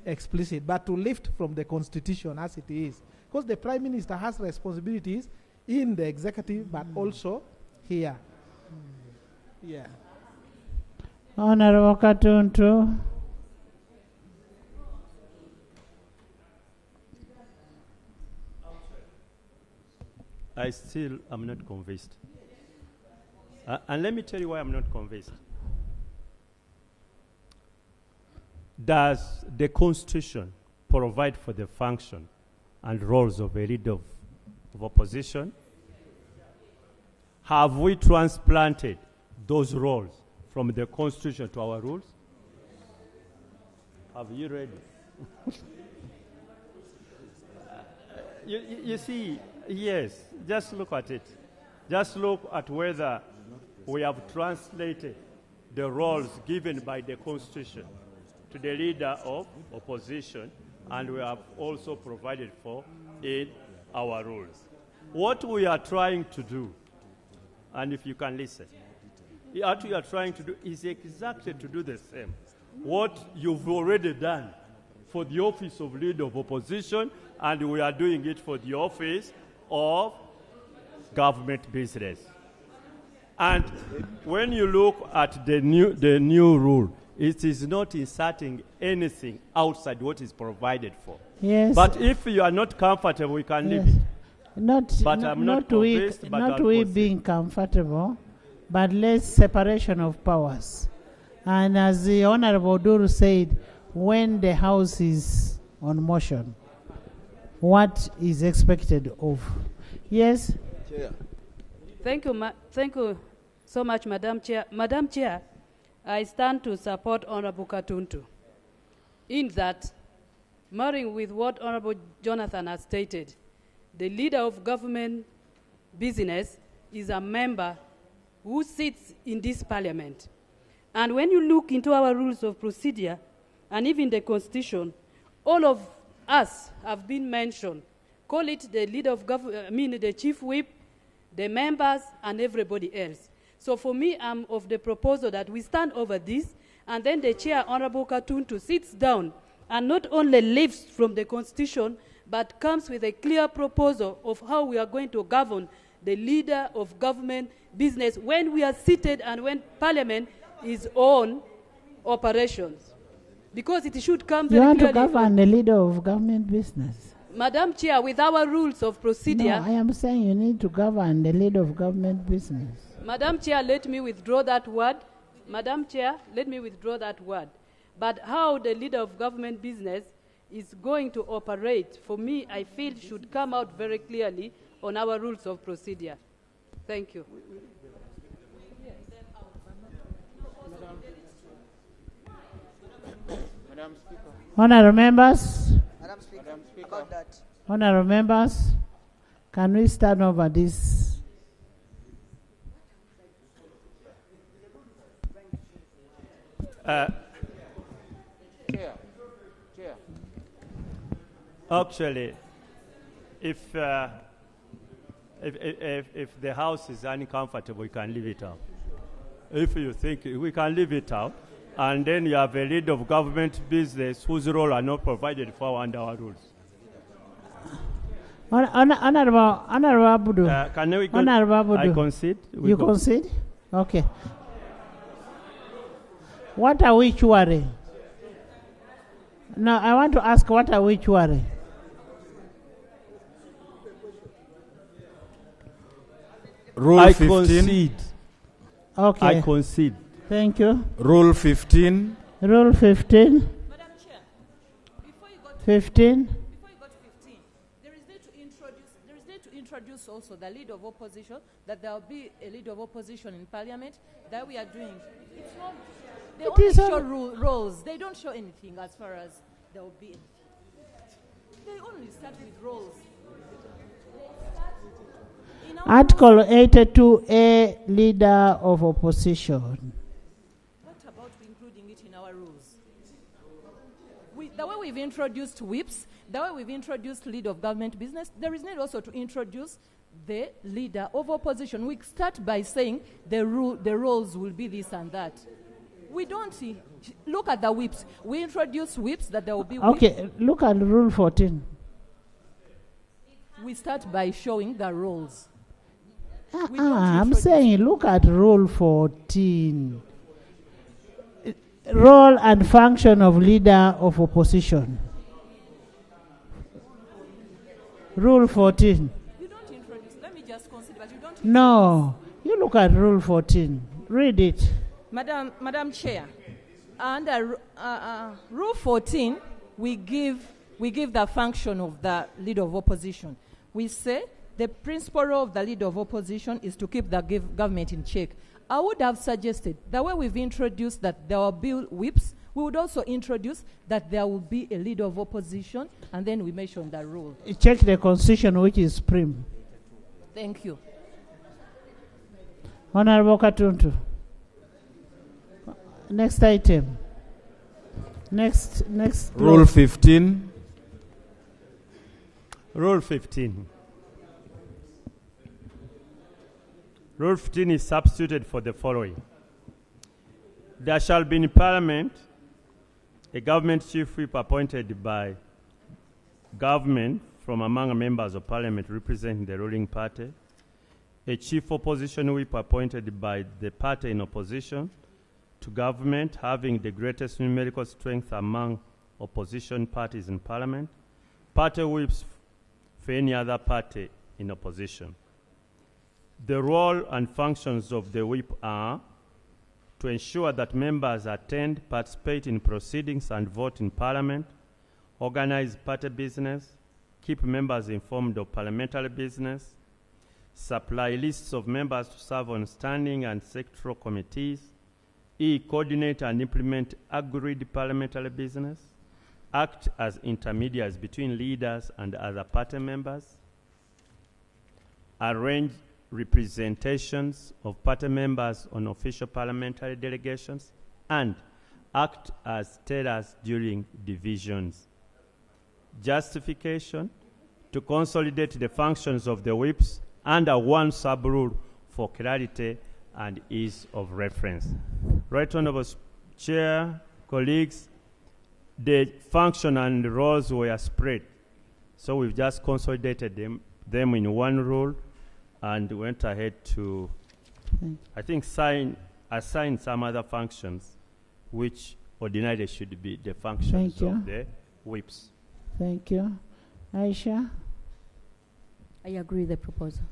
explicit, but to lift from the constitution as it is, because the prime minister has responsibilities in the executive, but also here. Yeah. Honorable Katuntu. I still am not convinced. And let me tell you why I'm not convinced. Does the Constitution provide for the function and roles of a leader of opposition? Have we transplanted those roles from the Constitution to our rules? Have you read it? You see, yes, just look at it. just look at whether we have translated the roles given by the Constitution to the leader of opposition, and we have also provided for in our rules. What we are trying to do, and if you can listen, what we are trying to do is exactly to do the same. What you've already done for the office of leader of opposition, and we are doing it for the office of government business. And when you look at the new rule, it is not inserting anything outside what is provided for. Yes. But if you are not comfortable, we can leave it. I'm not convinced, but not I'll we proceed. being comfortable, but less separation of powers. And as the Honorable Duru said, when the House is on motion, what is expected of? Yes? Chair. Thank you so much, Madam Chair. Madam Chair, I stand to support Honorable Katuntu in that, marrying with what Honorable Jonathan has stated, the leader of government business is a member who sits in this parliament. And when you look into our rules of procedure and even the Constitution, all of us have been mentioned. Call it the leader of government, the chief whip, the members, and everybody else. So for me, I'm of the proposal that we stand over this, and then the chair, Honorable Katuntu, sits down and not only lives from the Constitution, but comes with a clear proposal of how we are going to govern the leader of government business when we are seated and when Parliament is on operations. Because it should come very You want clearly. to govern the leader of government business? Madam Chair, with our rules of procedure... No, I am saying you need to govern the leader of government business. Madam Chair, let me withdraw that word. Madam Chair, let me withdraw that word. But how the leader of government business is going to operate, for me, I feel should come out very clearly on our rules of procedure. Thank you. Honourable members, Madam Speaker, about that. honourable members, can we stand over this? Chair. Actually, if the House is uncomfortable, we can leave it out. If you think we can leave it out, and then you have a leader of government business whose role are not provided for under our rules. Honourable Abudu. Can we go? Honourable Abudu. I concede. You concede? Okay. What are we cheering? No, I want to ask, what are we cheering? Rule I 15. concede. Okay. I concede. Thank you. Rule 15. Rule 15. 15. There is need to introduce also the leader of opposition, that there will be a leader of opposition in parliament, that we are doing. It's not, they It only is show on- roles. They don't show anything as far as there will be anything. They only start with roles. Article 82A, leader of opposition. What about including it in our rules? The way we've introduced whips, the way we've introduced leader of government business, there is need also to introduce the leader of opposition. We start by saying the roles will be this and that. We don't see. Look at the whips. We introduce whips that there will be whips. Okay, look at Rule 14. We start by showing the roles. I'm saying look at Rule 14. Role and function of leader of opposition. Rule 14. You don't introduce. Let me just consider, but you don't. No, you look at Rule 14. Read it. Madam Chair, under Rule 14, we give the function of the leader of opposition. We say the principal role of the leader of opposition is to keep the government in check. I would have suggested the way we've introduced that there will be whips, we would also introduce that there will be a leader of opposition, and then we mention the rule. Check the constitution, which is prim. Thank you. Honorable Katuntu. Next item. Next. Rule 15. Rule 15. Rule 15 is substituted for the following. There shall be in Parliament a government chief whip appointed by government from among members of Parliament representing the ruling party, a chief opposition whip appointed by the party in opposition to government having the greatest numerical strength among opposition parties in Parliament, party whips for any other party in opposition. The role and functions of the whip are to ensure that members attend, participate in proceedings and vote in Parliament, organize party business, keep members informed of parliamentary business, supply lists of members to serve on standing and sectoral committees, coordinate and implement agreed parliamentary business, act as intermediaries between leaders and other party members, arrange representations of party members on official parliamentary delegations, and act as tellers during divisions. Justification: to consolidate the functions of the whips under one sub-rule for clarity and ease of reference. Right Honourable Chair, colleagues, the function and the roles were spread. So we've just consolidated them in one rule and went ahead to, I think, assign some other functions which ordinarily should be the functions of the whips. Thank you. Aisha? I agree with the proposal.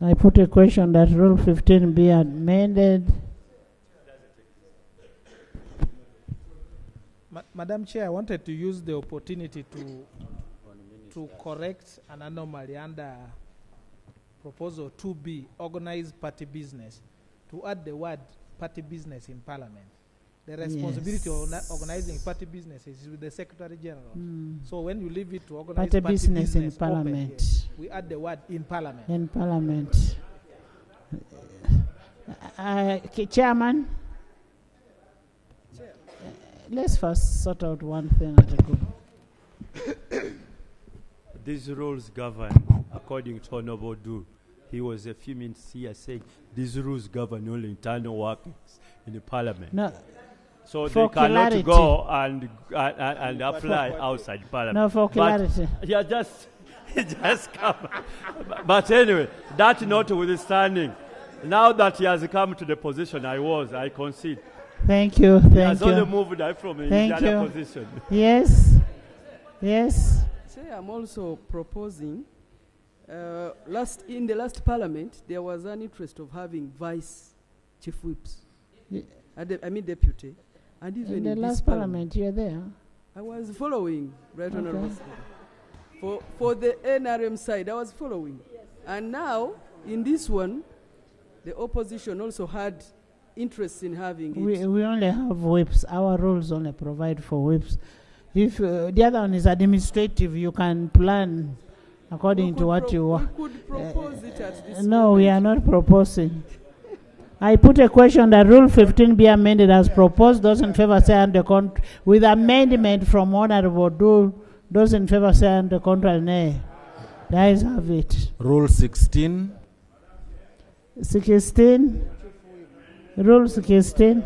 I put a question that Rule 15 be amended. Madam Chair, I wanted to use the opportunity to correct an anomaly under Proposal 2B, Organized Party Business, to add the word party business in Parliament. The responsibility of organizing party business is with the Secretary General. So when you leave it to organize party business in Parliament, we add the word in Parliament. In Parliament. Chairman, let's first sort out one thing at a go. These rules govern according to Honorable Du. He was a few minutes here saying these rules govern only internal workings in the Parliament. No. So they cannot go and apply outside Parliament. No, for clarity. Yeah, just come. But anyway, that notwithstanding, now that he has come to the position I concede. Thank you. He has only moved from the other position. Yes. Yes. Say, I'm also proposing, in the last Parliament, there was an interest of having vice chief whips. Deputy. And even in the last Parliament, you're there. I was following, Right Honourable Speaker. For the NRM side, I was following. Yes. And now, in this one, the opposition also had interest in having it. We only have whips. Our rules only provide for whips. If the other one is administrative, you can plan according to what you want. We could propose it at this No, moment. we are not proposing. I put a question that Rule 15 be amended as proposed. Those in favor say on the contrary. With amendment from Honorable Du, those in favor say on the contrary, nay. The ayes have it. Rule 16. 16. Rule 16.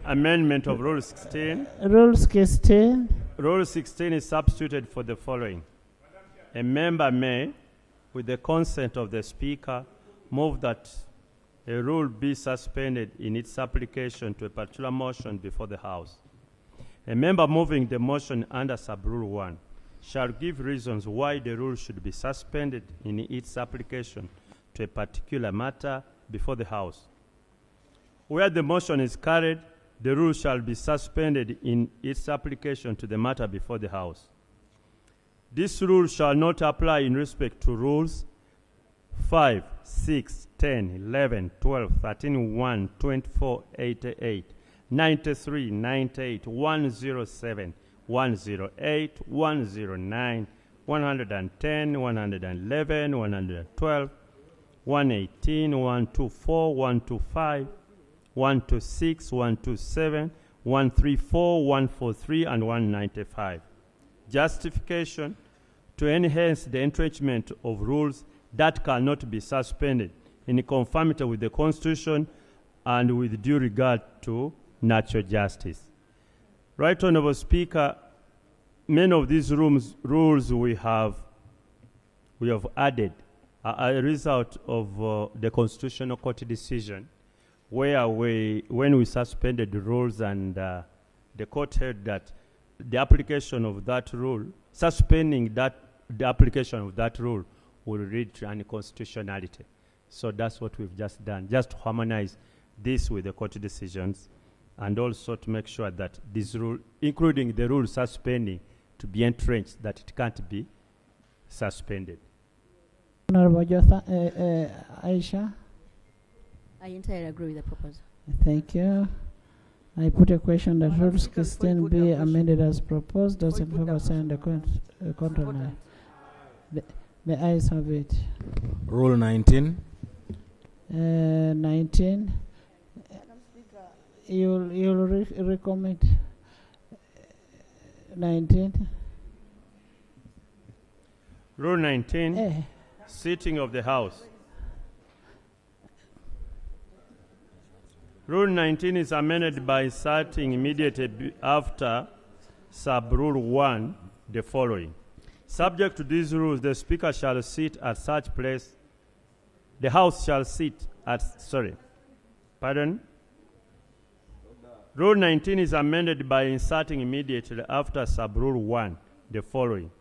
Amendment of Rule 16. Rule 16. Rule 16 is substituted for the following. A member may, with the consent of the Speaker, move that a rule be suspended in its application to a particular motion before the House. A member moving the motion under Sub-Rule 1 shall give reasons why the rule should be suspended in its application to a particular matter before the House. Where the motion is carried, the rule shall be suspended in its application to the matter before the House. This rule shall not apply in respect to rules 5, 6, 10, 11, 12, 13, 1, 24, 88, 93, 98, 107, 108, 109, 110, 111, 112, 118, 124, 125, 126, 127, 134, 143, and 195. Justification: to enhance the entrenchment of rules that cannot be suspended in conformity with the Constitution and with due regard to natural justice. Right Honorable Speaker, many of these rules we have added are a result of the Constitutional Court decision, where when we suspended the rules and the court held that the application of that rule, suspending the application of that rule will lead to unconstitutionality. So that's what we've just done, just to harmonize this with the court decisions, and also to make sure that this rule, including the rule suspending, to be entrenched, that it can't be suspended. Honorable Jotha, Aisha. I entirely agree with the proposal. Thank you. I put a question that rules can be amended as proposed. Those in favor say on the contrary. The ayes have it. Rule 19. 19. You'll recommend 19. Rule 19, sitting of the House. Rule 19 is amended by inserting immediately after sub-rule 1 the following. Subject to these rules, the Speaker shall sit at such place. The House shall sit at, Rule 19 is amended by inserting immediately after sub-rule 1 the following.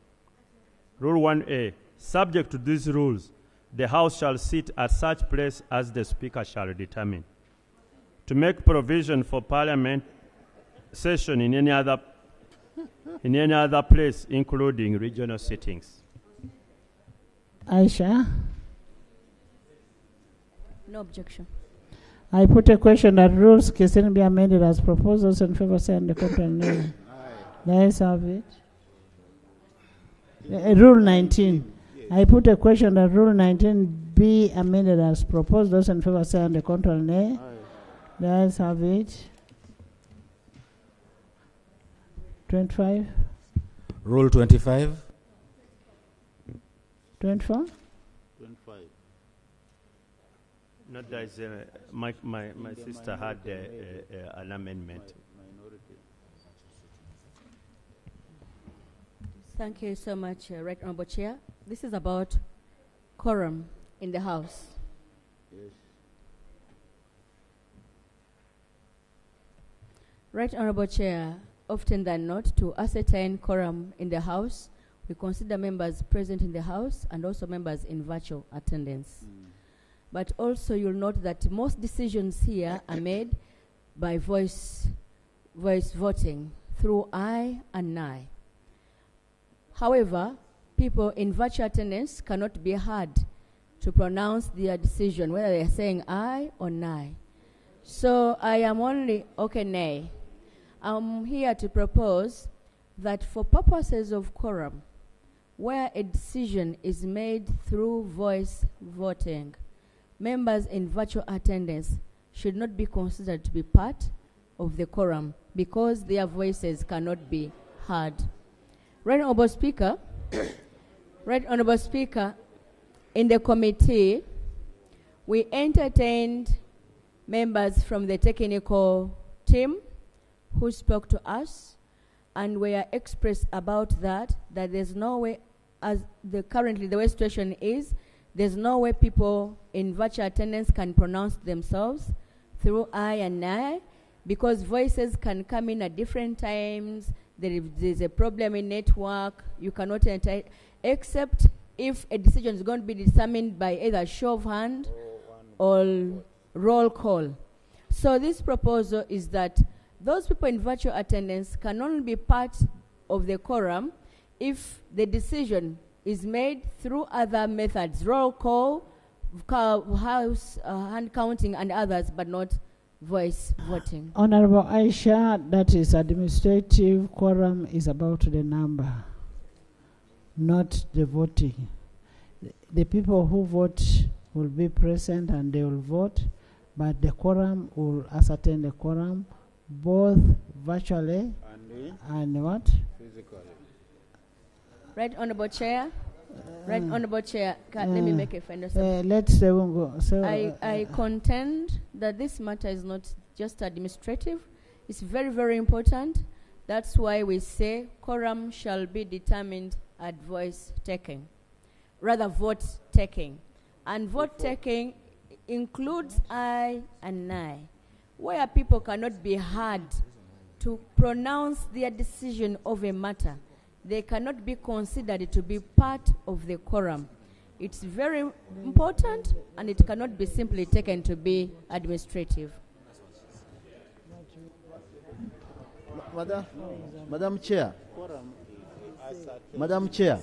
Rule 1A, subject to these rules, the House shall sit at such place as the Speaker shall determine. To make provision for Parliament session in any other place, including regional sittings. Aisha? No objection. I put a question that rules can be amended as proposals in favor say on the contrary. The ayes have it. Rule 19. I put a question that Rule 19 be amended as proposed. Those in favor say on the contrary, nay. The ayes have it. 25. Rule 25. 24. 25. Not that is, my sister had an amendment. Thank you so much, Right Honorable Chair. This is about quorum in the House. Yes. Right Honorable Chair, often than not, to ascertain quorum in the House, we consider members present in the House and also members in virtual attendance. But also you'll note that most decisions here are made by voice voting through aye and nay. However, people in virtual attendance cannot be heard to pronounce their decision, whether they are saying aye or nay. So I am only, nay. I'm here to propose that for purposes of quorum, where a decision is made through voice voting, members in virtual attendance should not be considered to be part of the quorum because their voices cannot be heard. Right Honorable Speaker, in the committee, we entertained members from the technical team who spoke to us and were expressed about that there's no way, currently the way situation is, there's no way people in virtual attendance can pronounce themselves through aye and nay because voices can come in at different times. There's a problem in network. You cannot enter, except if a decision is going to be determined by either show of hand or roll call. So this proposal is that those people in virtual attendance can only be part of the quorum if the decision is made through other methods, roll call, house hand counting and others, but not voice voting. Honorable Aisha, that is administrative quorum is about the number, not the voting. The people who vote will be present and they will vote, but the quorum will ascertain the quorum both virtually and what? Physically. Right, Honorable Chair. Right, Honorable Chair. Let me make a final Let's go. So, I contend that this matter is not just administrative. It's very, very important. That's why we say quorum shall be determined at voice taking, rather vote taking. And vote taking includes aye and nay, where people cannot be heard to pronounce their decision of a matter. They cannot be considered to be part of the quorum. It's very important, and it cannot be simply taken to be administrative. Madam Chair. Madam Chair.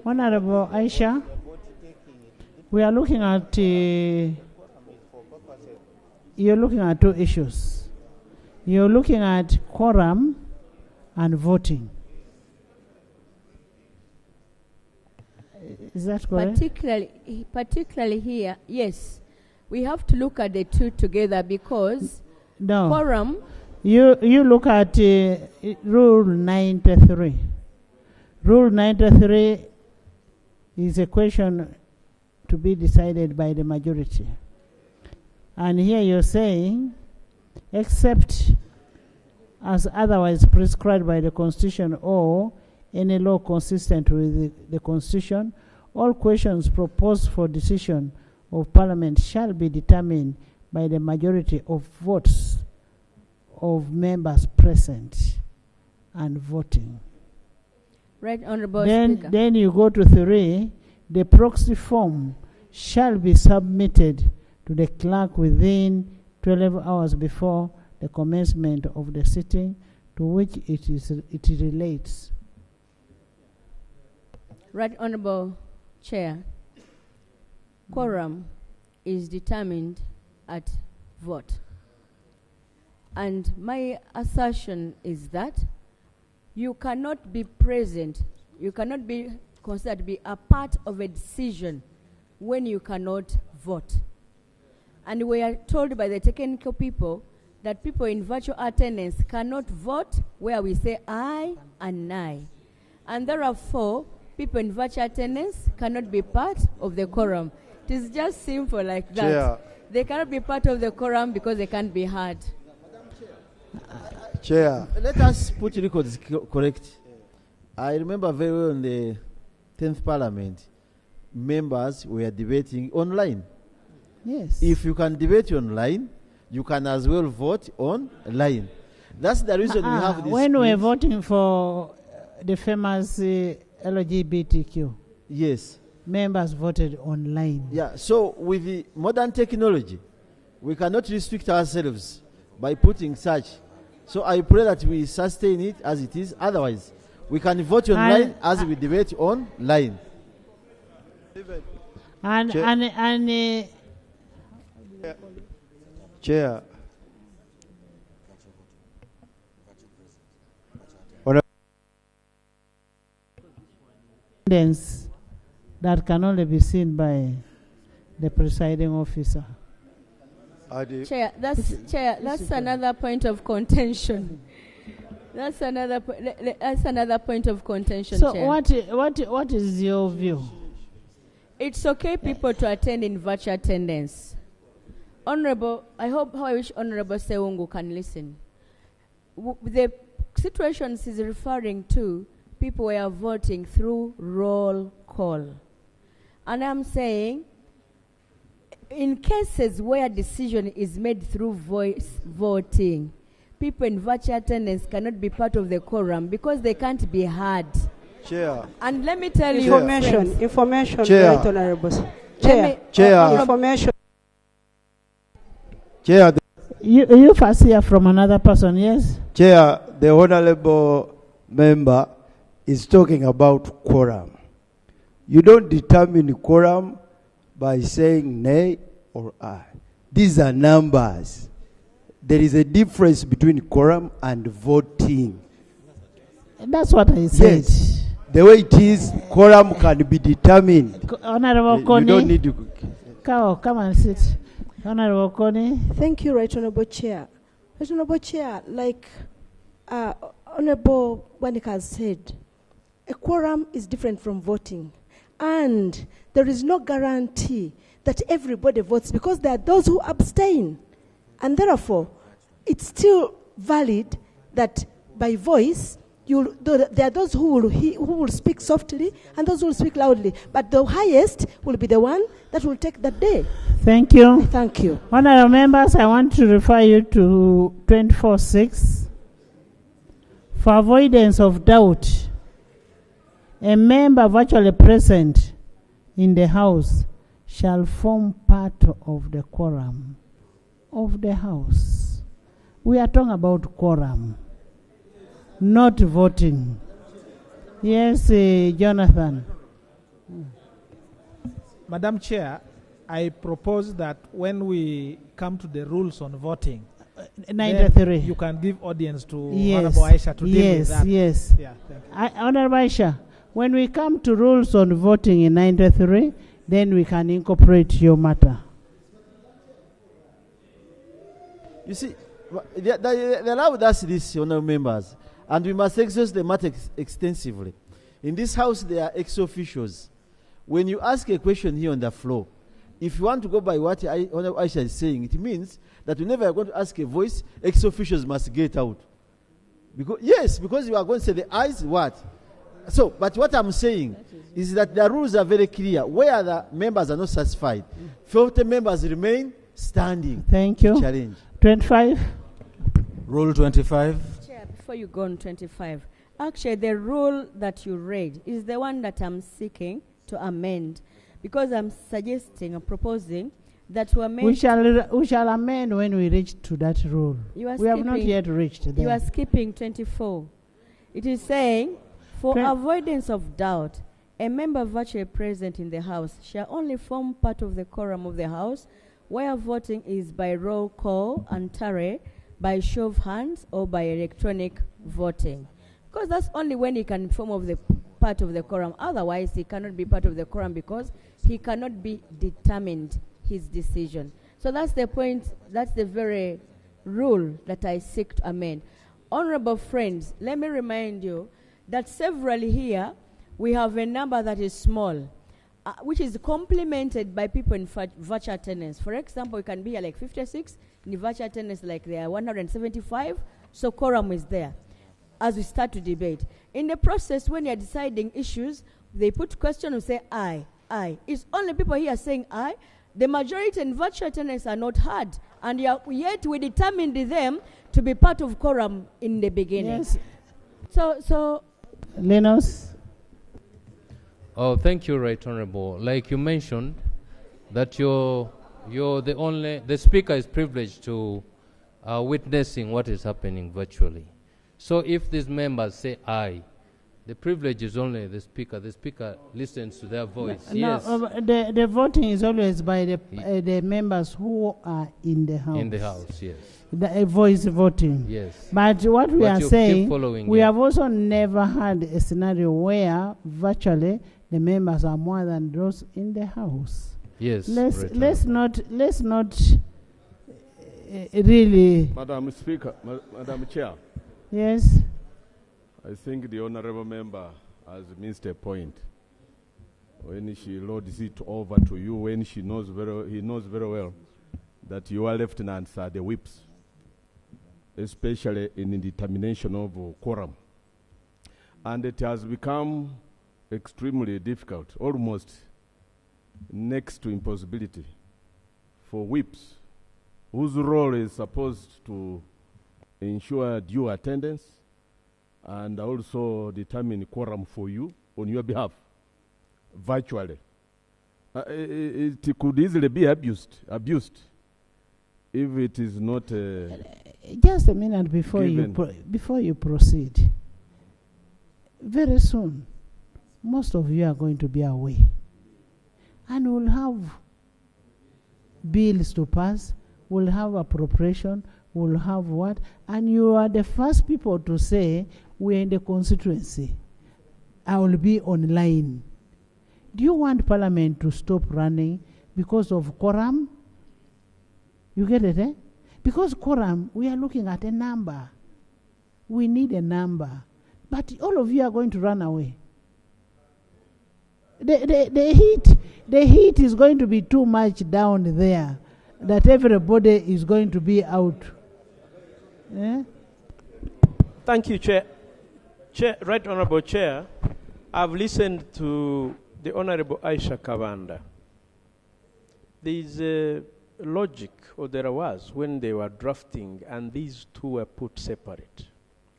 Honorable Aisha, we are looking at you're looking at two issues. You're looking at quorum and voting. Is that correct? Particularly here, yes. We have to look at the two together because quorum. You look at Rule 93. Rule 93 is a question to be decided by the majority. And here you're saying, except as otherwise prescribed by the Constitution or any law consistent with the Constitution, all questions proposed for decision of Parliament shall be determined by the majority of votes of members present and voting. Right, Honorable Speaker. Then you go to 3, the proxy form shall be submitted to the clerk within 12 hours before the commencement of the sitting to which it relates. Right, Honorable Chair. Quorum is determined at vote. And my assertion is that you cannot be present, you cannot be considered to be a part of a decision when you cannot vote. And we are told by the technical people that people in virtual attendance cannot vote where we say aye and nay. And therefore, people in virtual attendance cannot be part of the quorum. It is just simple like that. Chair. They cannot be part of the quorum because they can't be heard. Chair. Let us put records correct. I remember very well in the 10th Parliament, members were debating online. Yes. If you can debate online, you can as well vote online. That's the reason we have this. When we're voting for the famous LGBTQ, yes, members voted online. Yeah, so with the modern technology, we cannot restrict ourselves by putting such. So I pray that we sustain it as it is. Otherwise, we can vote online as we debate online. Chair. That can only be seen by the presiding officer. Chair, that's another point of contention. That's another point of contention. So Chair. what is your view? It's okay people to attend in virtual attendance. Honorable, I wish Honorable Sewungu can listen. The situations he's referring to, people were voting through roll call. And I'm saying, in cases where decision is made through voice voting, people in virtual attendance cannot be part of the quorum because they can't be heard. Chair. And let me tell you, Information, information, Chair. Right Honorables. Chair. Chair. Information. Chair, You first hear from another person, yes? Chair, the honorable member is talking about quorum. You don't determine quorum by saying nay or aye. These are numbers. There is a difference between quorum and voting. That's what I said. Yes. The way it is, quorum can be determined. Honorable You Connie. don't need to. Come and sit. Honorable Connie. Thank you, Right Honorable Chair. Right Honorable Chair, like Honorable Wanika has said, a quorum is different from voting. And there is no guarantee that everybody votes because there are those who abstain. And therefore, it's still valid that by voice, there are those who will speak softly and those who will speak loudly. But the highest will be the one that will take that day. Thank you. Thank you. Honorable members, I want to refer you to 24(6). For avoidance of doubt, a member virtually present in the House shall form part of the quorum of the House. We are talking about quorum, not voting. Yes, Jonathan. Madam Chair, I propose that when we come to the rules on voting, 93. you can give audience to Yes. Honorable Aisha to deal with that. Yes. Yeah, thank you. Honorable Aisha, when we come to rules on voting in 93, then we can incorporate your matter. You see, they allowed us this, honorable members, and we must exhaust the matter extensively. In this House, there are ex-officials. When you ask a question here on the floor, if you want to go by what Honorable Aisha is saying, it means that whenever you are going to ask a voice, ex-officials must get out. Because you are going to say the ayes, what? So, but what I'm saying is that the rules are very clear. Where the members are not satisfied, 40 members remain standing. Thank you. Challenge. 25. Rule 25. Chair, before you go on 25, actually the rule that you read is the one that I'm seeking to amend, because I'm suggesting or proposing that to amend. We shall amend when we reach to that rule. We have not yet reached there. You are skipping 24. It is saying, for avoidance of doubt, a member virtually present in the House shall only form part of the quorum of the House where voting is by roll call and tally, by show of hands, or by electronic voting. Because that's only when he can form of the part of the quorum. Otherwise, he cannot be part of the quorum because he cannot be determined his decision. So that's the point, that's the very rule that I seek to amend. Honorable friends, let me remind you that severally here, we have a number that is small, which is complemented by people in virtual attendance. For example, we can be here like 56, in virtual attendance like there are 175, so quorum is there as we start to debate. In the process, when you're deciding issues, they put question and say aye, aye. It's only people here saying aye. The majority in virtual attendance are not heard, and yet we determined them to be part of quorum in the beginning. Yes. So Linus. Oh, thank you, Right Honorable. Like you mentioned, that you're the speaker is privileged to witnessing what is happening virtually. So if these members say aye, the privilege is only the speaker. The speaker listens to their voice. Yes. The voting is always by the members who are in the House. In the House, yes. The voice voting. Yes. But what we are you saying, keep following we it. have also never had a scenario where virtually the members are more than those in the House. Yes. Let's not really. Madam Speaker, Madam Chair. Yes. I think the honorable member has missed a point when she loads it over to you, when he knows very well that your lieutenants are the whips, especially in the determination of quorum. And it has become extremely difficult, almost next to impossibility, for whips, whose role is supposed to ensure due attendance, and also determine quorum for you on your behalf, virtually. It could easily be abused if it is not. Just a minute before you proceed. Very soon, most of you are going to be away, and we'll have bills to pass. We'll have appropriation. We'll have what? And you are the first people to say we're in the constituency. I will be online. Do you want Parliament to stop running because of quorum? You get it, eh? Because quorum, we are looking at a number. We need a number. But all of you are going to run away. The heat is going to be too much down there that everybody is going to be out. Eh? Thank you, Chair. Right Honorable Chair, I've listened to the Honorable Aisha Kavanda. There is a logic, or there was, when they were drafting, and these two were put separate.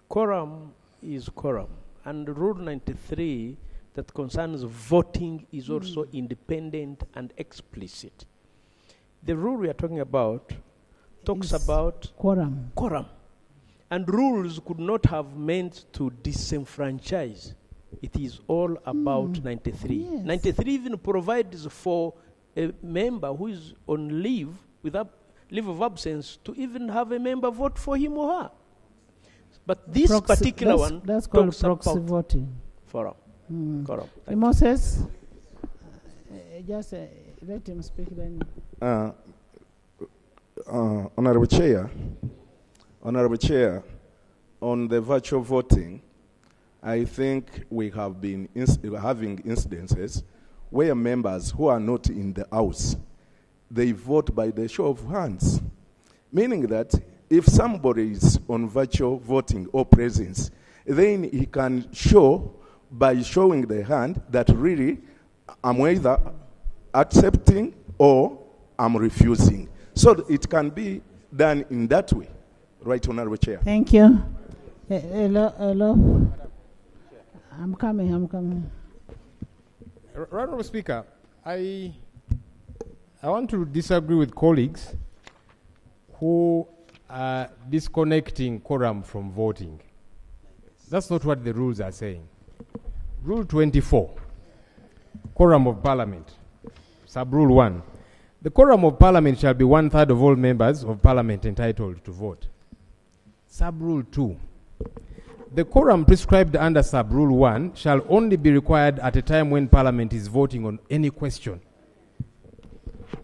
Quorum is quorum, and Rule 93 that concerns voting is also independent and explicit. The rule we are talking about talks about quorum. And rules could not have meant to disenfranchise. It is all about 93. Yes. 93 even provides for a member who is on leave, leave of absence, to even have a member vote for him or her. But this particular one that's called talks proxy about voting. Quorum. Quorum. Moses, just let him speak then. Honorable Chair, on the virtual voting, I think we have been having incidences where members who are not in the House, they vote by the show of hands, meaning that if somebody is on virtual voting or presence, then he can show by showing the hand that really I'm either accepting or I'm refusing. So it can be done in that way. Right, Honorable Chair. Thank you. Hello. I'm coming. Honorable Speaker, I want to disagree with colleagues who are disconnecting quorum from voting. That's not what the rules are saying. Rule 24, Quorum of Parliament, Sub-Rule 1. The quorum of Parliament shall be 1/3 of all members of Parliament entitled to vote. Sub-Rule 2. The quorum prescribed under Sub-Rule 1 shall only be required at a time when Parliament is voting on any question.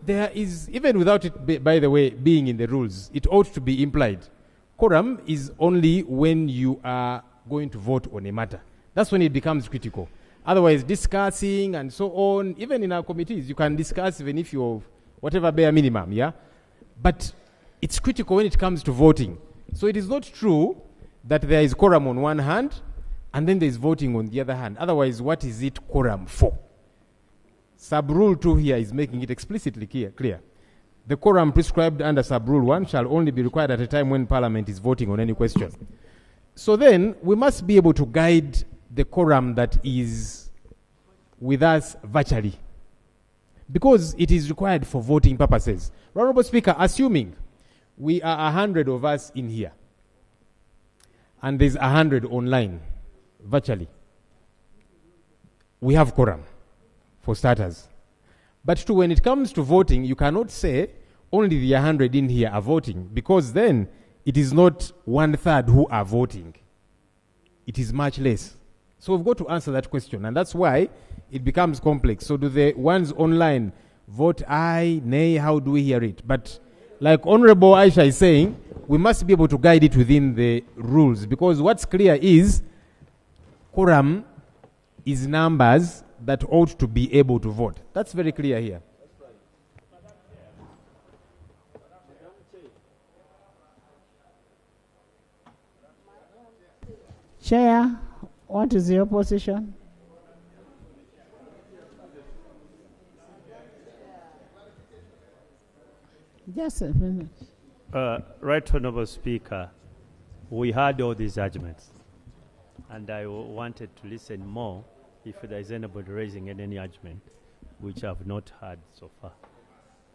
There is, even without it, by the way, being in the rules, it ought to be implied. Quorum is only when you are going to vote on a matter. That's when it becomes critical. Otherwise, discussing and so on, even in our committees, you can discuss even if you're whatever bare minimum, yeah? But it's critical when it comes to voting. So it is not true that there is quorum on one hand and then there is voting on the other hand. Otherwise, what is it quorum for? Sub-Rule 2 here is making it explicitly clear. The quorum prescribed under Sub-Rule 1 shall only be required at a time when Parliament is voting on any question. So then, we must be able to guide the quorum that is with us virtually, because it is required for voting purposes. Honorable Speaker, assuming we are 100 of us in here, and there's 100 online, virtually, we have quorum, for starters. But when it comes to voting, you cannot say only the 100 in here are voting, because then it is not 1/3 who are voting. It is much less. So we've got to answer that question, and that's why it becomes complex. So do the ones online vote aye, nay? How do we hear it? But like Honorable Aisha is saying, we must be able to guide it within the rules, because what's clear is quorum is numbers that ought to be able to vote. That's very clear here. Chair, what is your position? Just a minute. Right Honourable Speaker, we had all these judgments, and I wanted to listen more if there is anybody raising any judgment, which I've not heard so far.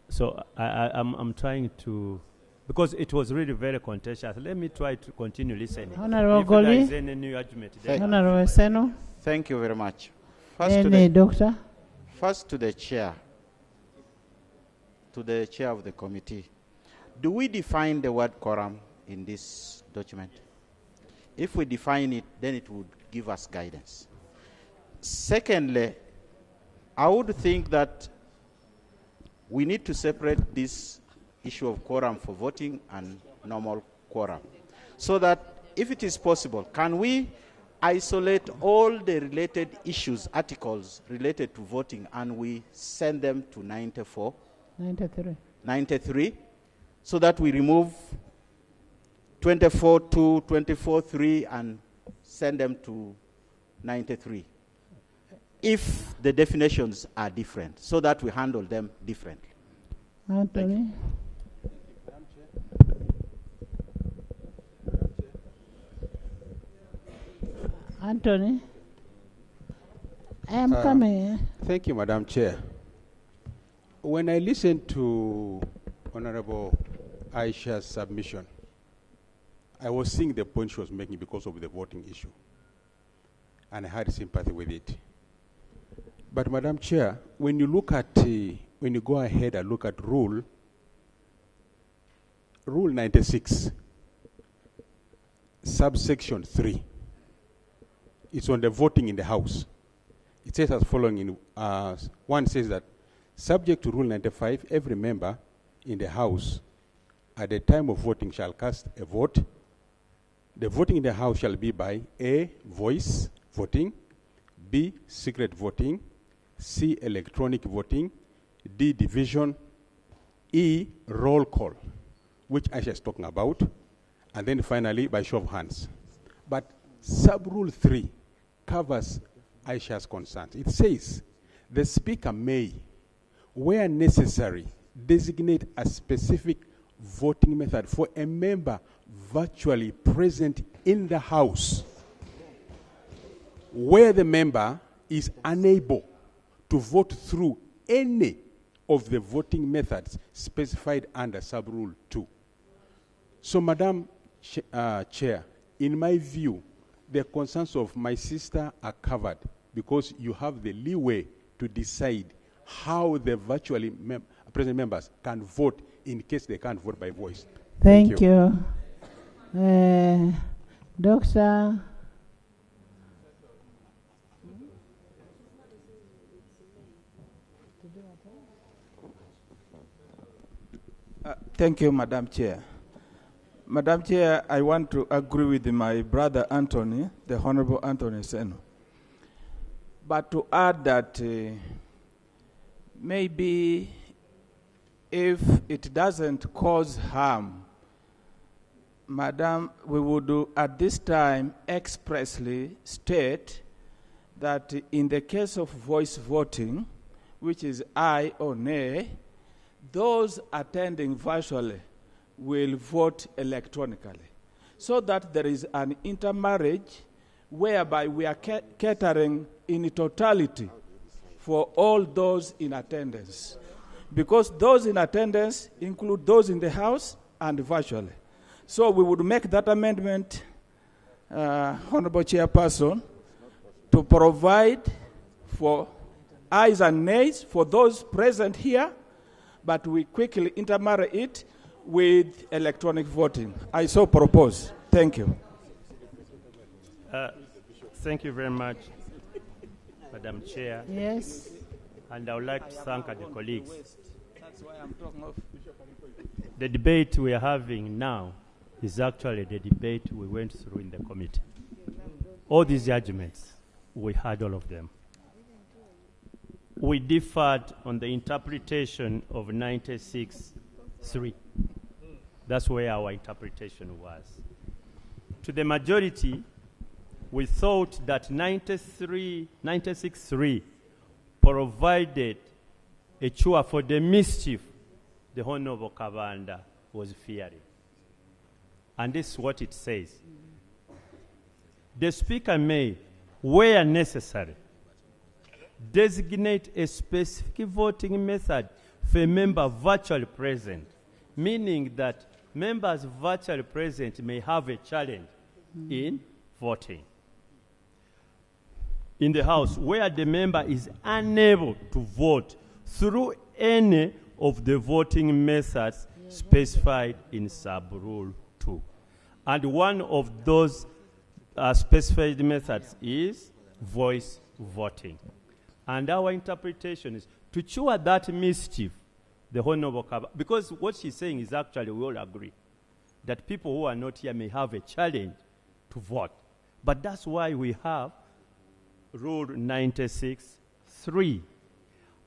So I'm trying to, because it was really very contentious. Let me try to continue listening. Honorable if there Goli. is any new judgment, then Honorable Seno. Thank you very much. Doctor. First to the chair of the committee. Do we define the word quorum in this document? If we define it, then it would give us guidance. Secondly, I would think that we need to separate this issue of quorum for voting and normal quorum, so that if it is possible, can we isolate all the related issues, articles related to voting, and we send them to 93, so that we remove 24.2, 24.3, and send them to 93, if the definitions are different, so that we handle them differently. Anthony. Anthony. I am coming. Thank you, Madam Chair. When I listened to Honorable Aisha's submission, I was seeing the point she was making because of the voting issue, and I had sympathy with it. But Madam Chair, when you look at, when you go ahead and look at Rule 96, subsection 3, it's on the voting in the House. It says as following, one says that, subject to Rule 95, every member in the House at the time of voting shall cast a vote. The voting in the House shall be by A, voice voting, B, secret voting, C, electronic voting, D, division, E, roll call, which Aisha is talking about, and then finally by show of hands. But sub-rule 3 covers Aisha's concerns. It says, the Speaker may, where necessary, designate a specific voting method for a member virtually present in the House, where the member is unable to vote through any of the voting methods specified under sub-rule 2. So, Madam Chair, in my view, the concerns of my sister are covered because you have the leeway to decide how the virtually present members can vote in case they can't vote by voice. Thank you. Doctor. Thank you, Madam Chair. Madam Chair, I want to agree with my brother Anthony, the Honorable Anthony Seno. But to add that maybe if it doesn't cause harm, Madam, we would at this time expressly state that in the case of voice voting, which is aye or nay, those attending virtually will vote electronically, so that there is an intermarriage whereby we are catering in totality for all those in attendance, because those in attendance include those in the House and virtually. So we would make that amendment, Honorable Chairperson, to provide for ayes and nays for those present here, but we quickly intermarry it with electronic voting. I so propose. Thank you. Thank you very much, Madam Chair. Yes. And I would like to thank the colleagues. That's why I'm talking of. The debate we are having now is actually the debate we went through in the committee. All these judgments, we had all of them. We differed on the interpretation of 96.3. That's where our interpretation was. To the majority, we thought that 96.3 provided a cure for the mischief the Honorable Kabanda was fearing. And this is what it says. The Speaker may, where necessary, designate a specific voting method for a member virtually present, meaning that members virtually present may have a challenge in voting. In the House, where the member is unable to vote through any of the voting methods specified in Sub-Rule 2. And one of those specified methods is voice voting. And our interpretation is to cure that mischief, the Honorable Kaba, because what she's saying is actually we all agree that people who are not here may have a challenge to vote. But that's why we have Rule 96(3).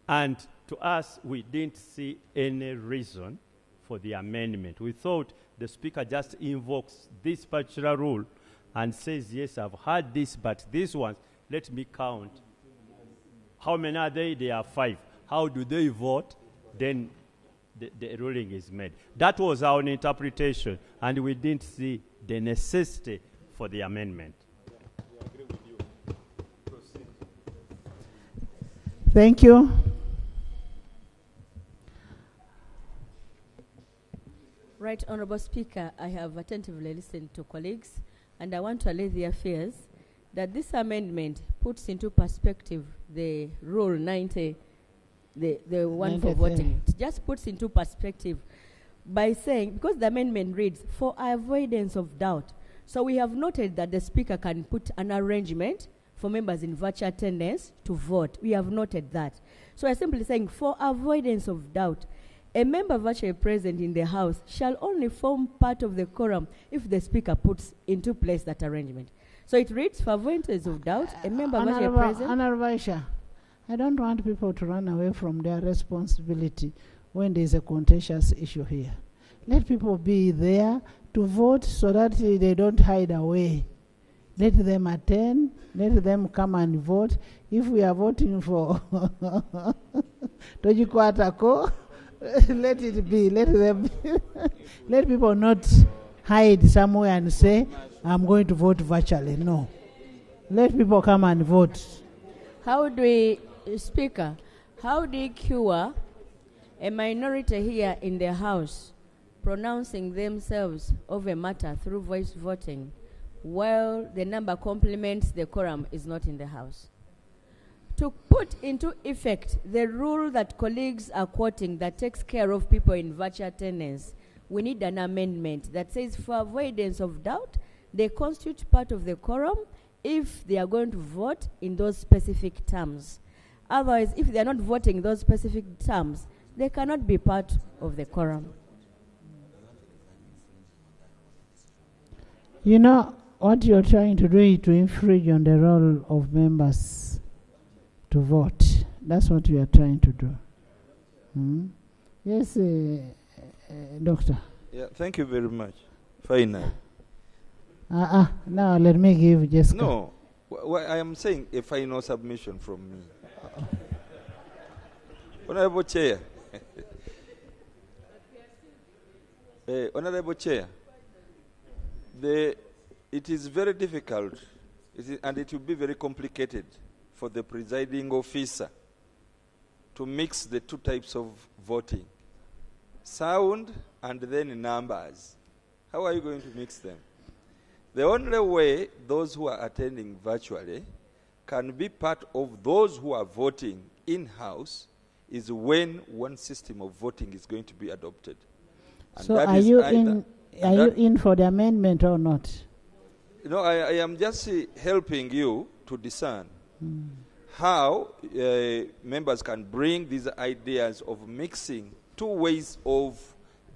And to us, we didn't see any reason for the amendment. We thought the Speaker just invokes this particular rule and says, yes, I've heard this, but this one, let me count. How many are they? There are 5. How do they vote? Then the ruling is made. That was our interpretation, and we didn't see the necessity for the amendment. Thank you. Right, Honorable Speaker, I have attentively listened to colleagues, and I want to allay their fears that this amendment puts into perspective the Rule 90, the one for voting. It just puts into perspective by saying, because the amendment reads, for avoidance of doubt. So we have noted that the Speaker can put an arrangement for members in virtual attendance to vote. We have noted that. So we're simply saying, for avoidance of doubt, a member virtually present in the House shall only form part of the quorum if the Speaker puts into place that arrangement. So it reads, for avoidance of doubt, a member virtually present... Honorable Aisha, I don't want people to run away from their responsibility when there is a contentious issue here. Let people be there to vote so that they don't hide away. Let them attend, let them come and vote. If we are voting for Tojikwatako, let it be. Let them let people not hide somewhere and say, I'm going to vote virtually. No. Let people come and vote. How do we, Speaker, how do we cure a minority here in the House pronouncing themselves of a matter through voice voting while the number complements the quorum is not in the House? To put into effect the rule that colleagues are quoting that takes care of people in virtual attendance, we need an amendment that says for avoidance of doubt, they constitute part of the quorum if they are going to vote in those specific terms. Otherwise, if they are not voting in those specific terms, they cannot be part of the quorum. You know, what you're trying to do is to infringe on the role of members to vote. That's what we are trying to do. Yes, Doctor. Yeah, thank you very much. Final. Now let me give Jessica. No, I am saying a final submission from me. Honorable Chair. Honorable Chair, it is very difficult and it will be very complicated for the presiding officer to mix the two types of voting, sound and then numbers. How are you going to mix them? The only way those who are attending virtually can be part of those who are voting in-house is when one system of voting is going to be adopted. And so are you in for the amendment or not? No, I am just helping you to discern how members can bring these ideas of mixing two ways of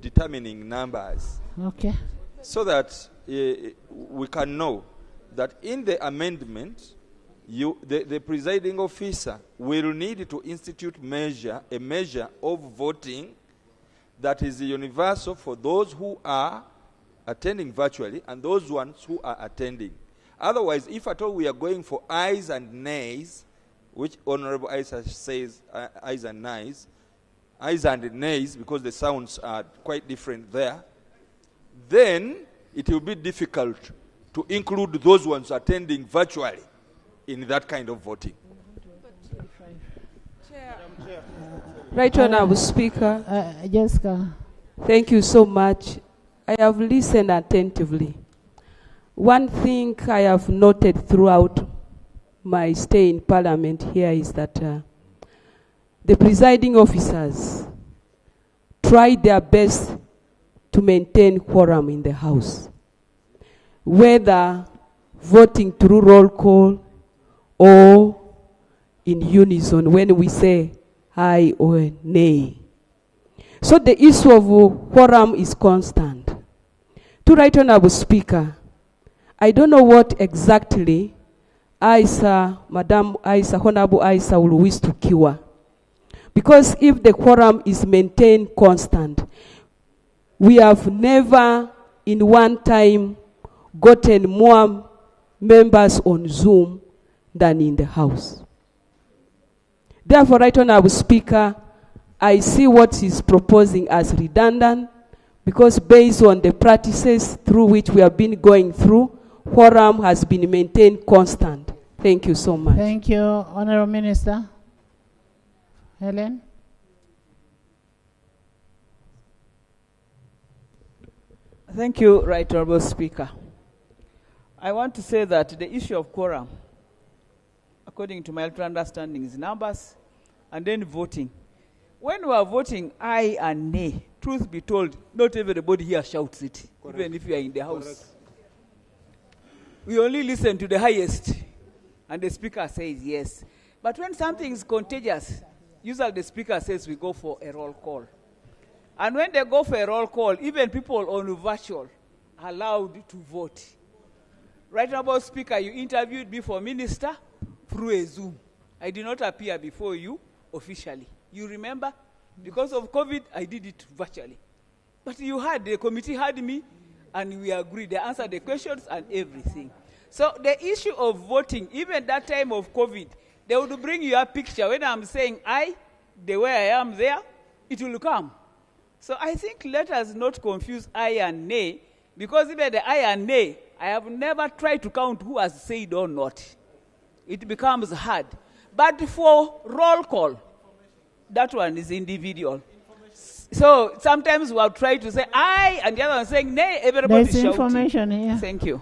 determining numbers. Okay. So that we can know that in the amendment, the presiding officer will need to institute a measure of voting that is universal for those who are attending virtually and those ones who are attending. Otherwise, if at all we are going for ayes and nays, which Honorable Isa says ayes and nays, because the sounds are quite different there, then it will be difficult to include those ones attending virtually in that kind of voting. Right Honourable Speaker. Jessica. Thank you so much. I have listened attentively. One thing I have noted throughout my stay in Parliament here is that the presiding officers try their best to maintain quorum in the House, whether voting through roll call or in unison when we say aye or nay. So the issue of quorum is constant. To Right Honourable Speaker, I don't know what exactly Madam Honourable Isa will wish to cure. Because if the quorum is maintained constant, we have never in one time gotten more members on Zoom than in the House. Therefore, Right Honourable Speaker, I see what he's proposing as redundant, because based on the practices through which we have been going through, quorum has been maintained constant. Thank you so much. Thank you, Honourable Minister. Helen? Thank you, Right Honourable Speaker. I want to say that the issue of quorum, according to my understanding, is numbers and then voting. When we are voting aye and nay, truth be told, not everybody here shouts it, correct, even if you are in the House. Correct. We only listen to the highest, and the Speaker says yes. But when something is contagious, usually the Speaker says we go for a roll call. And when they go for a roll call, even people on virtual are allowed to vote. Right Honourable Speaker, you interviewed me for Minister through a Zoom. I did not appear before you officially. You remember? Because of COVID, I did it virtually. But you had, the committee had me, and we agreed. They answered the questions and everything. So the issue of voting, even that time of COVID, they would bring you a picture. When I'm saying aye, the way I am there, it will come. So I think let us not confuse aye and nay, because even the aye and nay, I have never tried to count who has said or not. It becomes hard. But for roll call, that one is individual. So sometimes we have tried to say aye, and the other one saying nay, everybody is shouting. Information here. Thank you.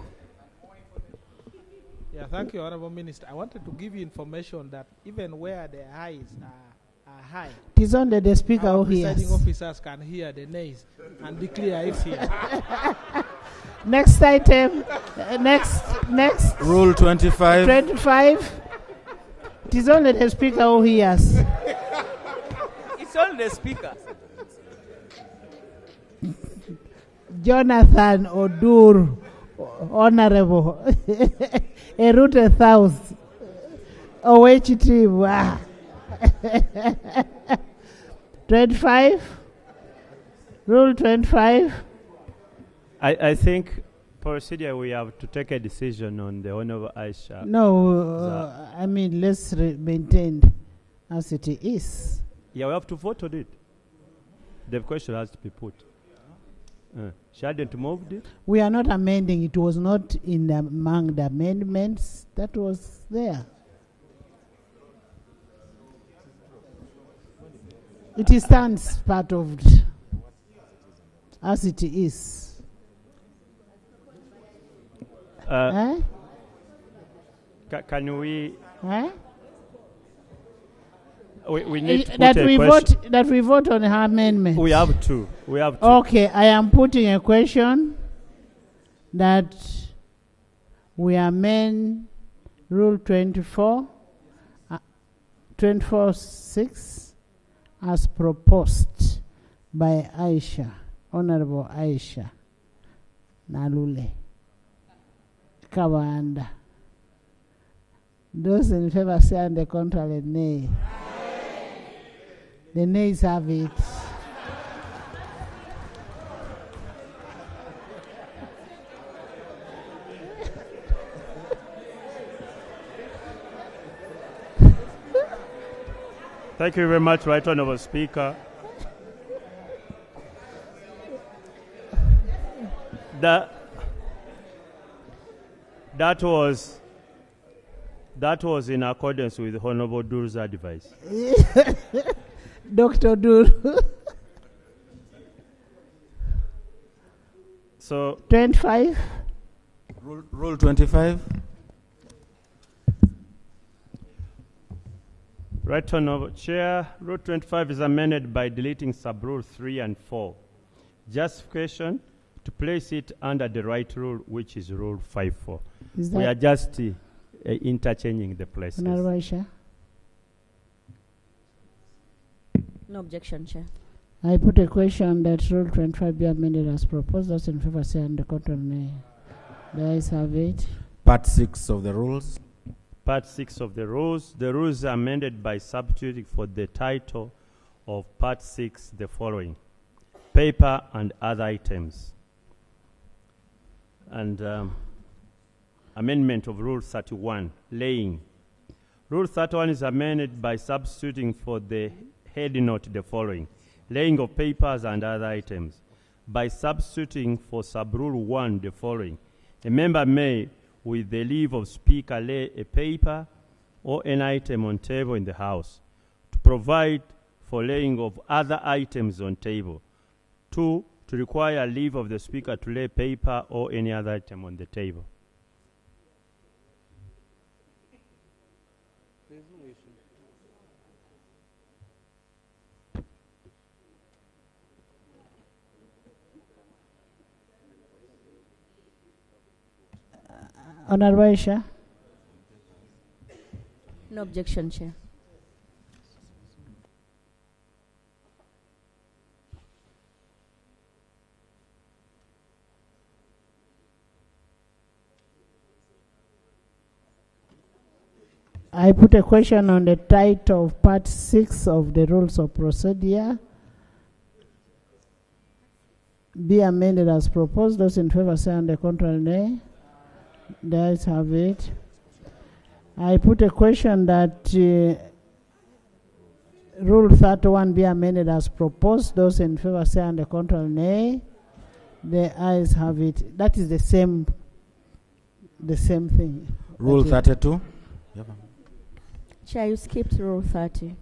Yeah, thank you, Honourable Minister. I wanted to give you information that even where the ayes are high, it is only the Speaker who hears. Presiding officers can hear the nays and declare it's here. Next item. Next. Rule 25. 25. It is only the Speaker who hears. It's only the Speaker. Jonathan Odur, Honourable. Erute South. Owechitiwa. 25. Rule 25. I think procedure we have to take a decision on the Honourable Aisha. No, I mean let's maintain as it is. Yeah, we have to vote on it. The question has to be put. She hadn't moved it. We are not amending. It was not in among the amendments that was there. It stands part of as it is. Can we? We need to that we vote on her amendment. We have to. Okay, I am putting a question that we amend Rule 24.6 as proposed by Aisha, Honourable Aisha Nalule Kawanda. Those in favor say on the contrary, nay. The nays have it. Thank you very much, Right Honourable Speaker. That was in accordance with Honorable Dur's advice. Dr. Dur. So 25. Rule 25. Right Honorable Chair, Rule 25 is amended by deleting sub-rule 3 and 4. Justification to place it under the right rule, which is Rule 5.4. We are just interchanging the places. Honorable Aisha. No objection, Chair. I put a question that Rule 25 be amended as proposed. Those in favor say and the contrary nay. The ayes have it. Part 6 of the rules. Part 6 of the rules. The rules are amended by substituting for the title of Part 6 the following: paper and other items. And amendment of Rule 31, laying. Rule 31 is amended by substituting for the head note the following: laying of papers and other items. By substituting for sub-rule 1 the following: a member may, with the leave of Speaker, lay a paper or an item on table in the House, to provide for laying of other items on table. 2, to require leave of the Speaker to lay paper or any other item on the table. Honorable Aisha. No objection, Chair. I put a question on the title of Part 6 of the Rules of Procedure. Be amended as proposed. Those in favor say and the contrary nay. The ayes have it. I put a question that Rule 31 be amended as proposed. Those in favor say and the contrary nay. The ayes have it. That is the same thing. Rule 32. Yep. Chair, you skipped Rule 30.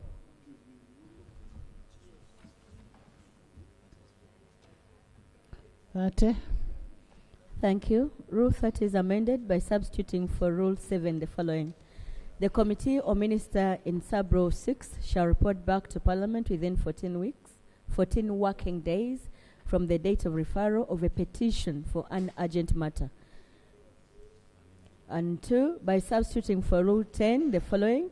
Thank you. Rule 30 is amended by substituting for Rule 7 the following: the committee or minister in sub-rule 6 shall report back to Parliament within 14 working days from the date of referral of a petition for an urgent matter. And 2, by substituting for Rule 10 the following: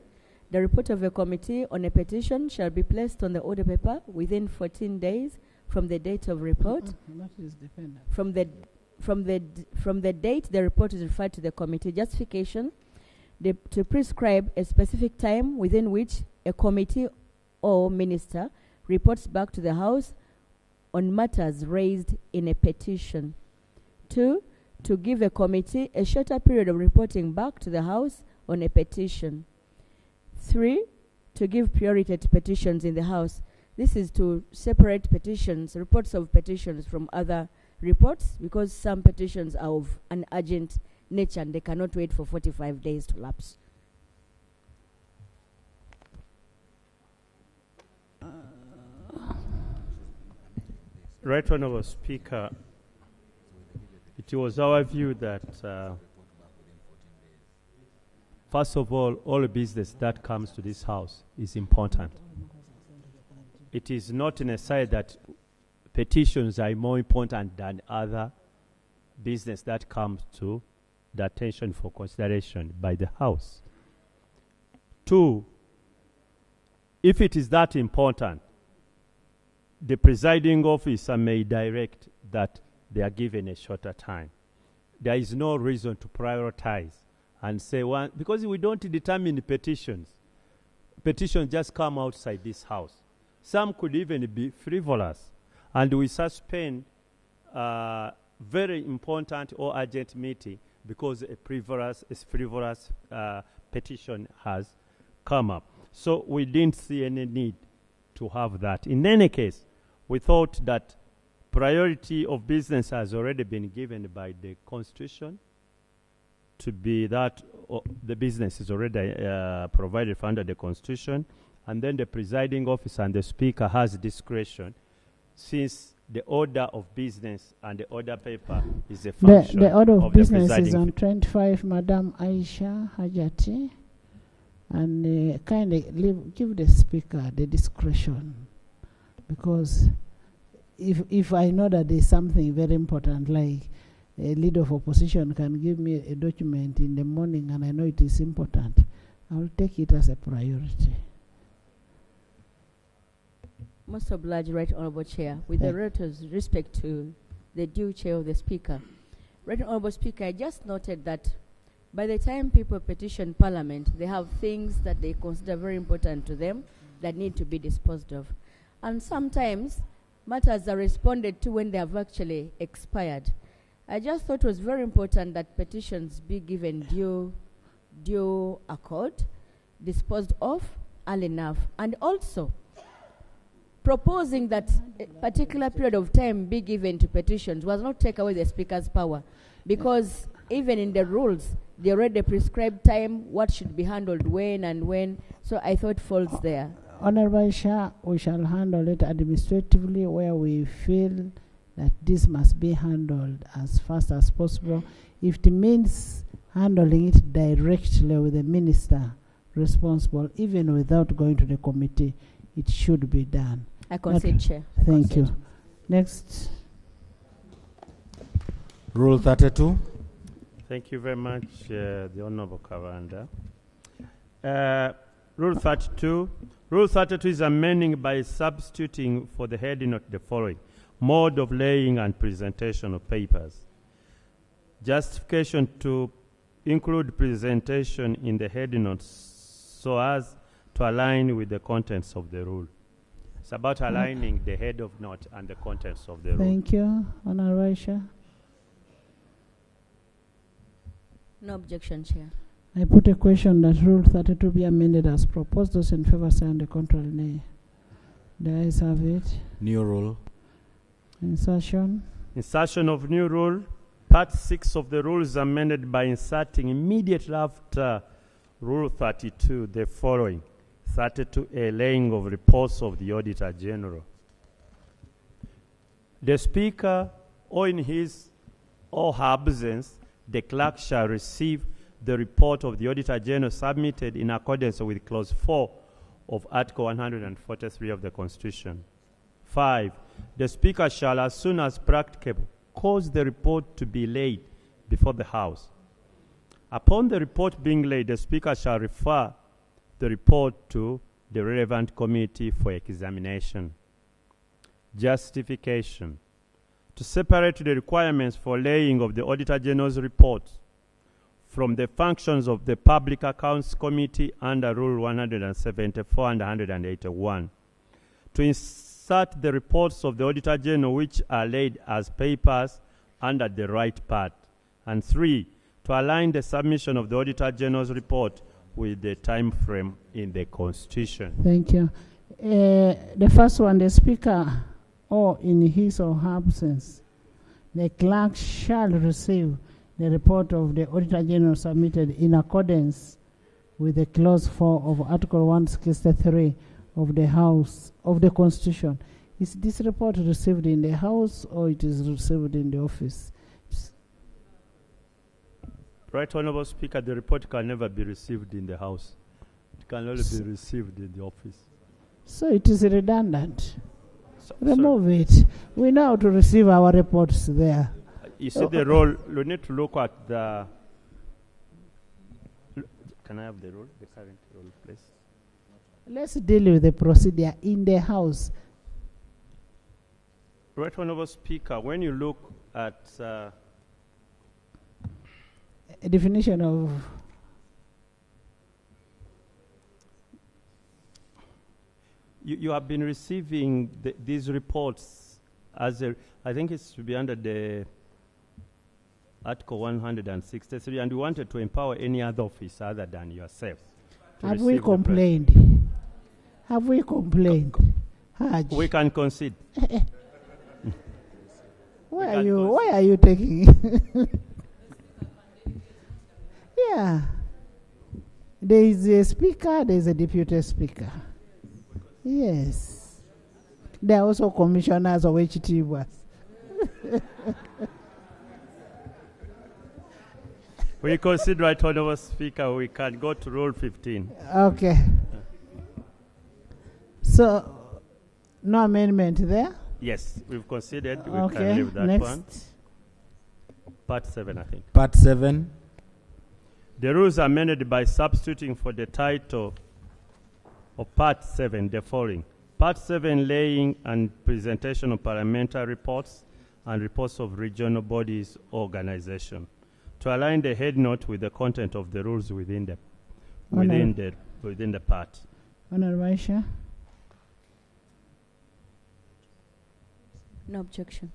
the report of a committee on a petition shall be placed on the order paper within 14 days from the date of report. From the date the report is referred to the committee. Justification: to prescribe a specific time within which a committee or minister reports back to the House on matters raised in a petition. 2, to give a committee a shorter period of reporting back to the House on a petition. 3, to give priority to petitions in the House. This is to separate petitions, reports of petitions from other reports, because some petitions are of an urgent nature and they cannot wait for 45 days to lapse. Right Honourable Speaker, it was our view that first of all business that comes to this House is important. It is not necessary that petitions are more important than other business that comes to the attention for consideration by the House. 2, if it is that important, the presiding officer may direct that they are given a shorter time. There is no reason to prioritize and say one, because we don't determine the petitions. Petitions just come outside this House. Some could even be frivolous, and we suspend very important or urgent meeting because a frivolous petition has come up. So we didn't see any need to have that. In any case, we thought that priority of business has already been given by the Constitution to be that the business is already provided for under the Constitution, and then the presiding officer and the Speaker has discretion, since the order of business and the order paper is a function the order of business the is on presiding 25, Madam Aisha Hajati, and give the Speaker the discretion, because if I know that there's something very important, like a leader of opposition can give me a document in the morning and I know it is important, I will take it as a priority. Most obliged, Right Honourable Chair. With the relator's respect to the due chair of the Speaker. Right Honourable Speaker, I just noted that by the time people petition Parliament, they have things that they consider very important to them that need to be disposed of. And sometimes matters are responded to when they have actually expired. I just thought it was very important that petitions be given due accord, disposed of early enough, and also proposing that a particular period of time be given to petitions was not take away the Speaker's power, because even in the rules, they already prescribe time, what should be handled when and when, so I thought falls there. Honorable Shah, we shall handle it administratively where we feel that this must be handled as fast as possible. If it means handling it directly with the minister responsible, even without going to the committee, it should be done. I concede, Chair. Thank you. Next. Rule 32. Thank you very much, the Honourable Kavanda. Rule 32. Rule 32 is amending by substituting for the heading of the following: mode of laying and presentation of papers. Justification to include presentation in the heading notes so as to align with the contents of the rule. It's about aligning the head of note and the contents of the rule. Thank you, Honorable Shah. No objection, Chair. I put a question that Rule 32 be amended as proposed. Those in favor say, and the contrary nay. The ayes have it. New rule. Insertion. Insertion of new rule. Part 6 of the rule is amended by inserting immediately after Rule 32 the following: 32A, laying of reports of the Auditor General. The Speaker, or in his or her absence, the clerk shall receive the report of the Auditor General submitted in accordance with Clause 4 of Article 143 of the Constitution. 5. The Speaker shall, as soon as practicable, cause the report to be laid before the House. Upon the report being laid, the Speaker shall refer the report to the relevant committee for examination. Justification. To separate the requirements for laying of the Auditor General's report from the functions of the Public Accounts Committee under Rule 174 and 181. To insert the reports of the Auditor General which are laid as papers under the right part. And 3, to align the submission of the Auditor General's report with the time frame in the Constitution. Thank you. The first one, the Speaker, or in his or her absence, the clerk shall receive the report of the Auditor General submitted in accordance with the Clause 4 of Article 163 of the House of the Constitution. Is this report received in the House or it is received in the office? Right Honourable Speaker, the report can never be received in the House. It can only be received in the office. So it is redundant. Remove it. We know how to receive our reports there. You see the role, we need to look at the... Can I have the role, the current role, please? Let's deal with the procedure in the House. Right Honourable Speaker, when you look at... a definition of... You have been receiving these reports as a... I think it should be under the Article 163, and we wanted to empower any other office other than yourself. Have we complained? Have we complained? We can concede. Why are you taking Yeah. There is a speaker, there is a deputy speaker. Yes. There are also commissioners of HT was. We consider, right, Honourable Speaker, we can go to Rule 15. Okay. So, no amendment there? Yes, we've considered. We Okay, can leave that next. one. Part 7, I think. Part 7. The rules are amended by substituting for the title of Part 7 the following. Part 7, laying and presentation of parliamentary reports and reports of regional bodies organization, to align the head note with the content of the rules within the part. Honourable Aisha. No objection.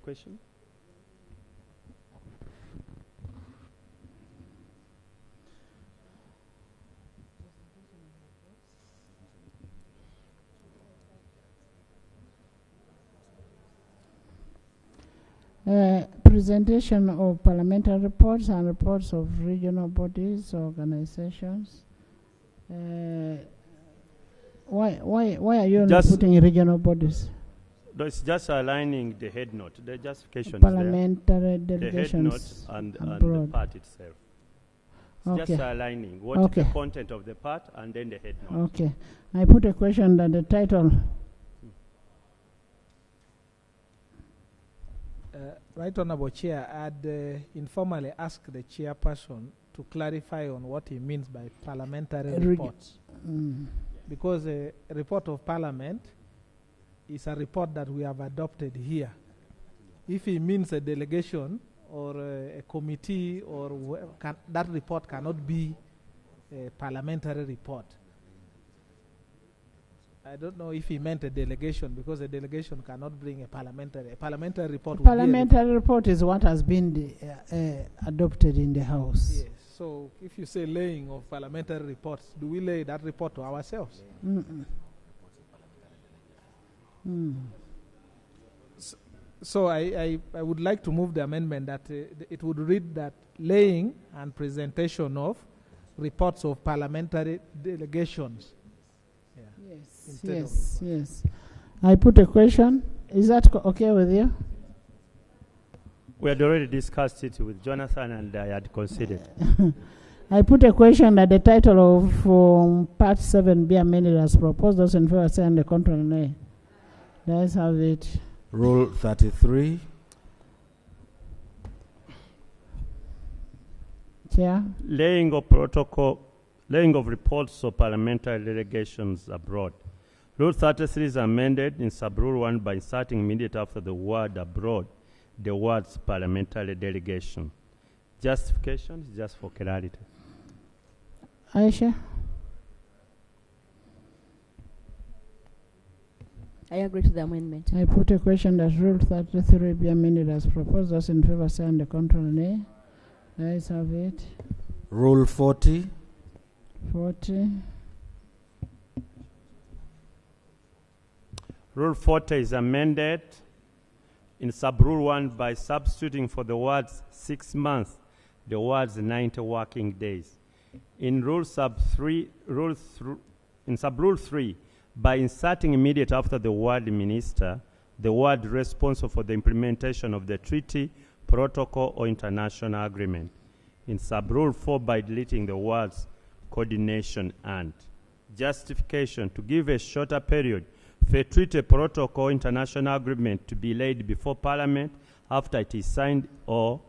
Question? Presentation of parliamentary reports and reports of regional bodies, organizations. Why are you not putting regional bodies? No, it's just aligning the head note. The justification Parliamentary is there. delegations The head note and abroad. the part itself. It's Okay. just aligning what is the content of the part and then the head note. Okay. I put a question that the title. Right Honourable Chair, I'd informally ask the chairperson to clarify on what he means by parliamentary reports. Because a report of parliament is a report that we have adopted here. If he means a delegation or a committee or that report cannot be a parliamentary report. I don't know if he meant a delegation, because a delegation cannot bring a parliamentary report. Parliamentary report is what has been adopted in the House. Yes. So if you say laying of parliamentary reports, do we lay that report to ourselves? So I would like to move the amendment that it would read that laying and presentation of reports of parliamentary delegations. Yes. I put a question. Is that okay with you? We had already discussed it with Jonathan and I had considered. I put a question that the title of Part 7 be amended as proposed. Those in favor say, and the contrary nay. Let's have it. Rule 33. Chair. Laying of reports of parliamentary delegations abroad. Rule 33 is amended in sub-rule 1 by inserting immediately after the word abroad the words parliamentary delegation. Justification is just for clarity. Aisha. I agree to the amendment. I put a question that Rule 33 be amended as proposed. Those in favor say, and the contrary nay. Let's have it. Rule 40. 40. Rule 40 is amended in sub-rule 1 by substituting for the words 6 months the words 90 working days. In sub-rule 3, by inserting immediate after the word minister, the word responsible for the implementation of the treaty, protocol, or international agreement. In sub-rule 4, by deleting the words coordination and. Justification: to give a shorter period for a treaty, protocol, or international agreement to be laid before Parliament after it is signed or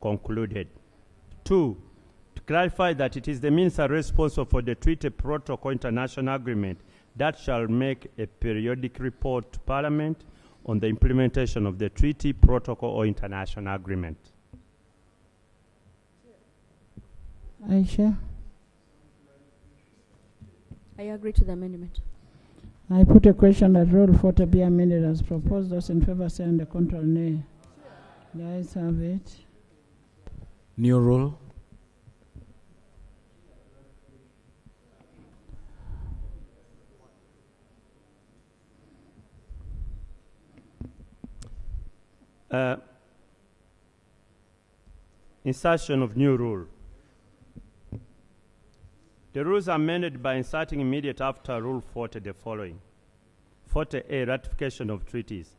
concluded. 2, to clarify that it is the minister responsible for the treaty, protocol, international agreement that shall make a periodic report to Parliament on the implementation of the treaty, protocol, or international agreement. Aisha. I agree to the amendment. I put a question that Rule 40 be amended as proposed. Those in favor say, and the contrary nay. The ayes have it. New rule. Insertion of new rule. The rules are amended by inserting immediate after Rule 40 the following. 40A, ratification of treaties.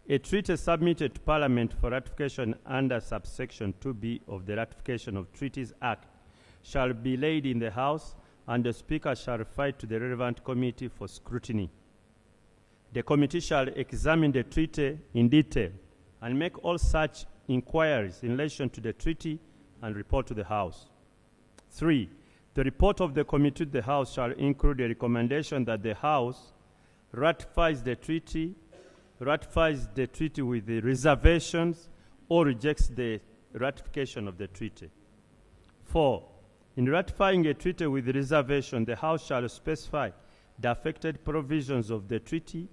A treaty submitted to Parliament for ratification under subsection 2B of the Ratification of Treaties Act shall be laid in the House, and the Speaker shall refer it to the relevant committee for scrutiny. The committee shall examine the treaty in detail and make all such inquiries in relation to the treaty and report to the House. 3. The report of the committee to the House shall include a recommendation that the House ratifies the treaty with the reservations or rejects the ratification of the treaty. 4. In ratifying a treaty with reservation, the House shall specify the affected provisions of the treaty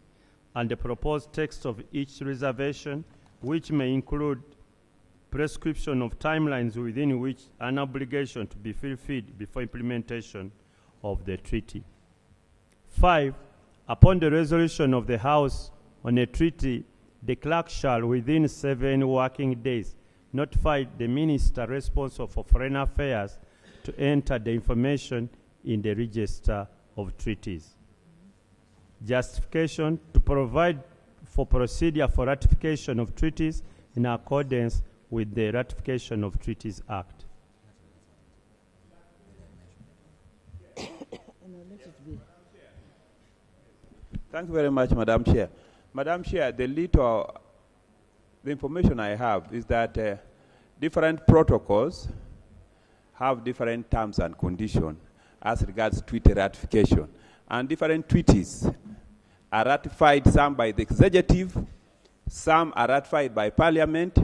and the proposed text of each reservation, which may include prescription of timelines within which an obligation to be fulfilled before implementation of the treaty. 5. Upon the resolution of the House on a treaty, the clerk shall, within 7 working days, notify the Minister responsible for Foreign Affairs to enter the information in the Register of Treaties. Justification: to provide for procedure for ratification of treaties in accordance with the Ratification of Treaties Act. Thank you very much, Madam Chair. Madam Chair, the information I have is that different protocols have different terms and conditions as regards treaty ratification. And different treaties are ratified, some by the executive, some are ratified by Parliament,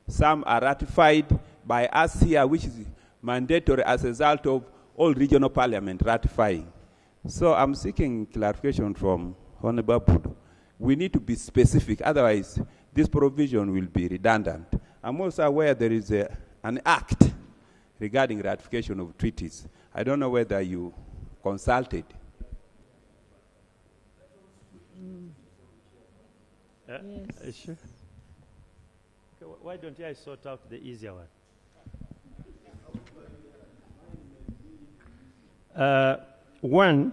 some are ratified by us here, which is mandatory as a result of all regional parliament ratifying. So I'm seeking clarification from Honorable Budu. We need to be specific, otherwise this provision will be redundant. I'm also aware there is an act regarding ratification of treaties. I don't know whether you consulted. Yes. Sure. Okay, why don't I sort out the easier one? One,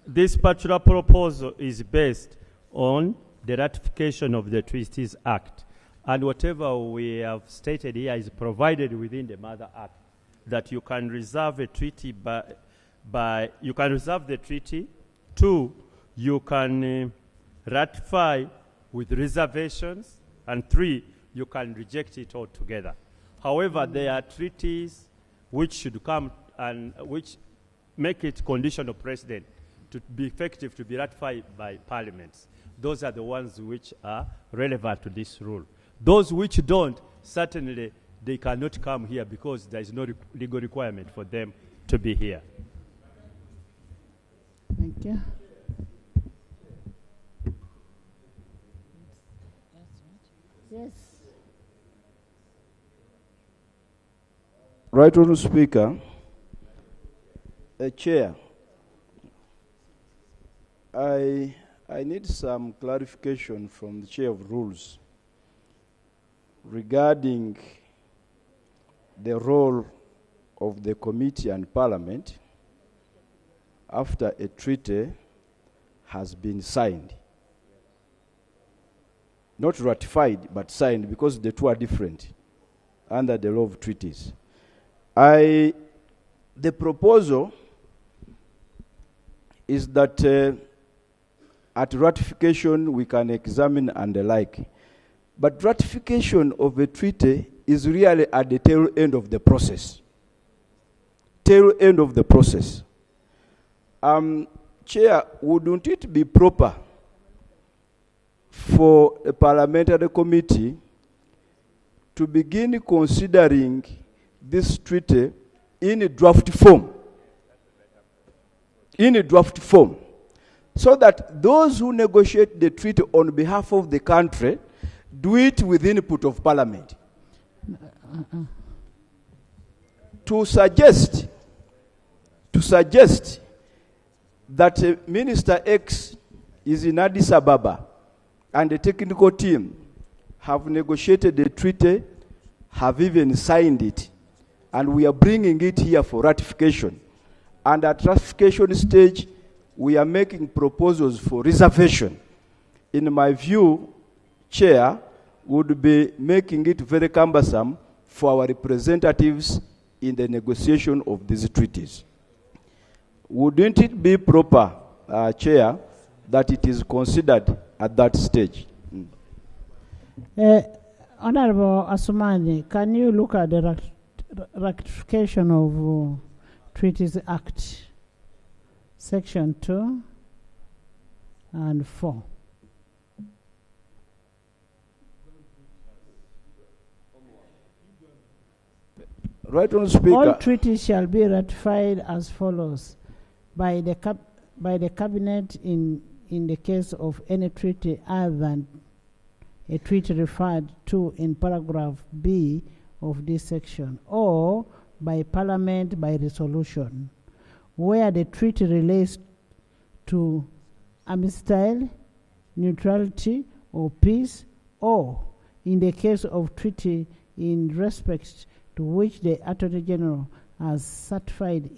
this particular proposal is based on the ratification of the Treaties Act. And whatever we have stated here is provided within the Mother Act, that you can reserve a treaty you can reserve the treaty. 2, you can ratify with reservations. And 3, you can reject it altogether. However, there are treaties which should come and which make it conditional precedent to be effective, to be ratified by parliaments. Those are the ones which are relevant to this rule. Those which don't, certainly they cannot come here because there is no legal requirement for them to be here. Thank you. Yes. Right Honourable Speaker, Chair, I need some clarification from the Chair of Rules regarding the role of the committee and Parliament after a treaty has been signed. Not ratified, but signed, because the two are different under the law of treaties. The proposal is that at ratification we can examine and the like. But ratification of a treaty is really at the tail end of the process. Tail end of the process. Chair, wouldn't it be proper for a parliamentary committee to begin considering this treaty in a draft form? In a draft form. So that those who negotiate the treaty on behalf of the country do it with input of Parliament. To suggest that Minister X is in Addis Ababa and the technical team have negotiated the treaty, have even signed it, and we are bringing it here for ratification. And at ratification stage, we are making proposals for reservation. In my view, Chair, would be making it very cumbersome for our representatives in the negotiation of these treaties. Wouldn't it be proper, Chair, that it is considered at that stage? Honorable Asumani, can you look at the ratification of Treaties Act, Section 2 and 4? Right on, Speaker. All treaties shall be ratified as follows: by the Cabinet in the case of any treaty other than a treaty referred to in paragraph B of this section, or by Parliament by resolution, where the treaty relates to amnesty, neutrality, or peace, or in the case of treaty in respect to which the Attorney General has certified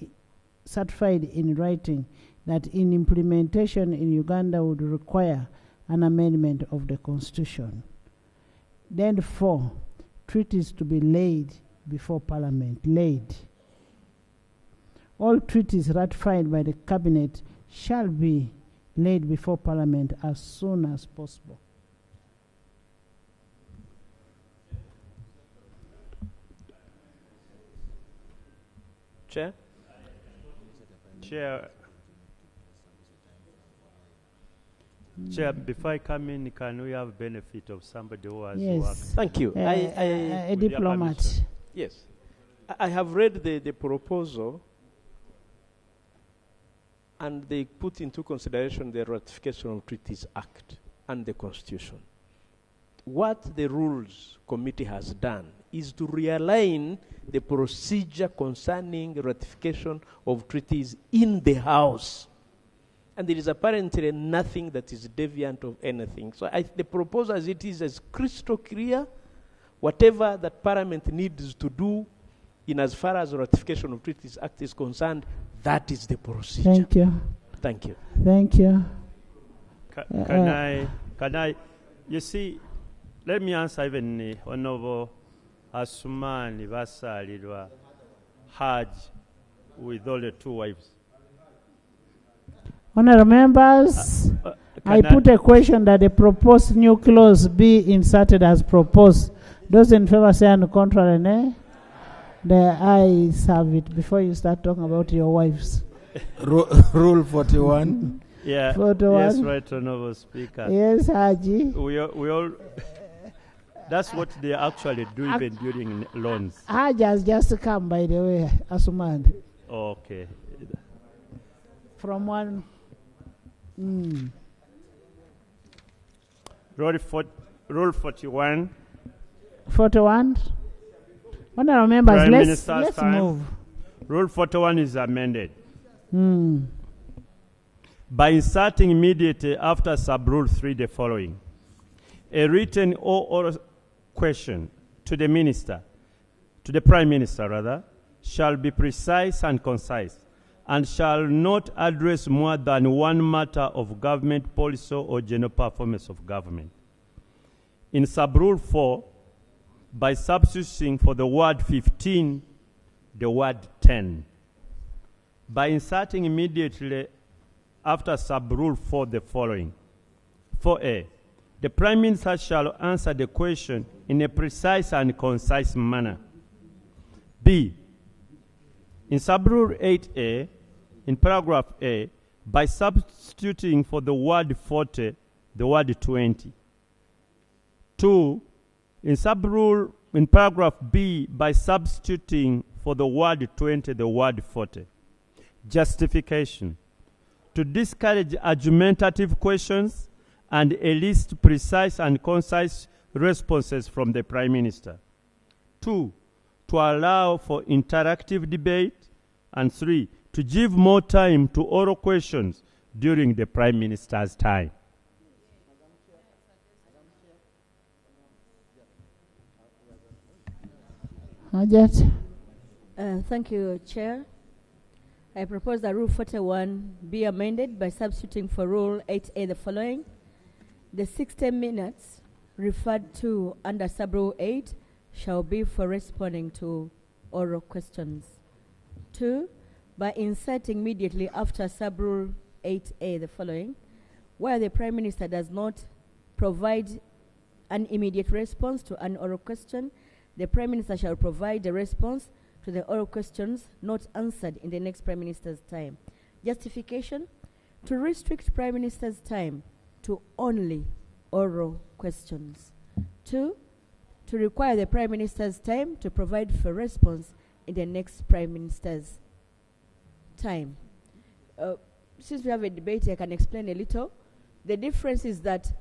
in writing that in implementation in Uganda would require an amendment of the Constitution. Then 4, treaties to be laid before Parliament. Laid. All treaties ratified by the Cabinet shall be laid before Parliament as soon as possible. Chair? Chair, before I come in, can we have benefit of somebody who has worked? Thank you. A diplomat. Yes. I have read the proposal, and they put into consideration the Ratification of Treaties Act and the Constitution. What the Rules Committee has done is to realign the procedure concerning ratification of treaties in the House. And there is apparently nothing that is deviant of anything. So the proposal as it is crystal clear. Whatever that Parliament needs to do in as far as ratification of Treaties Act is concerned, that is the procedure. Thank you. Thank you. Thank you. Can I, you see, let me answer even Honorable Asumani Vasalirwa Hajj with all the 2 wives. Honourable members, I put a question that the proposed new clause be inserted as proposed. Those in favour say on the contrary, nay? The ayes have it. Before you start talking about your wives. Rule 41. Yeah. 41. Yes, right, Honourable Speaker. Yes, Haji. We all that's what they actually do even during loans. Haji has just come, by the way, Asuman. Okay. From one. Rule 41. 41. Honourable members, let's move. Rule 41 is amended. By inserting immediately after sub-rule 3 the following: a written or oral question to the minister, to the Prime Minister rather, shall be precise and concise, and shall not address more than one matter of government policy or general performance of government. In sub-rule 4, by substituting for the word 15, the word 10. By inserting immediately after sub-rule 4 the following: 4A, the Prime Minister shall answer the question in a precise and concise manner. B, in sub-rule 8A, in paragraph A, by substituting for the word 40, the word 20. 2, in sub-rule, in paragraph B, by substituting for the word 20, the word 40. Justification: to discourage argumentative questions and elicit precise and concise responses from the Prime Minister. 2, to allow for interactive debate. And 3, to give more time to oral questions during the Prime Minister's time. Hajat. Thank you, Chair. I propose that Rule 41 be amended by substituting for Rule 8A the following. The 60 minutes referred to under Sub-Rule 8 shall be for responding to oral questions. 2, by inserting immediately after Sub-Rule 8A the following, where the Prime Minister does not provide an immediate response to an oral question, the Prime Minister shall provide a response to the oral questions not answered in the next Prime Minister's time. Justification: to restrict Prime Minister's time to only oral questions. 2, to require the Prime Minister's time to provide for response in the next Prime Minister's time. Since we have a debate, I can explain a little. The difference is that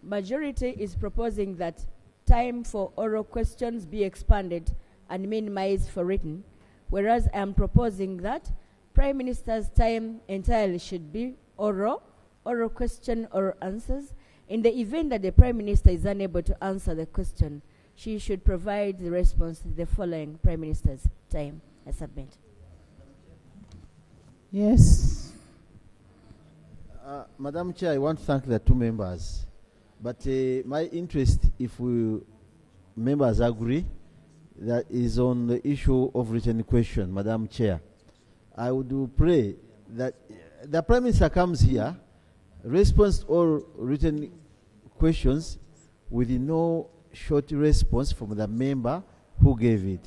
majority is proposing that time for oral questions be expanded and minimized for written, whereas I am proposing that Prime Minister's time entirely should be oral question, oral answers. In the event that the Prime Minister is unable to answer the question, she should provide the response the following Prime Minister's time. I submit. Yes. Madam Chair, I want to thank the two members. But my interest, if members agree, that is on the issue of written question, Madam Chair. I would pray that the Prime Minister comes here, responds to all written questions with no short response from the member who gave it.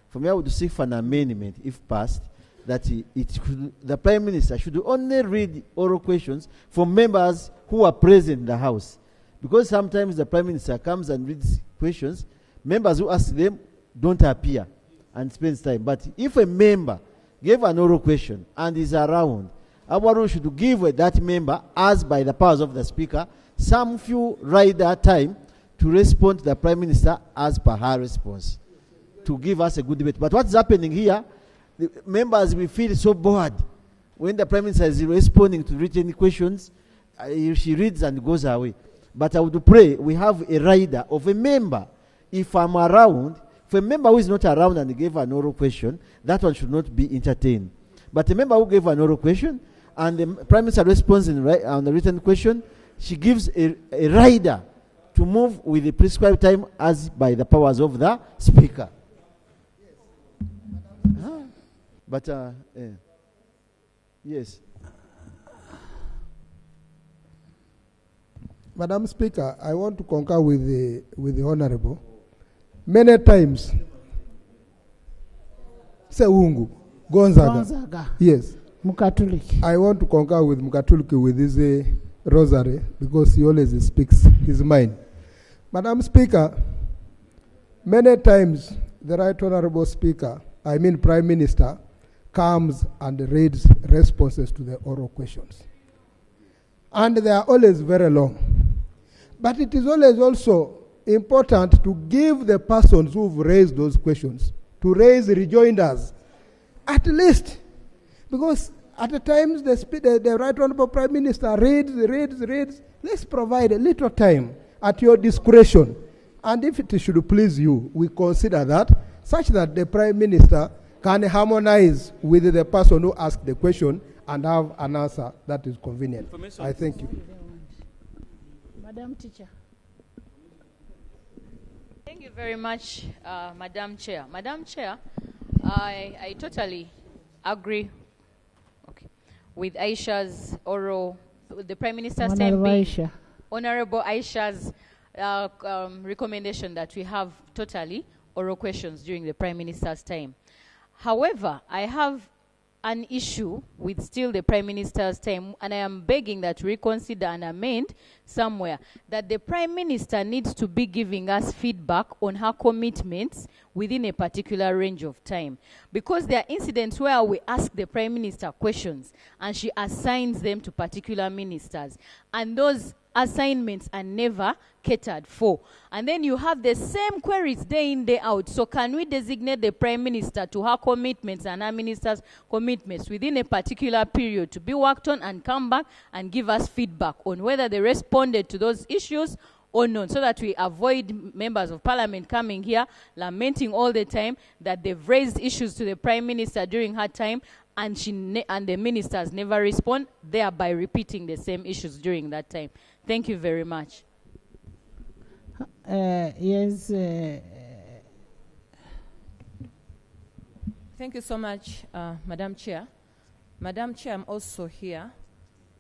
For me, I would seek for an amendment, if passed, that the Prime Minister should only read oral questions from members who are present in the House. Because sometimes the Prime Minister comes and reads questions, members who ask them don't appear and spends time. But if a member gave an oral question and is around, our rule should give that member, as by the powers of the Speaker, some few rider time to respond to the Prime Minister as per her response, to give us a good debate. But what's happening here, the members will feel so bored when the Prime Minister is responding to written questions. She reads and goes away. But I would pray we have a rider of a member. If I'm around, if a member who is not around and gave an oral question, that one should not be entertained. But a member who gave an oral question and the Prime Minister responds on the written question, she gives a rider to move with the prescribed time as by the powers of the Speaker. But, yes. Madam Speaker, I want to concur with the Honorable. Many times, Seungu, Gonzaga. Yes. Mukatuliki. I want to concur with Mukatuliki with his rosary because he always speaks his mind. Madam Speaker, many times the Right Honorable Speaker, I mean Prime Minister, comes and reads responses to the oral questions. And they are always very long. But it is always also important to give the persons who've raised those questions to raise rejoinders, at least, because at the times the Right Honorable Prime Minister reads. Let's provide a little time at your discretion. And if it should please you, we consider that, such that the Prime Minister can harmonize with the person who asked the question and have an answer that is convenient. I thank you. Madam Teacher. Thank you very much, Madam Chair. Madam Chair, I totally agree with Aisha's oral, the Prime Minister's Honorable Aisha's recommendation that we have totally oral questions during the Prime Minister's time. However, I have an issue with still the Prime Minister's time, and I am begging that we reconsider and amend somewhere that the Prime Minister needs to be giving us feedback on her commitments within a particular range of time. Because there are incidents where we ask the Prime Minister questions and she assigns them to particular ministers, and those assignments are never catered for. And then you have the same queries day in, day out. So can we designate the Prime Minister to her commitments and her minister's commitments within a particular period to be worked on and come back and give us feedback on whether they responded to those issues unknown, so that we avoid members of parliament coming here lamenting all the time that they've raised issues to the Prime Minister during her time, and the ministers never respond, thereby repeating the same issues during that time. Thank you very much. Yes. Thank you so much, Madam Chair. Madam Chair, I'm also here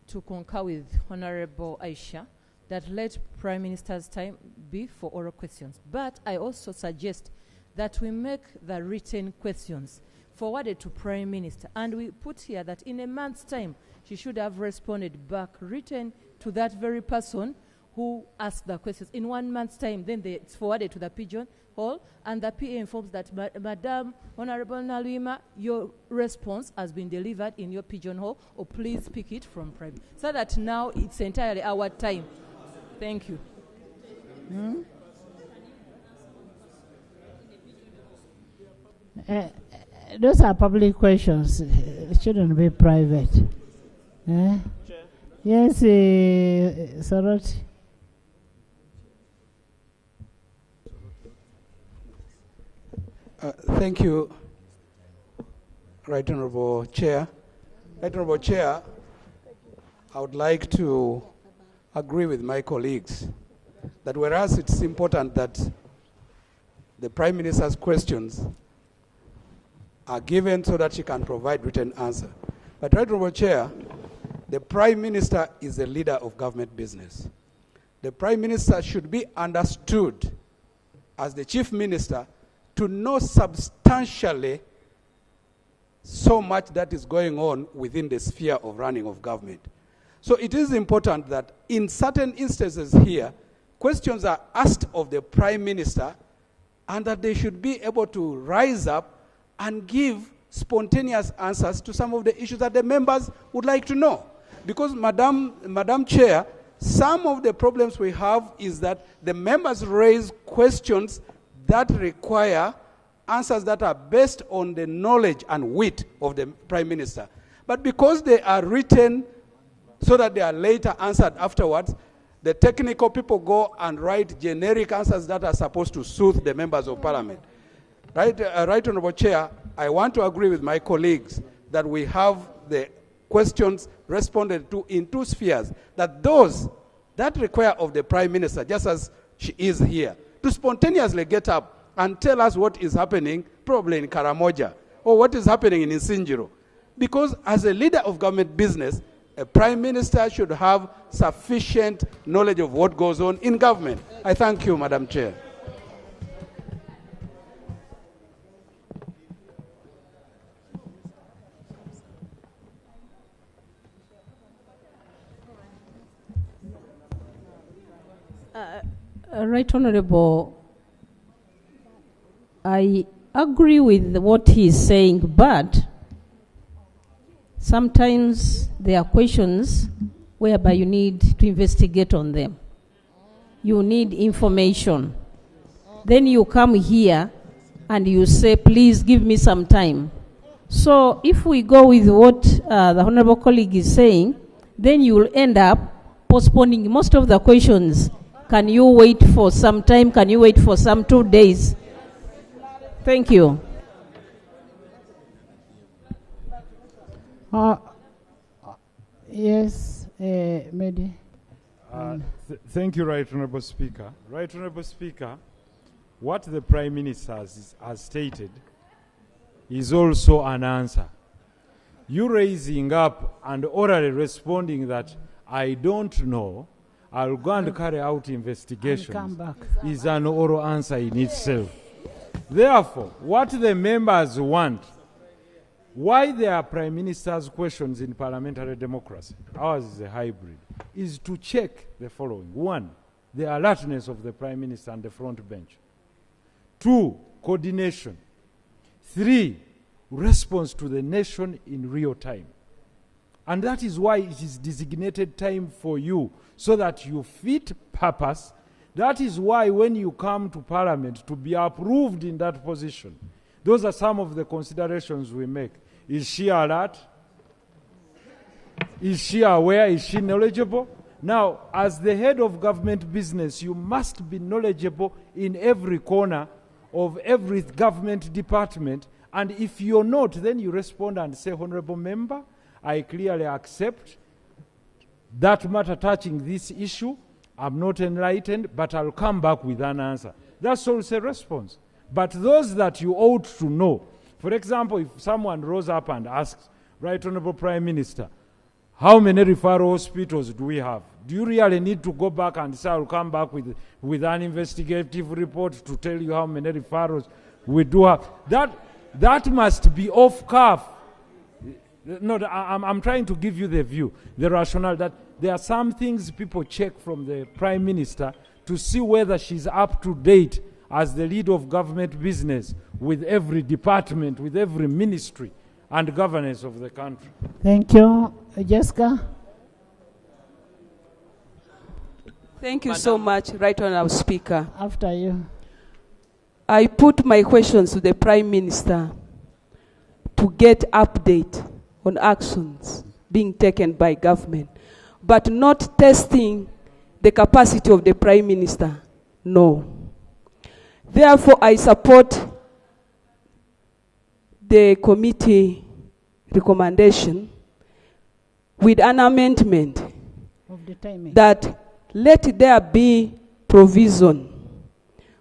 to concur with Honorable Aisha that let Prime Minister's time be for oral questions. But I also suggest that we make the written questions forwarded to Prime Minister, and we put here that in a month's time, she should have responded back written to that very person who asked the questions. In 1 month's time, then it's forwarded to the pigeon hole, and the PA informs that, Madam Honorable Nalima, your response has been delivered in your pigeonhole, or please pick it from Prime. So that now it's entirely our time. Thank you. Those are public questions. It shouldn't be private. Yes, Soroti. Thank you, Right Honourable Chair. Right Honourable Chair, I would like to agree with my colleagues that whereas it's important that the Prime Minister's questions are given so that she can provide written answer. But Right Honourable Chair, the Prime Minister is the leader of government business. The Prime Minister should be understood as the Chief Minister to know substantially so much that is going on within the sphere of running of government. So it is important that in certain instances here, questions are asked of the Prime Minister, and that they should be able to rise up and give spontaneous answers to some of the issues that the members would like to know. Because, Madam Chair, some of the problems we have is that the members raise questions that require answers that are based on the knowledge and wit of the Prime Minister. But because they are written so that they are later answered afterwards, the technical people go and write generic answers that are supposed to soothe the members of Parliament. Right Honourable Chair, I want to agree with my colleagues that we have the questions responded to in two spheres, that those that require of the Prime Minister, just as she is here, to spontaneously get up and tell us what is happening, probably in Karamoja, or what is happening in Nsinjiro. Because as a leader of government business, a Prime Minister should have sufficient knowledge of what goes on in government. I thank you, Madam Chair. Right Honourable, I agree with what he is saying, but sometimes there are questions whereby you need to investigate on them. You need information. Then you come here and you say, please give me some time. So if we go with what the Honourable colleague is saying, then you will end up postponing most of the questions. Can you wait for some time? Can you wait for some 2 days? Thank you. Yes, Mehdi. Thank you, Right Honourable Speaker. Right Honourable Speaker, what the Prime Minister has stated is also an answer. You raising up and orally responding that I don't know, I'll go and carry out investigations is an oral answer in itself. Therefore, what the members want, why there are Prime Minister's questions in parliamentary democracy, ours is a hybrid, is to check the following. 1, the alertness of the Prime Minister and the front bench. 2, coordination. 3, response to the nation in real time. And that is why it is designated time for you, so that you fit purpose. That is why when you come to Parliament to be approved in that position, those are some of the considerations we make. Is she alert? Is she aware? Is she knowledgeable? Now, as the head of government business, you must be knowledgeable in every corner of every government department. And if you're not, then you respond and say, Honorable Member, I clearly accept that matter touching this issue. I'm not enlightened, but I'll come back with an answer. That's also a response. But those that you ought to know, for example, if someone rose up and asks, Right Honorable Prime Minister, how many referral hospitals do we have? Do you really need to go back and say, I'll come back with an investigative report to tell you how many referrals we do have? That must be off cuff. No, I'm trying to give you the view, the rationale that there are some things people check from the Prime Minister to see whether she's up to date as the leader of government business with every department, with every ministry and governance of the country. Thank you. Jessica? Thank you so much, Right Honourable Speaker. After you. I put my questions to the Prime Minister to get update on actions being taken by government, but not testing the capacity of the Prime Minister. No. Therefore, I support the committee recommendation with an amendment Of the timing. that let there be provision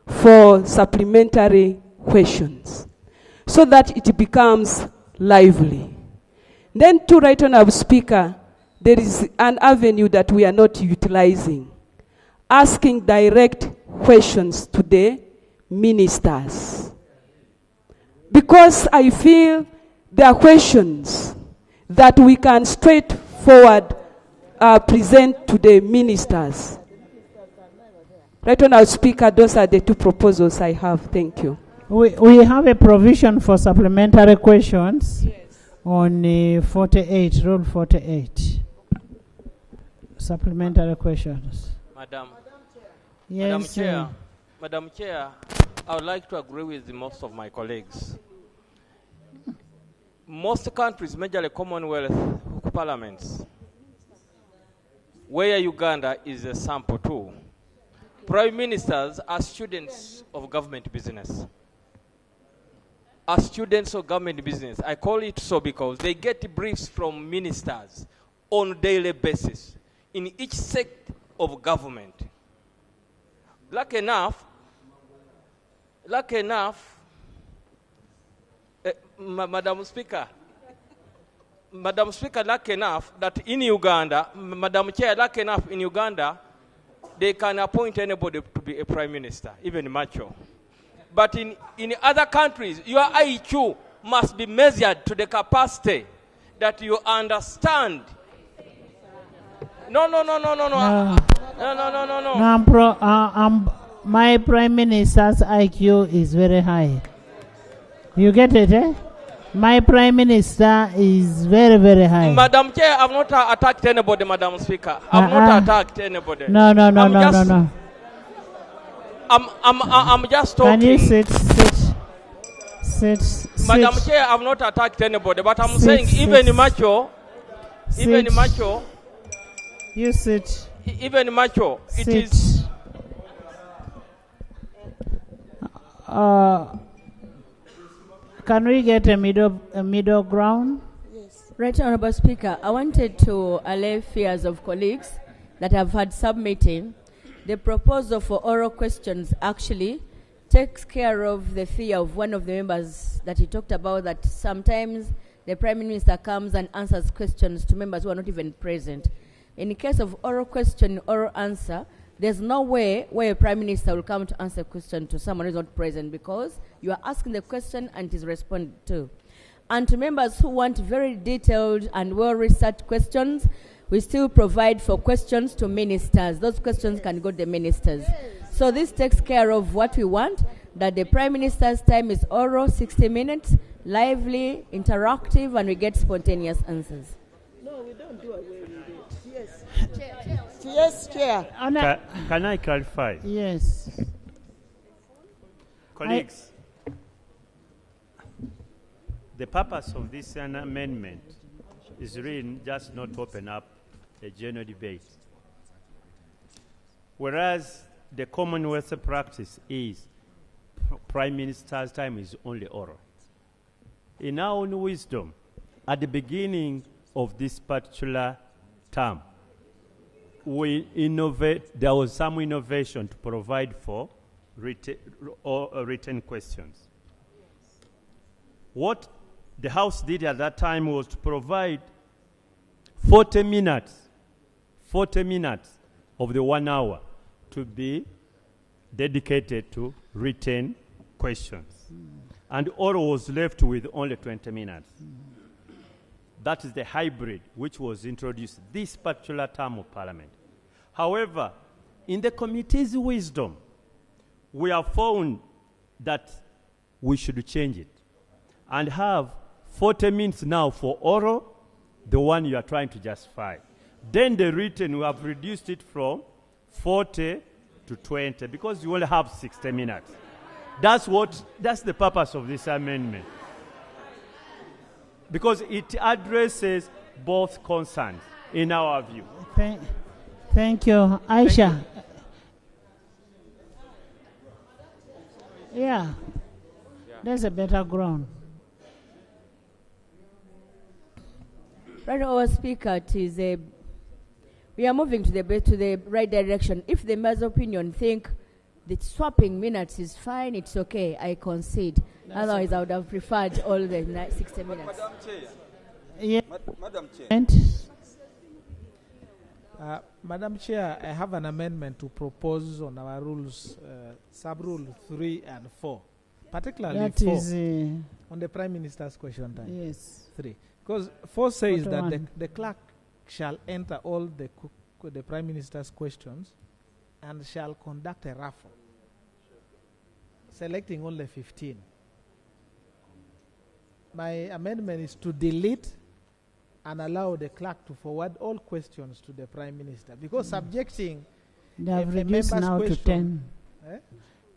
for supplementary questions so that it becomes lively. Then, to Right Honourable Speaker, there is an avenue that we are not utilizing, asking direct questions to the ministers. Because I feel there are questions that we can straightforward present to the ministers. Right on our Speaker, those are the two proposals I have. Thank you. We have a provision for supplementary questions on 48, Rule 48. Supplementary questions. Madam Yes, Chair, Madam Chair, I would like to agree with most of my colleagues. Most countries, majorly Commonwealth parliaments, where Uganda is a sample too, prime ministers are students of government business. Are students of government business. I call it so because they get briefs from ministers on a daily basis in each sector of government. Lucky enough, Madam Speaker, lucky enough that in Uganda, Madam Chair, lucky enough in Uganda, they can appoint anybody to be a prime minister, even macho. But in other countries, your IQ must be measured to the capacity that you understand. No. My Prime Minister's IQ is very high. You get it, eh? My Prime Minister is very, very high. Madam Chair, I've not attacked anybody, Madam Speaker. I've not attacked anybody. No. I'm just talking. Can you sit? Madam Chair, I've not attacked anybody, but I'm saying even macho. You sit. Even macho. Sit. It is. Can we get a middle ground? Yes. Right, Honourable Speaker, I wanted to allay fears of colleagues that have had submitting. The proposal for oral questions actually takes care of the fear of one of the members that he talked about, that sometimes the Prime Minister comes and answers questions to members who are not even present. In the case of oral question, oral answer, there's no way where a Prime Minister will come to answer a question to someone who's not present, because you are asking the question and it is responded to. And to members who want very detailed and well-researched questions, we still provide for questions to ministers. Those questions can go to the ministers. So this takes care of what we want, that the Prime Minister's time is oral, 60 minutes, lively, interactive, and we get spontaneous answers. No, we don't do away with it. Yes. Yes, Chair. Can I clarify? Yes. Colleagues, the purpose of this amendment is really just not to open up a general debate. Whereas the Commonwealth practice is Prime Minister's time is only oral. In our own wisdom, at the beginning of this particular term, there was some innovation to provide for written questions. What the House did at that time was to provide 40 minutes of the 1 hour to be dedicated to written questions. And oral was left with only 20 minutes. That is the hybrid which was introduced this particular term of Parliament. However, in the committee's wisdom, we have found that we should change it and have 40 minutes now for oral, the one you are trying to justify. Then the written, we have reduced it from 40 to 20 because you only have 60 minutes. That's the purpose of this amendment. Because it addresses both concerns, in our view. Thank you. Aisha. Yeah, there's a better ground. Right now, our speaker, we are moving to the right direction. If the members' opinion think that swapping minutes is fine, it's okay, I concede. Otherwise, I would have preferred all the 60 minutes. Madam Chair. Yeah. Madam Chair. Madam Chair, I have an amendment to propose on our rules, sub-rule 3 and 4, particularly that 4, is, on the Prime Minister's question time. Yes. 3. Because 4 says that one. the clerk shall enter all the Prime Minister's questions and shall conduct a raffle, selecting only 15. My amendment is to delete and allow the clerk to forward all questions to the Prime Minister. Because subjecting They have a reduced member's now to question, 10.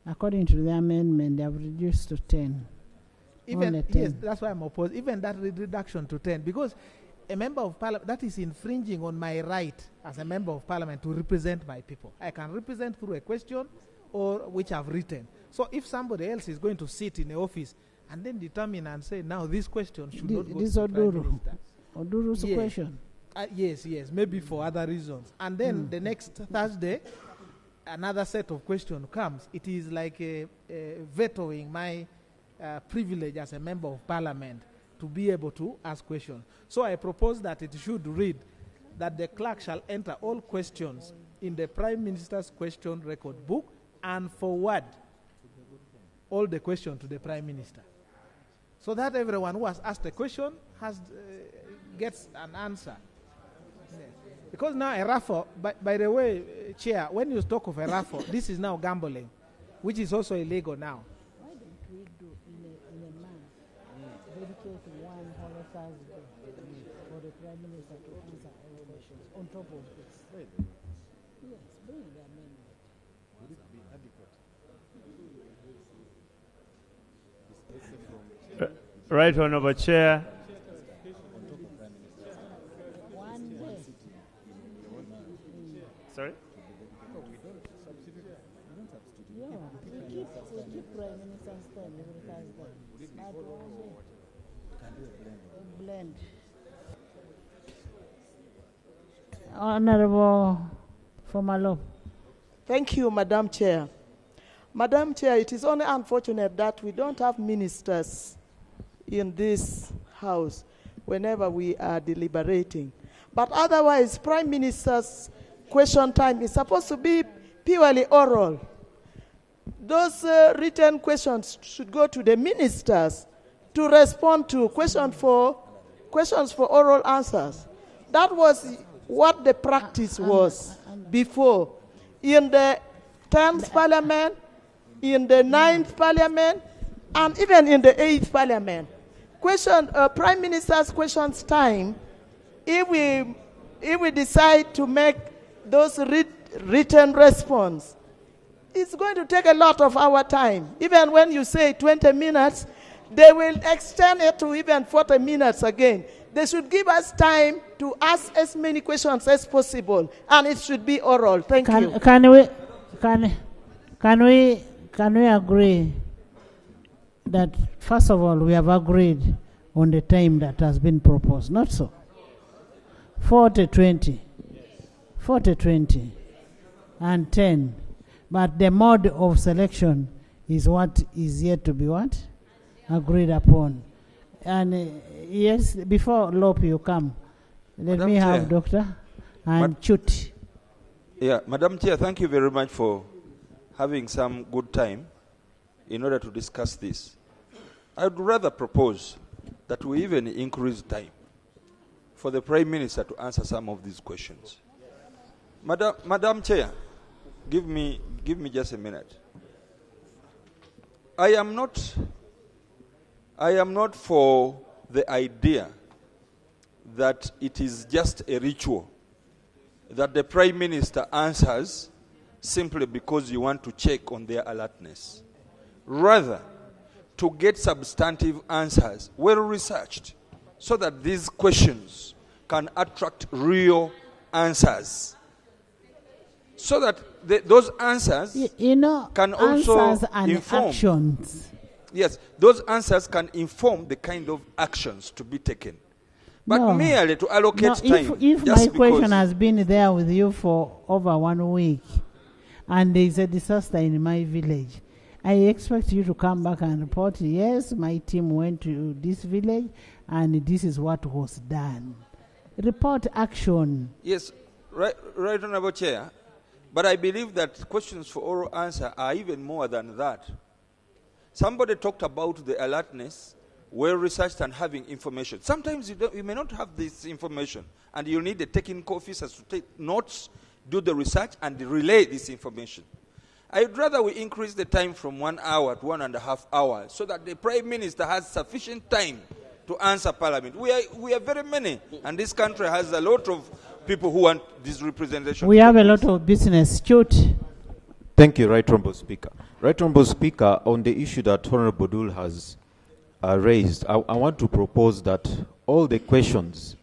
According to the amendment, they have reduced to 10. Even Only 10. yes, that's why I'm opposed. Even that reduction to 10, because a member of parliament, that is infringing on my right as a member of parliament to represent my people. I can represent through a question or which I've written. So if somebody else is going to sit in the office and then determine and say, now this question should not go This to the Prime Oduru. Minister. Oduru's Yes. question. Yes, maybe for other reasons. And then the next Thursday, another set of questions comes. It is like vetoing my privilege as a member of parliament to be able to ask questions. So I propose that it should read that the clerk shall enter all questions in the Prime Minister's question record book and forward all the questions to the Prime Minister. So that everyone who has asked a question gets an answer. Because now a raffle, by the way, Chair, when you talk of a raffle, this is now gambling, which is also illegal now. Why don't we do in a month, dedicate one whole Thursday for the Prime Minister to answer all questions on top of this? Yes, bring the amendment. Would it be adequate? Right Honourable Chair. One day. Sorry? No, we don't substitute. We don't substitute. Yeah, we keep Prime Minister's time every Thursday. But one day. Can do a blend. A blend. Honourable Formalo. Thank you, Madam Chair. Madam Chair, it is only unfortunate that we don't have ministers in this house whenever we are deliberating. But otherwise, Prime Minister's question time is supposed to be purely oral. Those written questions should go to the ministers to respond to questions for oral answers. That was what the practice was before. In the 10th Parliament, in the 9th Parliament, and even in the 8th Parliament. Prime Minister's questions time, if we decide to make those written response, it's going to take a lot of our time. Even when you say 20 minutes, they will extend it to even 40 minutes again. They should give us time to ask as many questions as possible, and it should be oral. Thank you. Can we agree that first of all we have agreed on the time that has been proposed? Not so. 40-20, 40-20, and 10. But the mode of selection is what is yet to be what? Agreed upon. And yes, before Lope you come, let me have Doctor and Chut. Yeah, Madam Chair, thank you very much for having some good time in order to discuss this. I would rather propose that we even increase time for the Prime Minister to answer some of these questions. Madam Chair, give me just a minute. I am not for the idea that it is just a ritual, that the Prime Minister answers simply because you want to check on their alertness. Rather, to get substantive answers, well researched, so that these questions can attract real answers. So that those answers can also answers and inform. Actions. Yes, those answers can inform the kind of actions to be taken. But merely to allocate time. If my question has been there with you for over 1 week, and there is a disaster in my village, I expect you to come back and report, yes, my team went to this village, and this is what was done. Report action. Yes, right, Honourable Chair. But I believe that questions for oral answer are even more than that. Somebody talked about the alertness, well-researched and having information. Sometimes you may not have this information, and you need the technical officers to take notes, do the research, and relay this information. I'd rather we increase the time from 1 hour to 1.5 hours so that the Prime Minister has sufficient time to answer Parliament. We are very many, and this country has a lot of people who want this representation. We have a lot of business. Stuart. Thank you, Right Honourable Speaker. Right Honourable Speaker, on the issue that Honourable Dul has raised, I want to propose that all the questions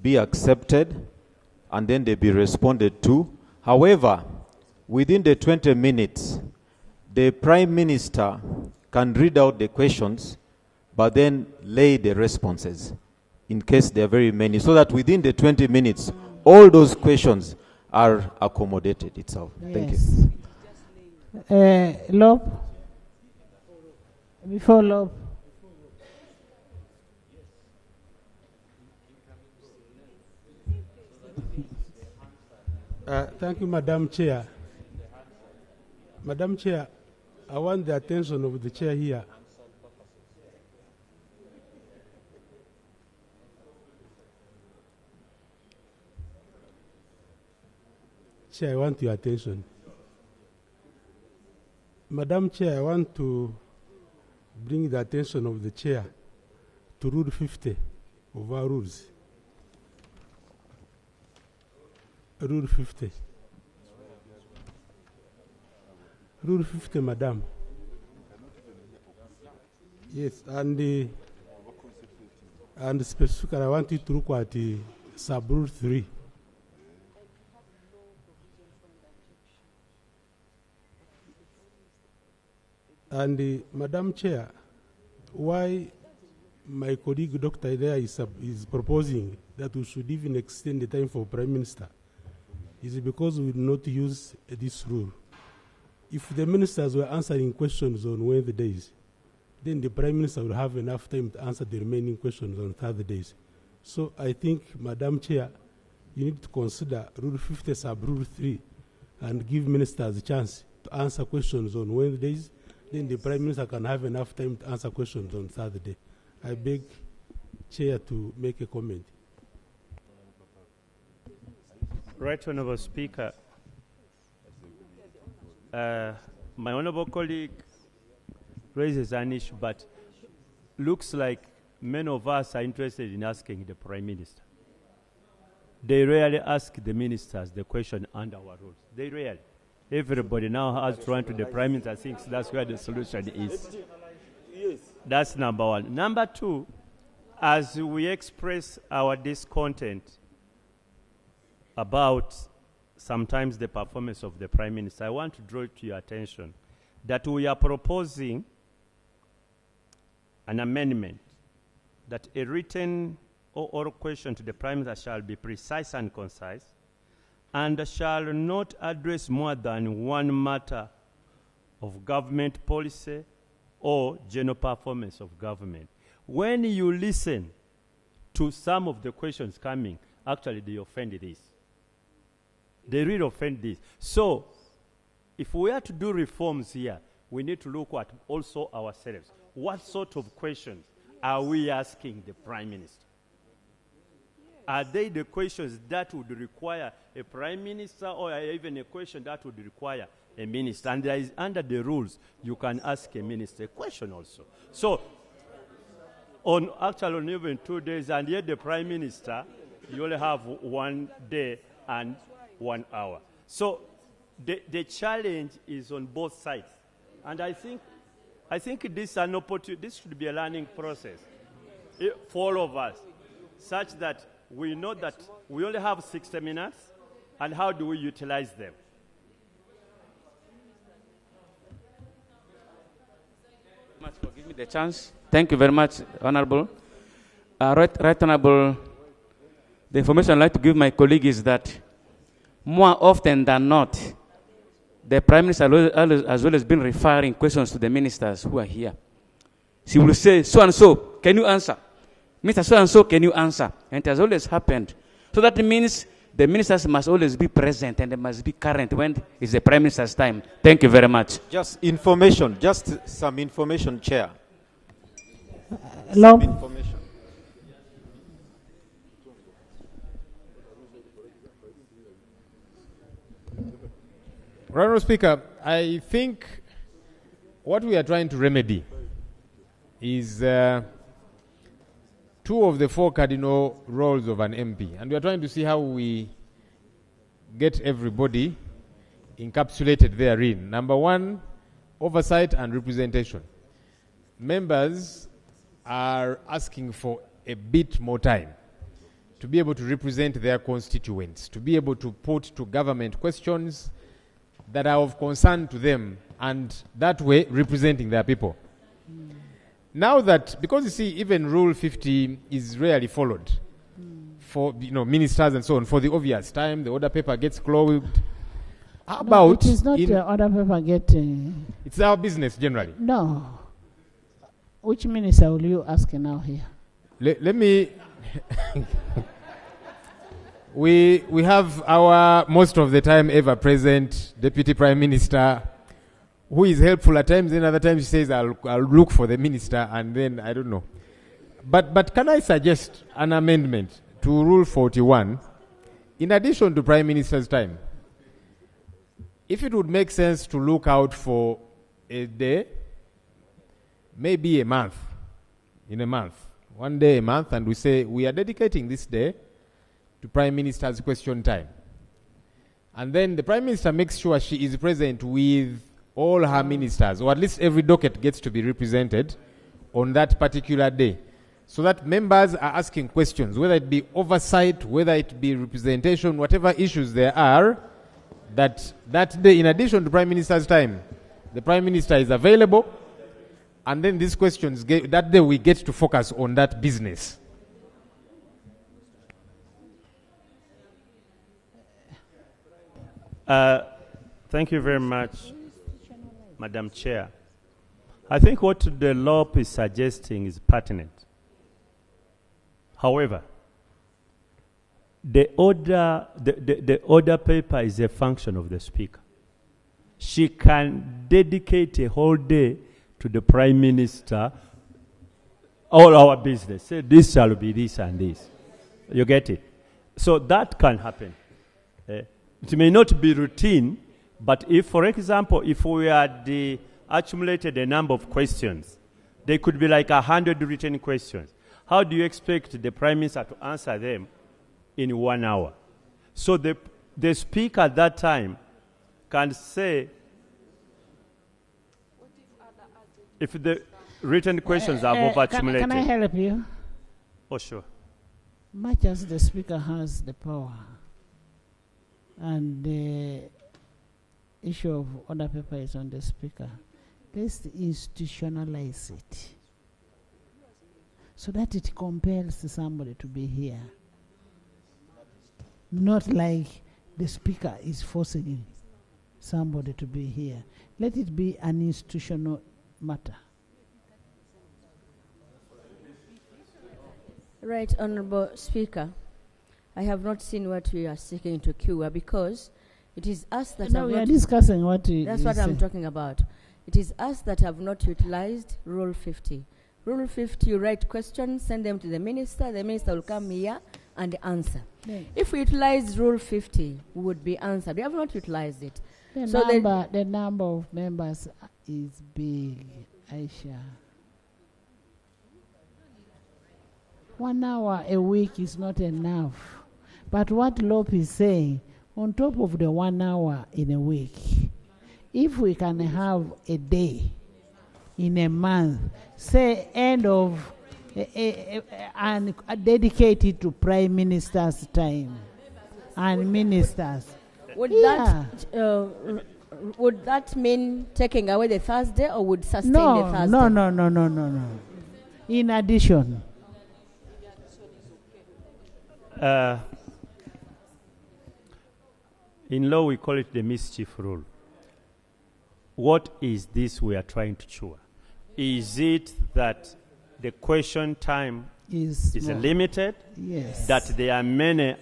be accepted and then they be responded to. However, within the 20 minutes, the Prime Minister can read out the questions, but then lay the responses, in case there are very many, so that within the 20 minutes, all those questions are accommodated itself. Thank you. Lope? Before Lope. Thank you, Madam Chair. Madam Chair, I want the attention of the chair here. Chair, I want your attention. Madam Chair, I want to bring the attention of the chair to Rule 50 of our rules. Rule 50. Rule 50, Madam. Yes, and specifically, I want you to look at sub-rule 3. And Madam Chair, why my colleague Dr. there is proposing that we should even extend the time for Prime Minister is because we will not use this rule. If the ministers were answering questions on Wednesdays, then the Prime Minister will have enough time to answer the remaining questions on Thursdays. So I think, Madam Chair, you need to consider Rule 50 sub-rule 3 and give ministers a chance to answer questions on Wednesdays. Then the Prime Minister can have enough time to answer questions on Saturday. I beg Chair to make a comment. Right Honourable Speaker, my honourable colleague raises an issue, but looks like many of us are interested in asking the Prime Minister. They rarely ask the ministers the question under our rules. They rarely. Everybody now has to run to the Prime Minister, thinks that's where the solution is. That's number one. Number two, as we express our discontent about sometimes the performance of the Prime Minister, I want to draw to your attention that we are proposing an amendment that a written or oral question to the Prime Minister shall be precise and concise and shall not address more than one matter of government policy or general performance of government. When you listen to some of the questions coming, actually they offend this. They really offend this. So, if we are to do reforms here, we need to look at also ourselves. What sort of questions are we asking the Prime Minister? Are they the questions that would require a Prime Minister, or even a question that would require a minister? And there is, under the rules, you can ask a minister a question also. So, on even 2 days, and yet the Prime Minister, you only have 1 day and 1 hour. So, the challenge is on both sides. And I think this is an opportunity. This should be a learning process for all of us, such that we know that we only have 60 minutes, and how do we utilize them? Much for giving me the chance. Thank you very much, Honorable. Right Honorable, the information I'd like to give my colleague is that more often than not, the Prime Minister has always been referring questions to the ministers who are here. She will say, so and so, can you answer? Mr. So and so, can you answer? And it has always happened. So that means the ministers must always be present and they must be current when it's the Prime Minister's time. Thank you very much. Just information, just some information, Chair. Long. Some information. Honourable Speaker, I think what we are trying to remedy is 2 of the 4 cardinal roles of an MP. And we are trying to see how we get everybody encapsulated therein. Number 1, oversight and representation. Members are asking for a bit more time to be able to represent their constituents, to be able to put to government questions that are of concern to them, and that way representing their people. Now that, because you see, even Rule 50 is rarely followed for ministers and so on, for the obvious time, the order paper gets closed. How about it is not the order paper getting. It's our business generally. No. Which minister will you ask now here? Let me. We have our most of the time ever present Deputy Prime Minister, who is helpful at times, then other times he says, I'll look for the minister, and then I don't know. But can I suggest an amendment to Rule 41, in addition to Prime Minister's time? If it would make sense to look out for a day, maybe a month, in a month, 1 day a month, and we say we are dedicating this day to Prime Minister's question time. And then the Prime Minister makes sure she is present with all her ministers, or at least every docket gets to be represented on that particular day, so that members are asking questions, whether it be oversight, whether it be representation, whatever issues there are, that day, in addition to Prime Minister's time, the Prime Minister is available, and then these questions, that day we get to focus on that business. Thank you very much, Madam Chair. I think what the law is suggesting is pertinent. However, the order paper is a function of the Speaker. She can dedicate a whole day to the Prime Minister, all our business. Say this shall be this and this. You get it? So that can happen. It may not be routine, but if, for example, if we had accumulated a number of questions, they could be like 100 written questions. How do you expect the Prime Minister to answer them in 1 hour? So the Speaker at that time can say, if the written questions are over accumulated. Can I help you? Oh, sure. Much as the Speaker has the power and the issue of order paper is on the Speaker, let's institutionalize it so that it compels somebody to be here. Not like the Speaker is forcing somebody to be here. Let it be an institutional matter. Right, Honorable Speaker, I have not seen what we are seeking to cure because it is us that No, have we not... are discussing what That's what I'm talking about. It is us that have not utilized Rule 50. Rule 50, you write questions, send them to the minister will come here and answer. Yeah. If we utilize Rule 50, we would be answered. We have not utilized it. The number of members is big, Aisha. 1 hour a week is not enough. But what Lope is saying, on top of the 1 hour in a week, if we can have a day in a month, say end of and dedicated to Prime Minister's time and ministers. Would that mean taking away the Thursday or would sustain the Thursday? No. In addition. In law, we call it the mischief rule. What is this we are trying to cure? Is it that the question time is limited? Yes. That there are many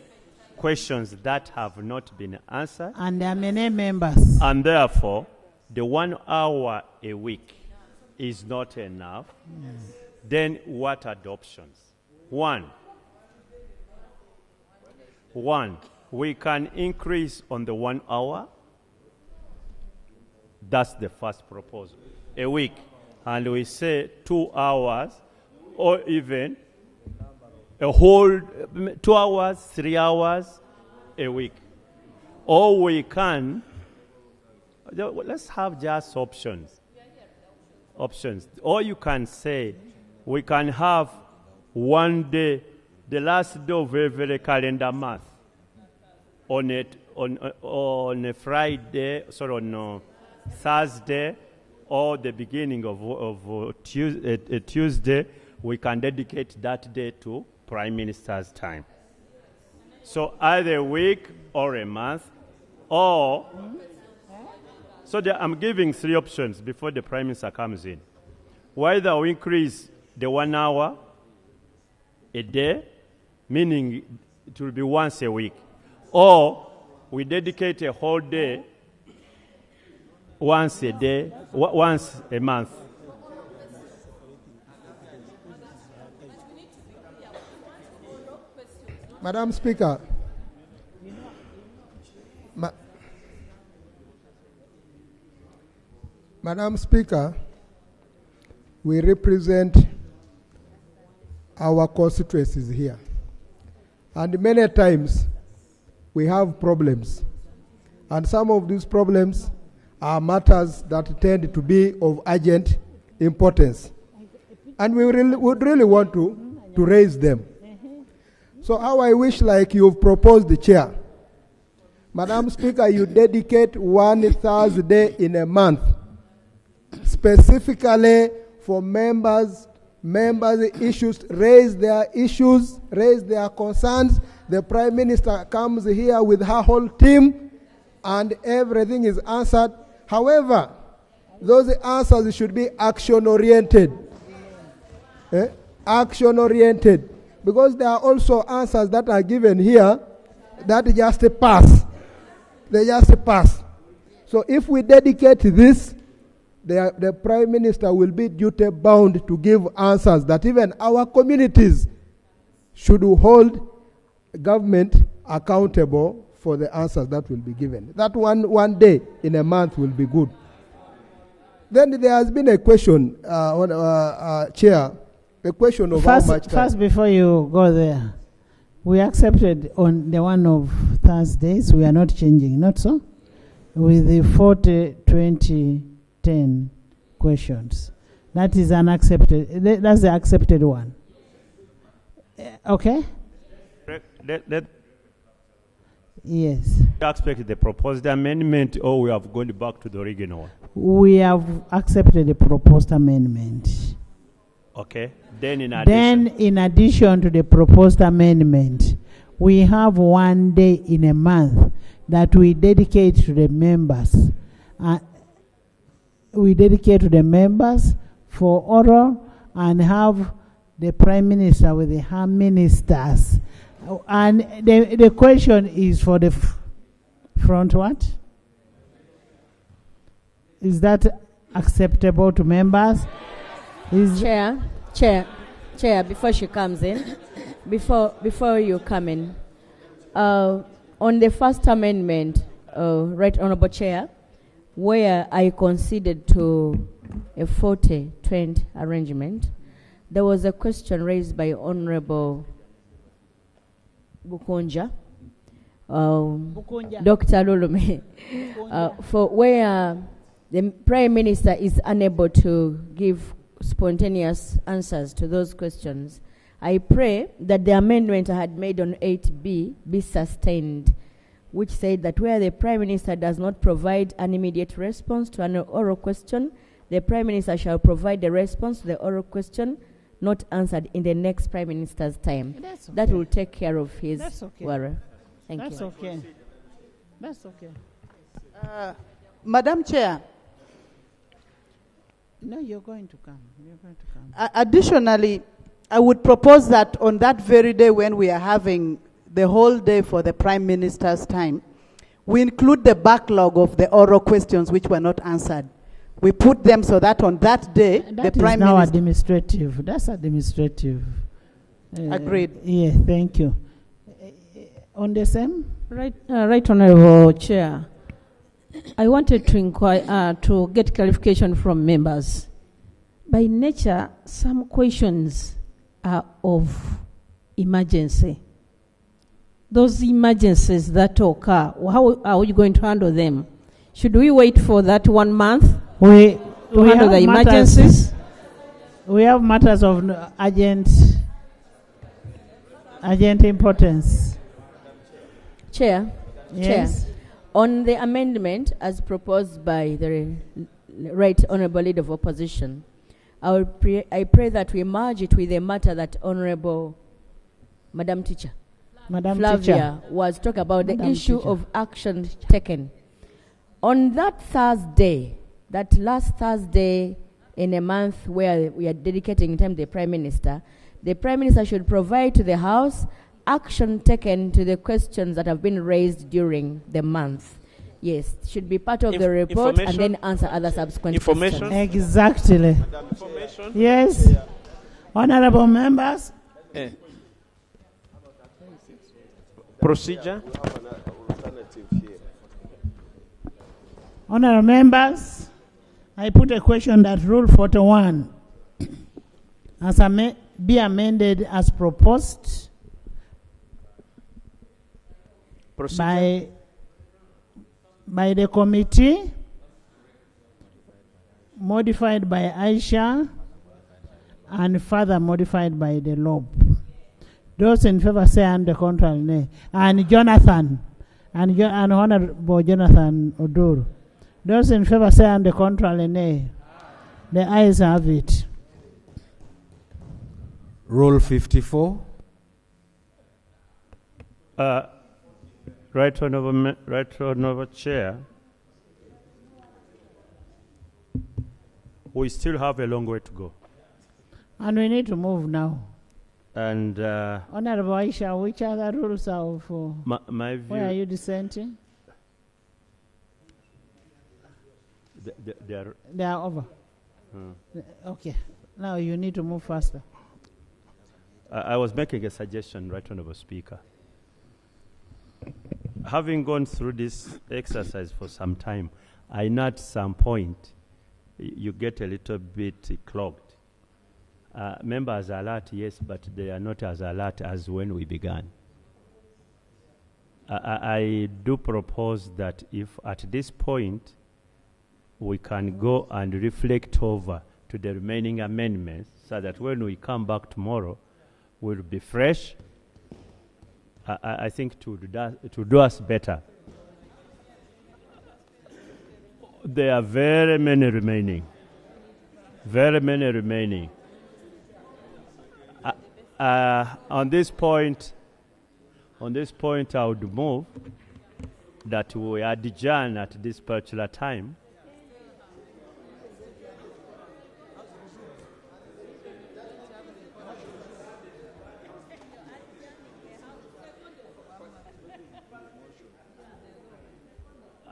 questions that have not been answered? And there are many members. And therefore, the 1 hour a week is not enough. Then what are the options? One, we can increase on the 1 hour. That's the first proposal. A week. And we say 2 hours or even a whole 2 hours, 3 hours a week. Or we can, let's have just options. Or you can say we can have 1 day, the last day of every calendar month, on a Friday, on Thursday, or the beginning of Tuesday, we can dedicate that day to Prime Minister's time. So either a week or a month, or I'm giving 3 options before the Prime Minister comes in. Whether we increase the 1 hour a day, meaning it will be once a week, or we dedicate a whole day once a day, once a month. Madam Speaker, Madam Speaker, we represent our constituencies here. And many times we have problems. And some of these problems are matters that tend to be of urgent importance. And we would really want to raise them. So how I wish, like you've proposed the chair, Madam Speaker, you dedicate 1 Thursday in a month specifically for members issues, raise their concerns. The Prime Minister comes here with her whole team and everything is answered. However, those answers should be action-oriented. Action-oriented. Because there are also answers that are given here that just pass. They just pass. So if we dedicate this, the Prime Minister will be duty-bound to give answers that even our communities should hold government accountable for the answers that will be given. That one day in a month will be good. Then there has been a question, Chair, a question of how much time. First, before you go there, we accepted on the one of Thursdays, we are not changing, not so? With the 40, 20, 10 questions. That is unaccepted. That's the accepted one. Okay? Let Yes. expect the proposed amendment, or we have gone back to the original one. We have accepted the proposed amendment. Okay. Then In addition to the proposed amendment, we have 1 day in a month that we dedicate to the members. We dedicate to the members for oral and have the Prime Minister with the HAM ministers. And the question is for the front what? Is that acceptable to members? Chair, before she comes in, before you come in, on the first amendment, Right Honorable Chair, where I conceded to a 40-20 arrangement, there was a question raised by Honorable Bukonja, Dr. Lulume, for where the Prime Minister is unable to give spontaneous answers to those questions. I pray that the amendment I had made on 8B be sustained, which said that where the Prime Minister does not provide an immediate response to an oral question, the Prime Minister shall provide the response to the oral question not answered in the next Prime Minister's time. That's okay. That will take care of his worry. Thank you. That's okay. That's okay. Madam Chair. No, you're going to come. You're going to come. Additionally, I would propose that on that very day when we are having the whole day for the Prime Minister's time, we include the backlog of the oral questions which were not answered. We put them so that on that day, the Prime now Minister... administrative. That's administrative. Agreed. Yeah, thank you. On the same? Right Honorable Chair. I wanted to inquire, to get clarification from members. By nature, some questions are of emergency. Those emergencies that occur, how are you going to handle them? Should we wait for that 1 month to handle the emergencies? We have matters of urgent importance. Chair. Yes. Chair. On the amendment as proposed by the Right Honourable Leader of Opposition, I pray that we merge it with a matter that Honourable Madam Teacher Flavia was talking about, the issue of action taken. On that Thursday, that last Thursday in a month where we are dedicating time to the Prime Minister should provide to the House action taken to the questions that have been raised during the month. Yes, should be part of the report and then answer other subsequent questions. Exactly. Yes. Honorable members. Procedure. Honorable members, I put a question that Rule 41 be amended as proposed by the committee, modified by Aisha, and further modified by the LOB. Those in favor say and the contrary nay. And Jonathan, and Honorable Jonathan Odur. Those in favor say and the contrary nay. The ayes have it. Rule 54. Right Honourable Chair, we still have a long way to go. And we need to move now. And Honorable Aisha, which other rules are for? My view. Where are you dissenting? They are over. Okay. Now you need to move faster. I was making a suggestion, Right Honourable Speaker. Having gone through this exercise for some time, I know at some point you get a little bit clogged. Members are alert, yes, but they are not as alert as when we began. I do propose that if at this point we can go and reflect over to the remaining amendments so that when we come back tomorrow, will be fresh. I think to do us better. There are very many remaining. Very many remaining. On this point, I would move that we adjourn at this particular time.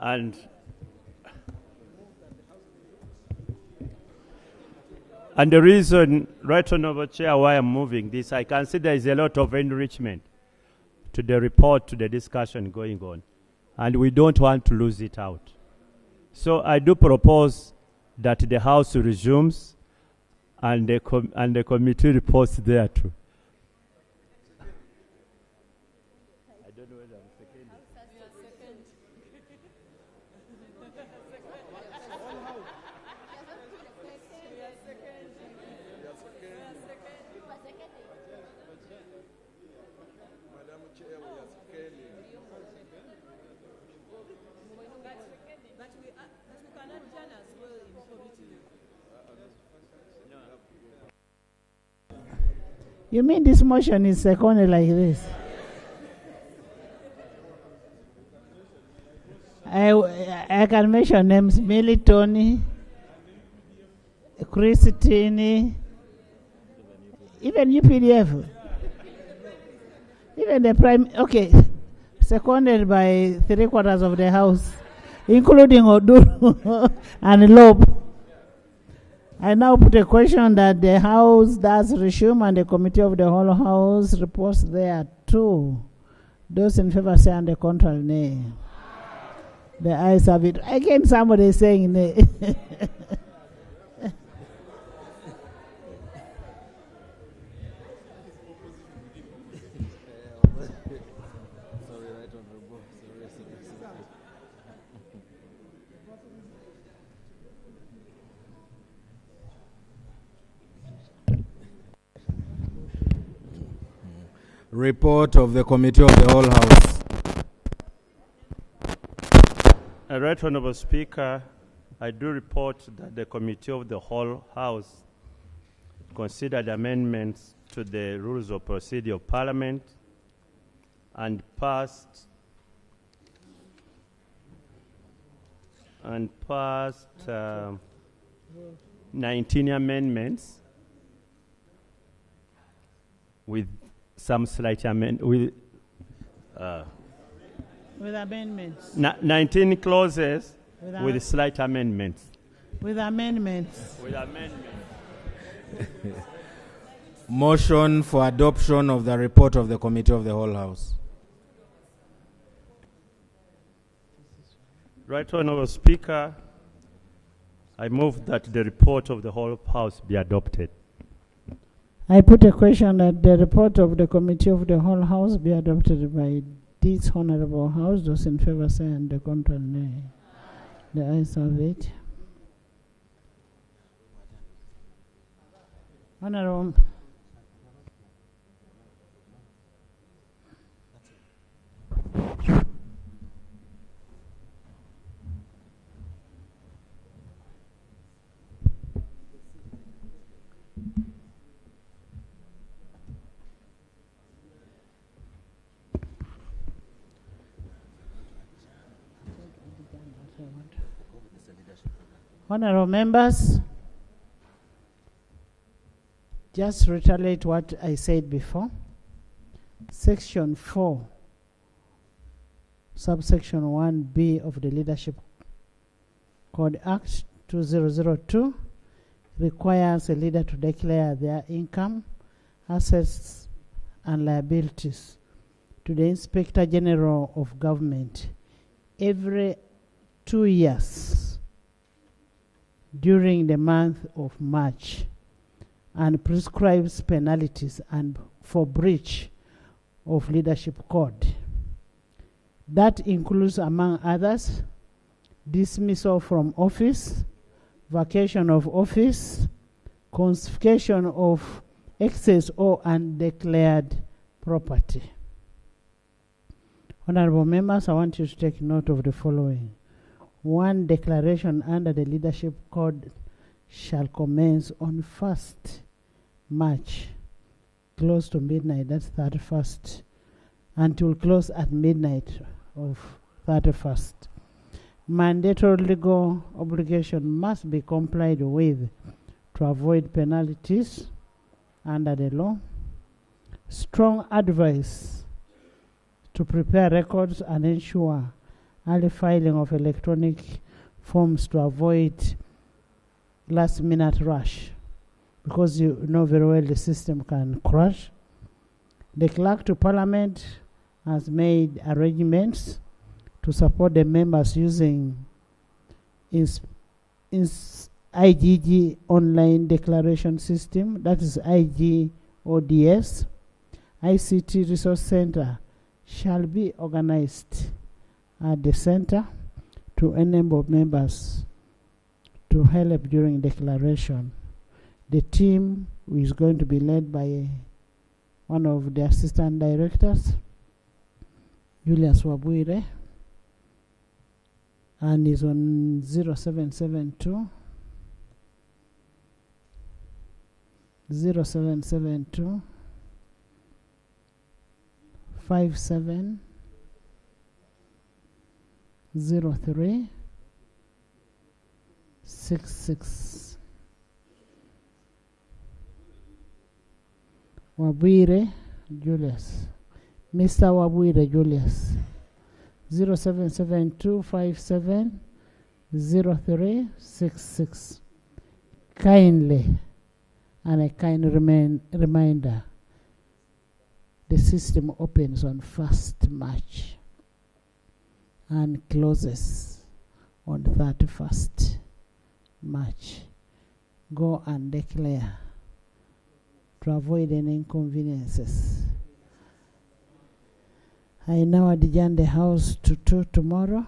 And the reason, Right Honourable Chair, why I'm moving this, I can see there is a lot of enrichment to the report, to the discussion going on, and we don't want to lose it out. So I do propose that the House resumes and the committee reports there too. I don't know whether I'm second. You mean this motion is seconded like this? I can mention names: Millie, Tony, Christine, even UPDF, even the prime. Okay, seconded by 3/4 of the House, including Odur and Loeb. I now put a question that the House does resume and the Committee of the whole House reports there too. Those in favor say and the contrary nay. The ayes have it. Again, somebody is saying nay. Report of the Committee of the Whole House. Right Honourable Speaker, I do report that the Committee of the Whole House considered amendments to the Rules of Procedure of Parliament and passed 19 amendments with some slight amendments. With amendments. 19 clauses with slight amendments. With amendments. With amendments. Motion for adoption of the report of the Committee of the Whole House. Right Honourable Speaker, I move that the report of the whole House be adopted. I put a question that the report of the Committee of the whole House be adopted by this Honourable House. Those in favour say and the contrary nay. The ayes have it. Honourable. Honourable members, just reiterate what I said before. Section 4, subsection 1B of the Leadership Code Act 2002 requires a leader to declare their income, assets, and liabilities to the Inspector General of Government every 2 years during the month of March, and prescribes penalties and for breach of leadership code. That includes, among others, dismissal from office, vacation of office, confiscation of excess or undeclared property. Honorable members, I want you to take note of the following. 1 declaration under the Leadership Code shall commence on 1st March, close to midnight, that's 31st, until close at midnight of 31st. Mandatory legal obligation must be complied with to avoid penalties under the law. Strong advice to prepare records and ensure early filing of electronic forms to avoid last-minute rush, because you know very well the system can crash. The Clerk to Parliament has made arrangements to support the members using IGG online declaration system, that is IGODS. ICT Resource Center shall be organized at the center to enable members to help during declaration. The team is going to be led by one of the assistant directors, Julius Wabwire, and is on 0772 57 03 66. Wabwire Julius. Mr. Wabwire Julius. 0772570366. Kindly, and a kind reminder, the system opens on 1st March and closes on 31st March. Go and declare to avoid any inconveniences. I now adjourn the House to 2 tomorrow.